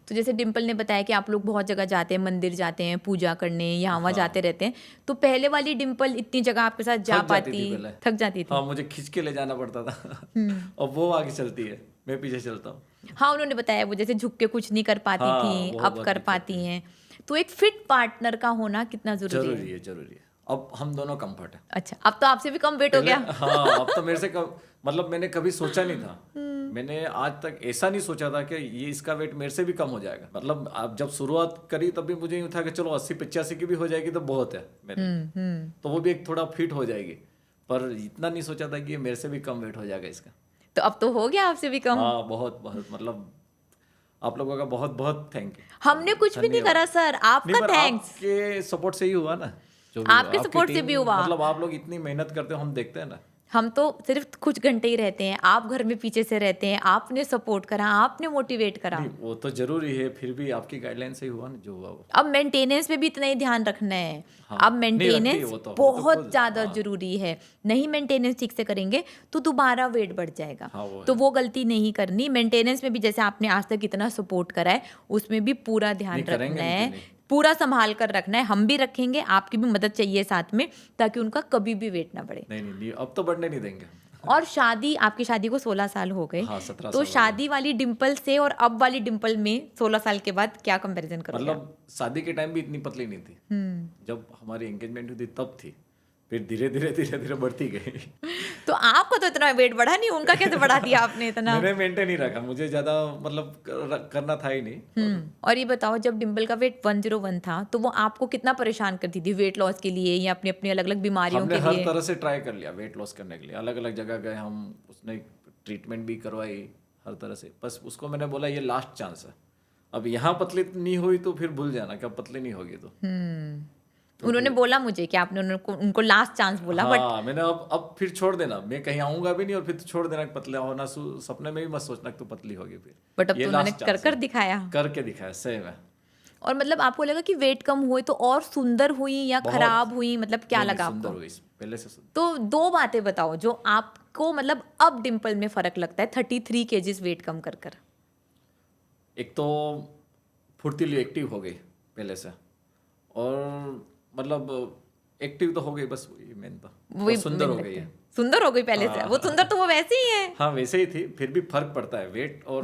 तो जैसे डिम्पल ने बताया कि आप लोग बहुत जगह जाते हैं, मंदिर जाते हैं पूजा करने, यहाँ वहाँ जाते रहते हैं, तो पहले वाली डिम्पल इतनी जगह आपके साथ जा थक जाती पाती? थी पहले। थक जाती थी। हाँ, मुझे खींच के ले जाना पड़ता था और वो आगे चलती है, मैं पीछे चलता हूँ। हाँ, उन्होंने बताया वो जैसे झुक के कुछ नहीं कर पाती हाँ, थी, वो अब बहुत कर दिक्कत पाती है। हैं। तो एक फिट पार्टनर का होना कितना जरूरी है? जरूरी है, जरूरी है। अब हम दोनों कंफर्ट है। अच्छा, अब तो आपसे भी कम वेट हो पहले गया। हाँ, अब तो मेरे से कम, मतलब मैंने कभी सोचा नहीं था, मैंने आज तक ऐसा नहीं सोचा था कि ये इसका वेट मेरे से भी कम हो जाएगा। मतलब आप जब शुरुआत करी तब भी मुझे यूँ था कि चलो 80-85 की भी हो जाएगी तो बहुत है मेरे, तो वो भी एक थोड़ा फिट हो जाएगी, पर इतना नहीं सोचा था कि ये मेरे से भी कम वेट हो जाएगा इसका। तो अब तो हो गया आपसे भी कम। हाँ, बहुत बहुत, मतलब आप लोगों का बहुत बहुत थैंक यू। हमने कुछ भी नहीं करा सर, नहीं, आपका पर थैंक्स। आपके सपोर्ट से ही हुआ ना, जो भी आपके हुआ। सपोर्ट से टीम, भी हुआ। मतलब आप लोग इतनी मेहनत करते हो, हम देखते हैं ना। हम तो सिर्फ कुछ घंटे ही रहते हैं, आप घर में पीछे से रहते हैं, आपने सपोर्ट करा, आपने मोटिवेट करा। नहीं, वो तो जरूरी है, फिर भी आपकी गाइडलाइन से ही हुआ ना जो हुआ वो। अब मेंटेनेंस पे भी इतना ही ध्यान रखना है। हाँ, अब नहीं रखती है मेंटेनेंस वो तो बहुत खुद, ज्यादा हाँ। जरूरी है। नहीं मेंटेनेंस ठीक से करेंगे तो दोबारा वेट बढ़ जाएगा। हाँ, वो तो है। वो गलती नहीं करनी। मेंटेनेंस में भी जैसे आपने आज तक इतना सपोर्ट करा है, उसमें भी पूरा ध्यान नहीं, करेंगे रखना नहीं है, क्यों नहीं। पूरा संभाल कर रखना है। हम भी रखेंगे, आपकी भी मदद चाहिए साथ में, ताकि उनका कभी भी वेट ना बढ़े। नहीं नहीं नहीं, अब तो बढ़ने नहीं देंगे। और शादी, आपकी शादी को 16 साल हो गए, हाँ, 17 तो साल हो शादी वाली डिम्पल से और अब वाली डिम्पल में 16 साल के बाद क्या कंपैरिजन करोगे? मतलब शादी के टाइम भी इतनी पतली नहीं थी, जब हमारी एंगेजमेंट हुई थी तब थी, फिर धीरे धीरे बढ़ती गई। तो आपका तो इतना वेट बढ़ा नहीं, उनका कैसे बढ़ा दिया आपने इतना? मैंने मेंटेन ही रखा, मुझे ज्यादा मतलब करना था ही नहीं। और ये बताओ, जब डिम्पल का वेट 101 था तो वो आपको कितना परेशान करती थी वेट लॉस के लिए या अपनी अपनी अलग अलग बीमारियों हमने के हर लिए? तरह से ट्राई कर लिया वेट लॉस करने के लिए, अलग अलग जगह गए हम, उसने ट्रीटमेंट भी करवाई हर तरह से। बस उसको मैंने बोला ये लास्ट चांस है, अब यहाँ पतली नहीं हुई तो फिर भूल जाना कि अब पतली नहीं होगी तो। उन्होंने बोला मुझे कि आपने उनको लास्ट चांस बोला, बट हाँ, मैंने अब फिर छोड़ देना, मैं कहीं आऊंगा भी नहीं और फिर तो छोड़ देना कि पतला होना, सपने में भी मत सोचना कि तू पतली होगी फिर। बट अब ये तो उन्होंने last कर chance कर है। दिखाया। करके दिखाया, सही में। और मतलब आपको लगा कि वेट कम हुए तो और सुंदर हुई या बहुत। खराब हुई, मतलब क्या नहीं, लगा सुंदर आपको? हुई, पहले से सुंदर। तो 2 बातें बताओ जो आपको मतलब अब डिम्पल में फर्क लगता है 33 केजीज वेट कम कर कर। एक तो फुर्तीली एक्टिव हो गई पहले से, और मतलब एक्टिव तो हो गई, बस वही मेन था। वही और सुंदर हो मेन गई लगता है। है। सुंदर हो गई पहले से, वो सुंदर तो वो वैसे ही है। हाँ, वैसे ही थी, फिर भी फर्क पड़ता है वेट और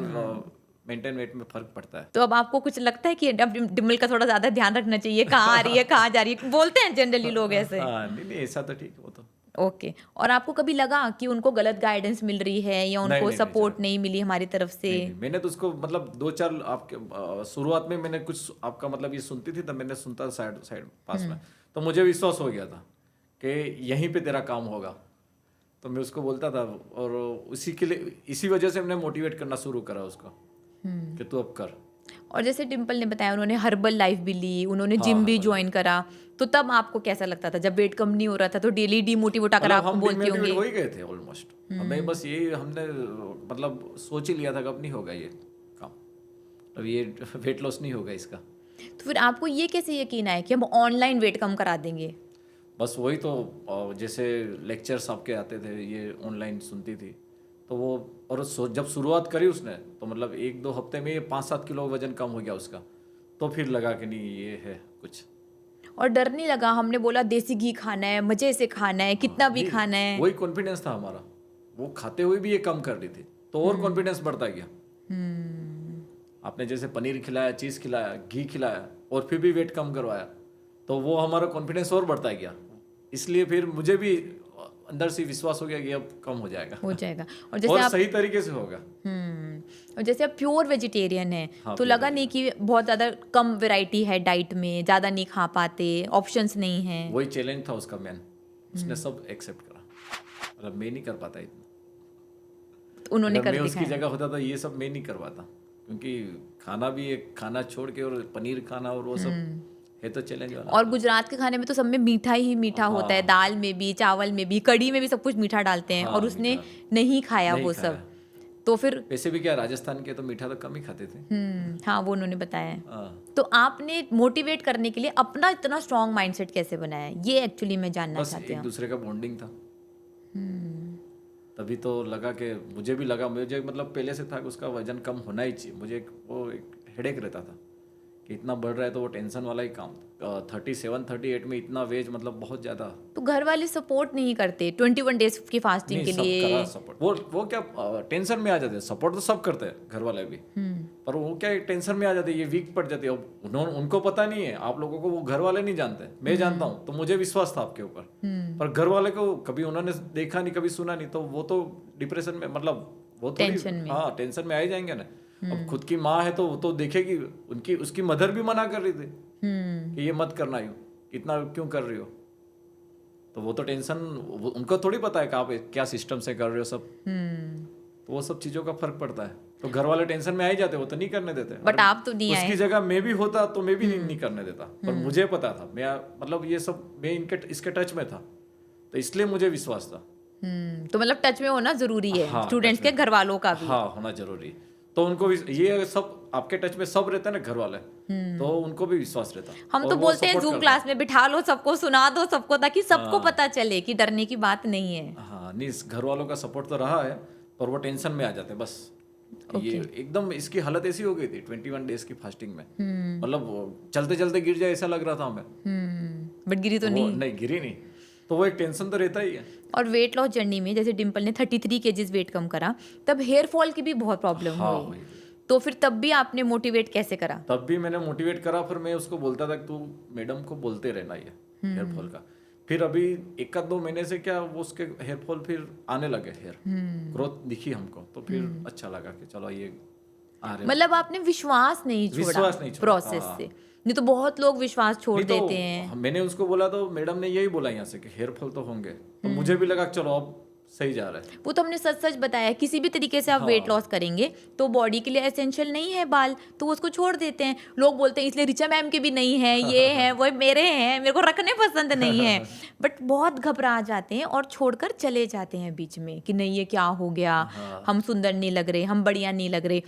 मेंटेन वेट में फर्क पड़ता है। तो अब आपको कुछ लगता है कि अब डिम्पल का थोड़ा ज्यादा ध्यान रखना चाहिए, कहाँ आ रही है कहाँ जा रही है, बोलते हैं जनरली लोग ऐसे? हाँ, नहीं नहीं, ऐसा तो ठीक है वो तो। ओके। और आपको कभी लगा कि उनको गलत गाइडेंस मिल रही है या नहीं, उनको नहीं, सपोर्ट जरा। नहीं मिली हमारी तरफ से? नहीं, नहीं, मैंने तो उसको मतलब 2-4 आपके शुरुआत में मैंने कुछ आपका मतलब ये सुनती थी, तब मैंने सुनता साइड साइड पास में, तो मुझे विश्वास हो गया था कि यहीं पे तेरा काम होगा, तो मैं उसको बोलता था, और उसी के लिए, इसी वजह से मैंने मोटिवेट करना शुरू करा उसको कि तू अब कर। और जैसे डिम्पल ने बताया उन्होंने हर्बल लाइफ भी ली, उन्होंने हाँ, जिम भी herbal ज्वाइन करा, तो तब आपको कैसा लगता था जब वेट कम नहीं हो रहा था? तो डेली डीमोटिवेट आकर मतलब आपको हम बोलती डिमोटिवेट होंगी। हो ही गए थे ऑलमोस्ट। हमें बस यही हमने मतलब सोच ही लिया था कि अब नहीं होगा ये काम, अब ये वेट लॉस नहीं होगा इसका। तो फिर आपको ये कैसे यकीन आया कि हम ऑनलाइन वेट कम करा देंगे? बस वही तो, जैसे लेक्चर्स आपके आते थे, ये ऑनलाइन सुनती थी, तो वो, और जब शुरुआत करी उसने तो मतलब 1-2 हफ्ते में 5-7 किलो वजन कम हो गया उसका, तो फिर लगा कि नहीं ये है कुछ। और डर नहीं लगा? हमने बोला देसी घी खाना है, मजे से खाना है, कितना भी नहीं, खाना है। वही कॉन्फिडेंस था हमारा, वो खाते हुए भी ये कम कर रही थी, तो और कॉन्फिडेंस बढ़ता गया। आपने जैसे पनीर खिलाया, चीज़ खिलाया, घी खिलाया, और फिर भी वेट कम करवाया, तो वो हमारा कॉन्फिडेंस और बढ़ता गया। इसलिए फिर मुझे भी अंदर से विश्वास हो गया कि अब कम हो जाएगा, हो जाएगा। और जैसे और आप सही तरीके से होगा। और जैसे आप प्योर वेजिटेरियन है, हाँ, तो pure लगा नहीं कि बहुत ज़्यादा कम वैरायटी है डाइट में, ज़्यादा नहीं खा पाते, ऑप्शंस नहीं है? वही चैलेंज था उसका मेन, उसने सब एक्सेप्ट करा, मतलब मैं नहीं कर पाता इतना। तो उन्होंने अगर कर मैं उसकी दिखाया। जगह होता तो ये सब मैं नहीं कर पाता, क्योंकि खाना भी एक, खाना छोड़ के और पनीर खाना और वो सब है तो चैलेंज वाला। और गुजरात के खाने में तो सब में मीठा ही मीठा होता है, दाल में भी, चावल में भी, कढ़ी में भी सब कुछ मीठा डालते हैं, हाँ, और उसने मीठा। नहीं खाया नहीं वो खाया। सब, तो फिर वैसे भी क्या राजस्थान के तो मीठा तो कम ही खाते थे। हाँ वो उन्होंने बताया है। हाँ। तो आपने मोटिवेट करने के लिए अपना इतना स्ट्रांग माइंडसेट कैसे बनाया, ये एक्चुअली मैं जानना बस चाहती एक हूँ। दूसरे का बॉन्डिंग था। तभी तो लगा कि मुझे भी लगा, मुझे मतलब पहले से था कि उसका वजन कम होना ही चाहिए। मुझे एक हेडेक रहता था कि इतना बढ़ रहा है, तो वो टेंशन वाला ही काम था। 37-38 में इतना वेज, मतलब बहुत ज़्यादा। तो घर वाले सपोर्ट नहीं करते 21 डेज की फास्टिंग नहीं, के सब लिए? करा सपोर्ट। वो क्या टेंशन में आ जाते हैं। सपोर्ट तो सब करते हैं घर वाले भी, पर वो क्या टेंशन में आ जाते हैं, ये वीक पड़ जाती है। अब उनको पता नहीं है, आप लोगों को वो घर वाले नहीं जानते, मैं जानता हूँ, तो मुझे विश्वास था आपके ऊपर। पर घर वाले को कभी उन्होंने देखा नहीं, कभी सुना नहीं, तो वो तो डिप्रेशन में, मतलब वो टेंशन में। हाँ टेंशन में आ ही जाएंगे ना। अब खुद की माँ है तो वो तो देखेगी, उसकी मदर भी मना कर रही थी कि ये मत करना, यूँ इतना क्यों कर रही हो। तो वो तो टेंशन, उनको थोड़ी पता है कि आप क्या सिस्टम से कर रहे हो सब। तो वो सब चीज़ों का फर्क पड़ता है। तो घर वाले टेंशन में आ ही जाते, वो तो नहीं करने देते। बट आप तो नहीं आए। उसकी जगह मैं भी होता तो मैं भी नहीं करने देता, पर मुझे पता था, मैं मतलब ये सब मैं इसके टच में था, तो इसलिए मुझे विश्वास था। तो मतलब टच में होना जरूरी है, हाँ, स्टूडेंट्स के घर वालों का भी। हाँ, होना जरूरी है। तो उनको भी ये सब आपके टच में सब रहते हैं ना घर वाले, तो उनको भी विश्वास रहता। हम और तो वो बोलते हैं support जूम करते क्लास में बिठा लो सबको, सुना दो सबको, ताकि सबको पता चले कि डरने की बात नहीं है। हाँ, नहीं, घर वालों का सपोर्ट तो रहा है, पर वो टेंशन में आ जाते हैं बस। ये एकदम इसकी हालत ऐसी हो गई थी 21 डेज की फास्टिंग में, मतलब चलते चलते गिर जाए ऐसा लग रहा था हमें। बट गिरी तो नहीं। नहीं, गिरी नहीं, तो वो एक टेंशन तो रहता ही है। और वेट लॉस जर्नी में जैसे डिम्पल ने 33 केजीज वेट कम करा, तब हेयर फॉल की भी बहुत प्रॉब्लम हाँ, हुई। तो फिर तब भी आपने मोटिवेट कैसे करा? तब भी मैंने मोटिवेट करा, फिर मैं उसको बोलता था कि तू मैडम को बोलते रहना ये हेयर फॉल का। फिर अभी 1-2 महीने से क्या वो उसके हेयर फॉल फिर आने लगे, हेयर ग्रोथ दिखी हमको, तो फिर अच्छा लगा कि चलो ये आ रहे। मतलब आपने विश्वास नहीं छोड़ा प्रोसेस हाँ। से, नहीं तो बहुत लोग विश्वास छोड़ नहीं तो देते हैं। मैंने उसको बोला तो मैडम ने यही बोला यहाँ से कि हेयर फॉल तो होंगे, तो मुझे भी लगा चलो अब सही जा रहा है। वो तो हमने सच सच बताया, किसी भी तरीके से आप वेट लॉस करेंगे तो बॉडी के लिए एसेंशियल नहीं है बाल, तो उसको छोड़ देते हैं। लोग बोलते हैं इसलिए रिचा मैम के भी नहीं है, ये है वो मेरे हैं, मेरे को रखने पसंद नहीं है। बट बहुत घबरा जाते हैं और छोड़कर चले जाते हैं बीच में कि नहीं ये क्या हो गया, हम सुंदर नहीं लग रहे, हम बढ़िया नहीं लग रहे।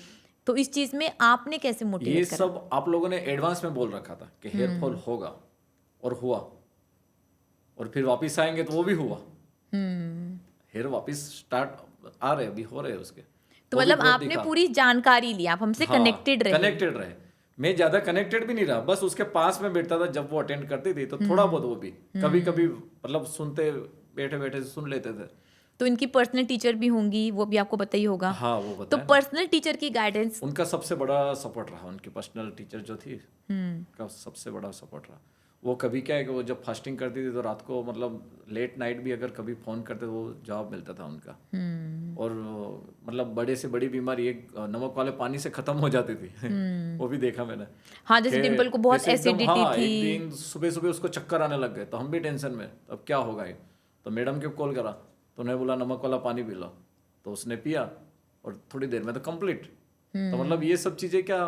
तो इस चीज में आपने कैसे ये मोटिवेट करा? सब आप लोगों ने एडवांस में बोल रखा था कि हेयर फॉल होगा, और हुआ, और फिर वापस आएंगे तो वो भी हुआ। हेयर वापस स्टार्ट आ रहे, अभी हो रहे हैं उसके। तो वो भी मतलब बहुत आपने दिखा। पूरी जानकारी ली, आप हमसे कनेक्टेड रहे। कनेक्टेड रहे। मैं ज्यादा कनेक्टेड भी नहीं रहा, बस उसके पास में बैठता था जब वो अटेंड करती थी, तो थोड़ा बहुत वो भी कभी कभी मतलब सुनते, बैठे बैठे सुन लेते थे। तो इनकी पर्सनल टीचर भी होंगी, वो भी आपको पता ही होगा। हाँ, वो तो बताया। पर्सनल टीचर की गाइडेंस उनका सबसे बड़ा सपोर्ट रहा, उनकी पर्सनल टीचर जो थी का सबसे बड़ा सपोर्ट रहा। वो कभी क्या है कि वो जब फास्टिंग करती थी तो रात को मतलब लेट नाइट भी अगर कभी फोन करते तो वो जवाब मिलता था उनका। और मतलब बड़े से बड़ी बीमारी एक नमक वाले पानी से खत्म हो जाती थी। वो भी देखा मैंने। हाँ, जैसे डिम्पल को बहुत जैसे एकदम, एसिडिटी हाँ, थी। एक दिन सुबह सुबह उसको चक्कर आने लग गए, तो हम भी टेंशन में, अब क्या होगा ये। तो मैडम के कॉल करा, तो उन्हें बोला नमक वाला पानी पी लो, तो उसने पिया और थोड़ी देर में तो कंप्लीट। तो मतलब ये सब चीजें क्या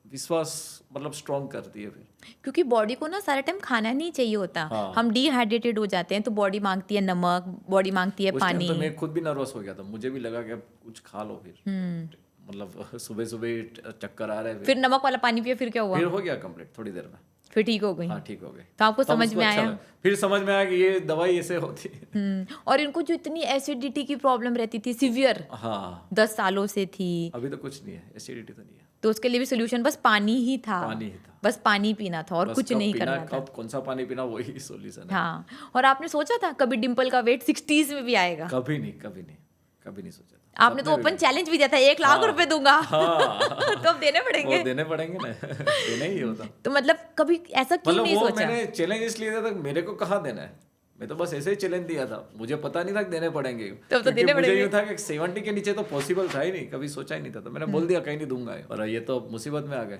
विश्वास मतलब स्ट्रॉन्ग करती है फिर। क्योंकि बॉडी को ना सारा टाइम खाना नहीं चाहिए होता। हाँ। हम डिहाइड्रेटेड हो जाते हैं तो बॉडी मांगती है नमक, बॉडी मांगती है उस टाइम पानी। तो मैं खुद भी नर्वस हो गया था, मुझे भी लगा कि अब कुछ खा लो फिर। मतलब सुबह सुबह चक्कर आ रहे हैं, फिर नमक वाला पानी पिया, फिर क्या हुआ? फिर हो गया कंप्लीट थोड़ी देर में। फिर ठीक हो गई? हाँ, ठीक हो गए। तो आपको तब समझ उसको में अच्छा आया? लगा। फिर समझ में आया कि ये दवाई ऐसे होती है। और इनको जो इतनी एसिडिटी की प्रॉब्लम रहती थी सिवियर, हाँ, 10 सालों से थी, अभी तो कुछ नहीं है, एसिडिटी तो नहीं है। तो उसके लिए भी सोल्यूशन बस पानी ही था। पानी ही था। बस पानी पीना था और बस कुछ कब नहीं पीना, करना था। कब कौन सा पानी पीना, वही सॉल्यूशन है। हाँ, और आपने सोचा था कभी डिम्पल का वेट 60s में भी आएगा? कभी नहीं, कभी नहीं, कभी नहीं सोचा था। आपने तो सपने ओपन भी चैलेंज भी दिया था, 1 लाख रुपए दूंगा। हाँ। तो अब देने पड़ेंगे। वो देने पड़ेंगे ना। देना ही होता। तो मतलब कभी ऐसा क्यों मतलब नहीं वो सोचा? मैंने चैलेंज इसलिए दिया था, मेरे को कहाँ देना है, मैं तो बस ऐसे ही चैलेंज दिया था, मुझे पता नहीं था कि देने पड़ेंगे। तो देने मुझे पड़ेंगे। यूँ था कि 70 के नीचे तो पॉसिबल था ही नहीं, कभी सोचा ही नहीं था, तो मैंने बोल दिया कहीं नहीं दूंगा, और ये तो मुसीबत में आ गए।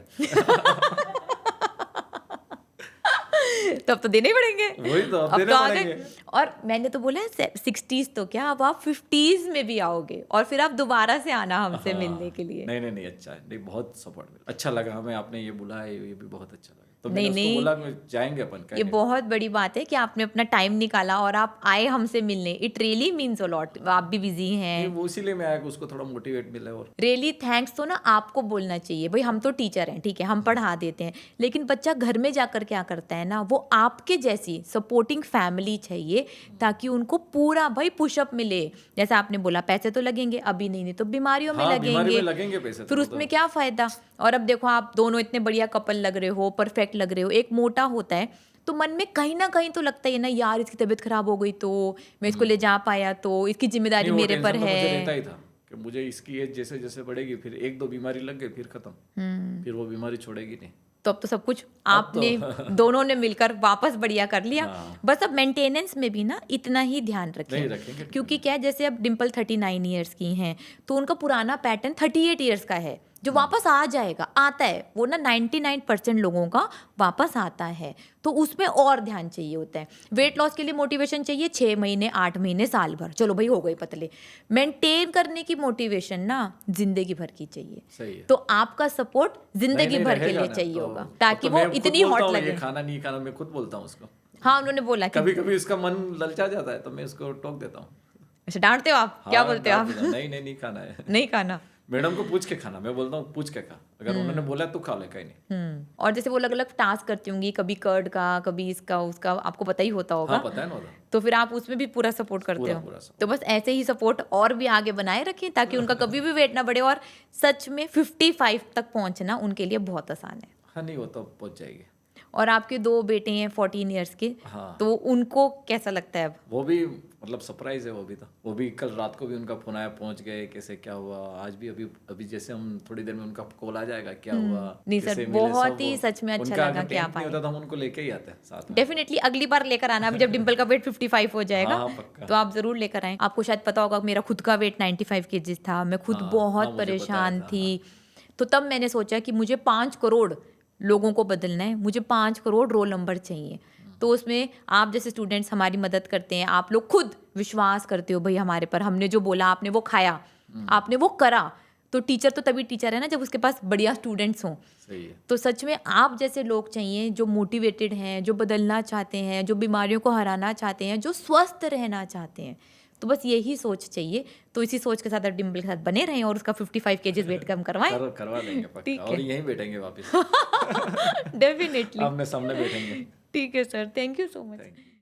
तब तो देने ही पड़ेंगे। वही तो, अब देने तो आ पड़ेंगे। गए। और मैंने तो बोला है 60s तो क्या, अब आप 50s में भी आओगे और फिर आप दोबारा से आना हमसे हाँ। मिलने के लिए। नहीं, अच्छा है, नहीं बहुत सपोर्ट मिला, अच्छा लगा हमें, आपने ये बुलाया, ये भी बहुत अच्छा लगा। तो मैंने उसको बोला कि जाएंगे अपन ये कहीं। बहुत बड़ी बात है कि आपने अपना टाइम निकाला और आप आए हमसे मिलने। It really means a lot. आप भी बिजी हैं, नहीं, वो इसीलिए मैं आया कि उसको थोड़ा मोटिवेट मिले। और रियली थैंक्स तो ना आपको बोलना चाहिए। भाई हम तो टीचर हैं, ठीक है, हम पढ़ा देते हैं, लेकिन बच्चा घर में जाकर क्या करता है ना, वो आपके जैसी सपोर्टिंग फैमिली चाहिए ताकि उनको पूरा भाई पुशअप मिले। जैसा आपने बोला पैसे तो लगेंगे अभी, नहीं तो बीमारियों में हाँ, बीमारी लगेंगे, में लगेंगे पैसे, फिर तो उसमें क्या फायदा। और अब देखो आप दोनों इतने बढ़िया कपल लग रहे हो, परफेक्ट लग रहे हो। एक मोटा होता है तो मन में कहीं ना कहीं तो लगता है ना, यार इसकी तबीयत खराब हो गई तो मैं इसको ले जा पाया तो इसकी जिम्मेदारी नहीं, वो मेरे पर टेंशन तो मुझे रहता है। ही था कि मुझे इसकी एज जैसे जैसे बढ़ेगी, फिर एक दो बीमारी लग गई फिर खत्म, फिर वो बीमारी छोड़ेगी नहीं। तो अब तो सब कुछ आपने दोनों ने मिलकर वापस बढ़िया कर लिया। हाँ। बस अब मेंटेनेंस में भी ना इतना ही ध्यान नहीं रखें, रखेंगे। क्योंकि क्या है, जैसे अब डिम्पल 39 ईयर्स की हैं तो उनका पुराना पैटर्न 38 ईयर्स का है जो वापस आ जाएगा, आता है वो ना 99% लोगों का वापस आता है। तो उसमें और ध्यान चाहिए होता है। वेट लॉस के लिए मोटिवेशन चाहिए 6 महीने, 8 महीने, साल भर, चलो भाई हो गए पतले। मेंटेन करने की मोटिवेशन ना जिंदगी भर की चाहिए। सही है। तो आपका सपोर्ट जिंदगी नहीं, भर के रहेगा लिए ना, चाहिए तो- होगा अब ताकि तो वो मैं खुद इतनी बोलता हॉट हूँ, लगे। ये खाना नहीं खाना, मैं खुद बोलता हूँ उसको। हाँ, उन्होंने बोला कि कभी कभी उसका मन ललचा जाता है तो मैं उसको टोक देता हूँ। अच्छा, डांटते हो आप? क्या हाँ, बोलते हो आप? डांट देता हूँ, नहीं नहीं नहीं खाना है। नहीं खाना। मैडम को पूछ के खाना, मैं बोलता हूँ पूछ के खा, अगर उन्होंने बोला तो खा ले, कहीं नहीं। और जैसे वो अलग अलग टास्क करती होंगी, कभी कर्ड का, कभी इसका उसका, आपको पता ही होता होगा। हाँ, पता है ना उधर। तो फिर आप उसमें भी पूरा सपोर्ट करते पूरा हो। पूरा support। तो बस ऐसे ही सपोर्ट और भी आगे बनाए रखें ताकि उनका कभी भी वेट ना बढ़े। और सच में 55 तक पहुंचना उनके लिए बहुत आसान है। हाँ, नहीं वो तो पहुंच जाएगी। और आपके 2 बेटे हैं 14 ईयर्स के, हाँ। तो उनको कैसा लगता है अब? वो भी मतलब सरप्राइज है वो भी। तो वो भी कल रात को भी उनका फोन आया, पहुंच गए, कैसे क्या हुआ। आज भी अभी अभी जैसे हम थोड़ी देर में उनका कॉल आ जाएगा, क्या हुआ, नहीं सर, कैसे मिले, बहुत सब ही वो- सच में अच्छा उनका लगा अगर कि आप टेंथ नहीं आए। होता तो हम उनको लेके ही आते हैं साथ में। डेफिनेटली अगली बार लेकर आना, अभी जब डिम्पल का वेट 55 हो जाएगा। हाँ, पक्का। तो आप जरूर लेकर आए। आपको शायद पता होगा मेरा खुद का वेट 95 केजीज था। मैं खुद हाँ, बहुत हाँ, मुझे परेशान बताया था, थी। तो तब मैंने सोचा कि मुझे 5 करोड़ लोगों को बदलना है, मुझे 5 करोड़ रोल नंबर चाहिए। तो उसमें आप जैसे स्टूडेंट्स हमारी मदद करते हैं, आप लोग खुद विश्वास करते हो भाई हमारे पर, हमने जो बोला आपने वो खाया, आपने वो करा। तो टीचर तो तभी टीचर है ना जब उसके पास बढ़िया स्टूडेंट्स हों। सही है। तो सच में आप जैसे लोग चाहिए जो मोटिवेटेड हैं, जो बदलना चाहते हैं, जो बीमारियों को हराना चाहते हैं, जो स्वस्थ रहना चाहते हैं। तो बस यही सोच चाहिए। तो इसी सोच के साथ आप डिम्पल के साथ बने रहें और उसका 55 केजीज वेट कम करवाएं। करवा देंगे ठीक पक्का, है। और यहीं बैठेंगे वापस। डेफिनेटली। आमने सामने बैठेंगे। ठीक है sir, thank you so much. Thank you.